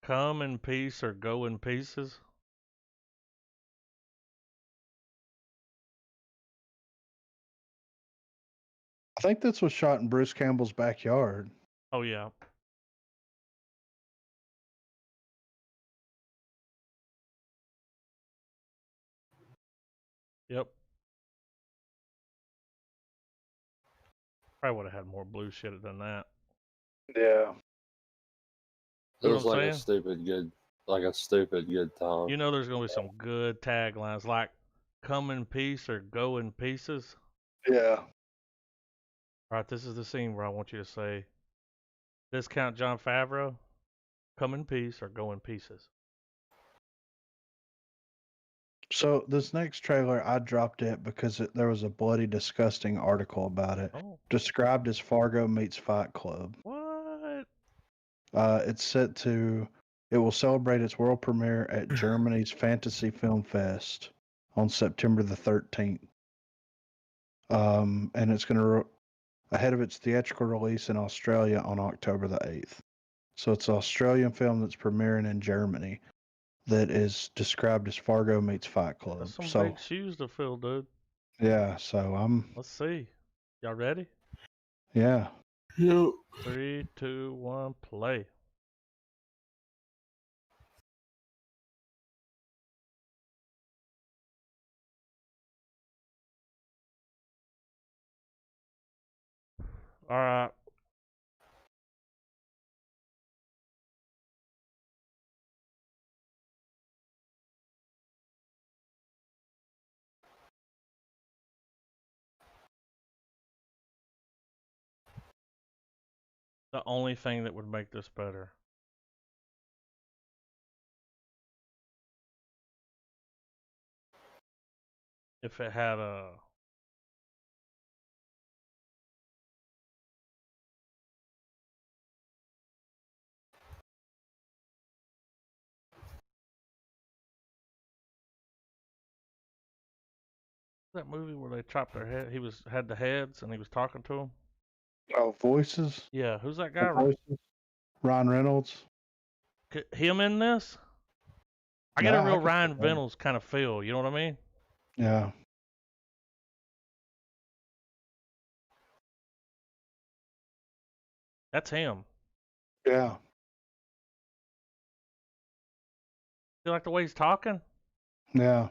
Come in peace or go in pieces. I think this was shot in Bruce Campbell's backyard. Oh, yeah. Yep. Probably would have had more blue shit than that. Yeah. It You know was what I'm like saying? a stupid good time. You know there's going to be some good taglines like come in peace or go in pieces. Yeah. All right, this is the scene where I want you to say, Discount John Favreau, come in peace or go in pieces. So this next trailer, I dropped it because there was a bloody, disgusting article about it. Oh. Described as Fargo meets Fight Club. What? It will celebrate its world premiere at Germany's Fantasy Film Fest on September the 13th. And it's going to ahead of its theatrical release in Australia on October the 8th. So it's an Australian film that's premiering in Germany that is described as Fargo meets Fight Club. That's some big shoes to fill, dude. Yeah, so Let's see. Y'all ready? Yeah. Yep. 3, 2, 1, play. All right. The only thing that would make this better. If it had a that movie where they chopped their head. He had the heads and he was talking to them. Oh, Voices? Yeah, who's that guy? Voices? Ryan Reynolds? Him in this? I get a real Ryan Reynolds kind of feel. You know what I mean? Yeah. That's him. Yeah. You like the way he's talking? Yeah.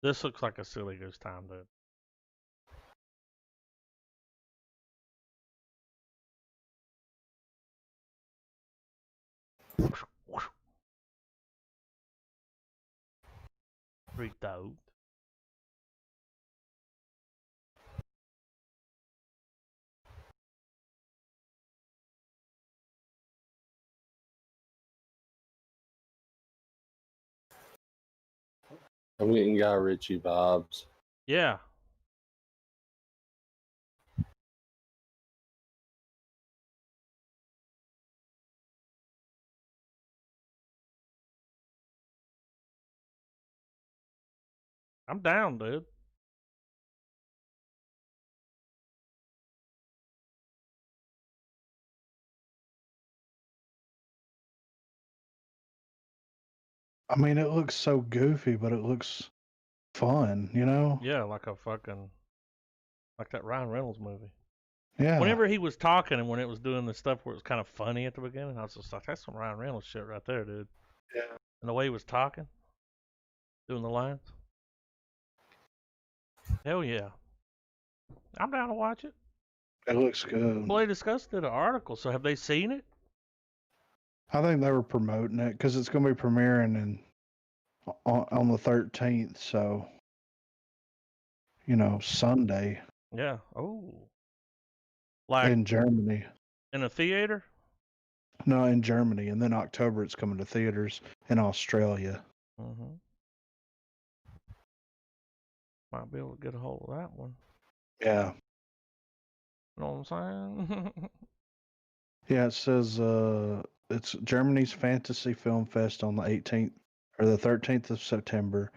This looks like a silly goose time, dude. Freaked out. I'm getting Guy Ritchie vibes. Yeah. I'm down, dude. I mean, it looks so goofy, but it looks fun, you know? Yeah, like that Ryan Reynolds movie. Yeah. Whenever he was talking and when it was doing the stuff where it was kind of funny at the beginning, I was just like, that's some Ryan Reynolds shit right there, dude. Yeah. And the way he was talking, doing the lines. Hell yeah. I'm down to watch it. It looks good. Well, they discussed it in an article, so have they seen it? I think they were promoting it because it's going to be premiering on the 13th, so, Sunday. Yeah. Oh. Like in Germany. in a theater? No, in Germany. And then October it's coming to theaters in Australia. Mm-hmm. Might be able to get a hold of that one. Yeah. You know what I'm saying? Yeah, it says it's Germany's Fantasy Film Fest on the 18th or the 13th of September,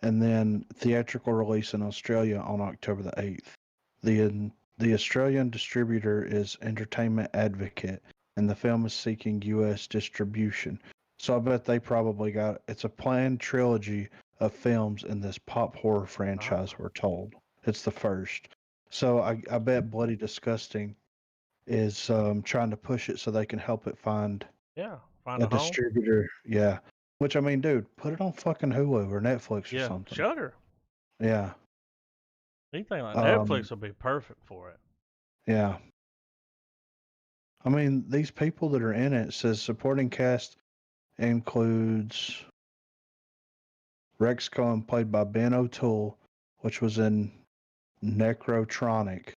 and then theatrical release in Australia on October the 8th. The Australian distributor is Entertainment Advocate, and the film is seeking U.S. distribution. So I bet they probably it's a planned trilogy of films in this pop horror franchise, we're told. It's the first. So I bet Bloody Disgusting is trying to push it so they can help it find find a a home. distributor. Yeah. Which, I mean, dude, put it on fucking Hulu or Netflix or something. Shudder. Yeah. Anything like Netflix would be perfect for it. Yeah. I mean, these people that are in it says supporting cast includes Rex Cohen, played by Ben O'Toole, which was in Necrotronic.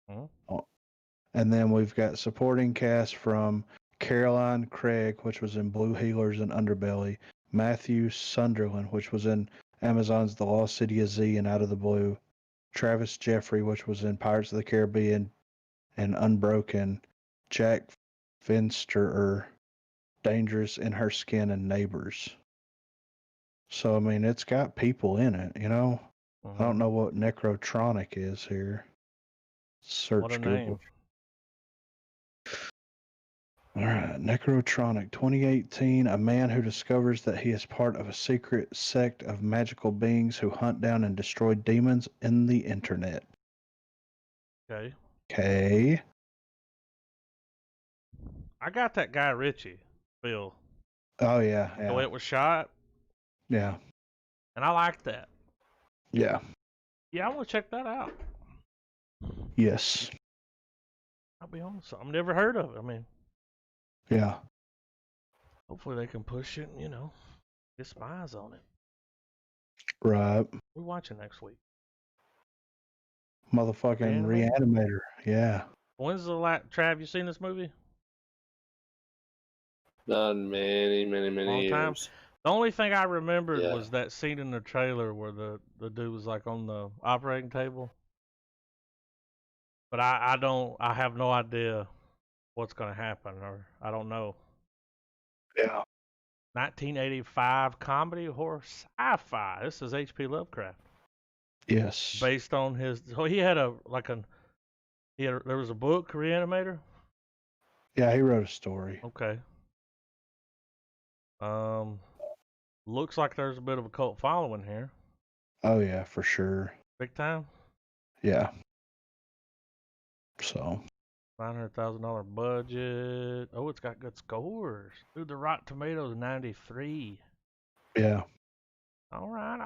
Mm-hmm. And then we've got supporting cast from Caroline Craig, which was in Blue Healers and Underbelly, Matthew Sunderland, which was in Amazon's The Lost City of Z and Out of the Blue, Travis Jeffrey, which was in Pirates of the Caribbean and Unbroken, Jack Finsterer, Dangerous in Her Skin and Neighbors. So, I mean, it's got people in it, you know? Mm-hmm. I don't know what Necrotronic is here. Search what a Google. Name. All right, Necrotronic 2018. A man who discovers that he is part of a secret sect of magical beings who hunt down and destroy demons in the internet. Okay. I got that Guy Ritchie feel. Oh, yeah. The way it was shot. Yeah. And I liked that. Yeah. Yeah, I want to check that out. Yes. I'll be honest. I've never heard of it. I mean. Yeah. Hopefully they can push it and, get some eyes on it. Right. We're watching next week. Motherfucking Reanimator. Yeah. When's the last... Trav, you seen this movie? Done many years. Time. The only thing I remembered was that scene in the trailer where the dude was like on the operating table. But I have no idea what's going to happen, or I don't know. Yeah. 1985 comedy horror sci-fi. This is H.P. Lovecraft. Yes. Based on his, so he had there was a book, Reanimator. Yeah, he wrote a story. Okay. Looks like there's a bit of a cult following here. Oh yeah, for sure. Big time. Yeah. So. $900,000 budget. Oh, it's got good scores. Dude, the Rotten Tomatoes 93. Yeah. All right.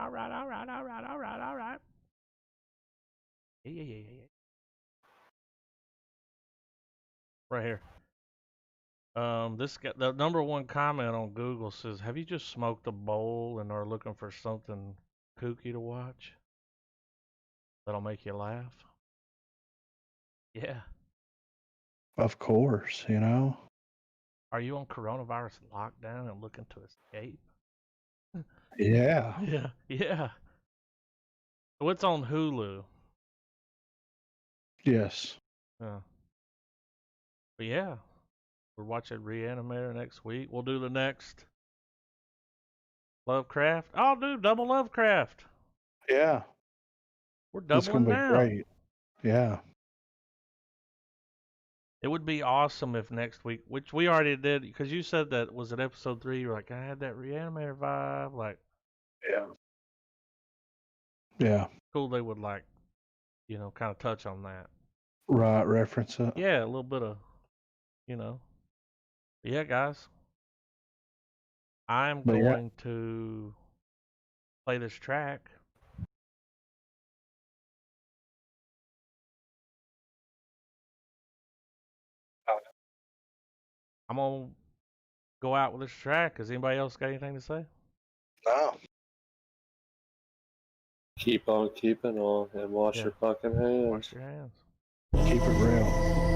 Yeah. Right here. This guy, the number one comment on Google says, "Have you just smoked a bowl and are looking for something kooky to watch that'll make you laugh?" Yeah. Of course, Are you on coronavirus lockdown and looking to escape? Yeah. Yeah. So it's on Hulu. Yes. But yeah, we're watching Reanimator next week. We'll do the next Lovecraft. Oh, dude, double Lovecraft. Yeah, We're it's gonna doubling be down. great. Yeah. It would be awesome if next week, which we already did, because you said that was it episode 3. You're like, I had that Reanimator vibe. Like, Yeah. Yeah. cool. They would like, kind of touch on that. Right. Reference it. Yeah, a little bit of, Yeah, guys. I'm But yeah. going to play this track. I'm gonna go out with this track. Has anybody else got anything to say? No. Keep on keeping on and wash Yeah. your fucking hands. Wash your hands. Keep it real.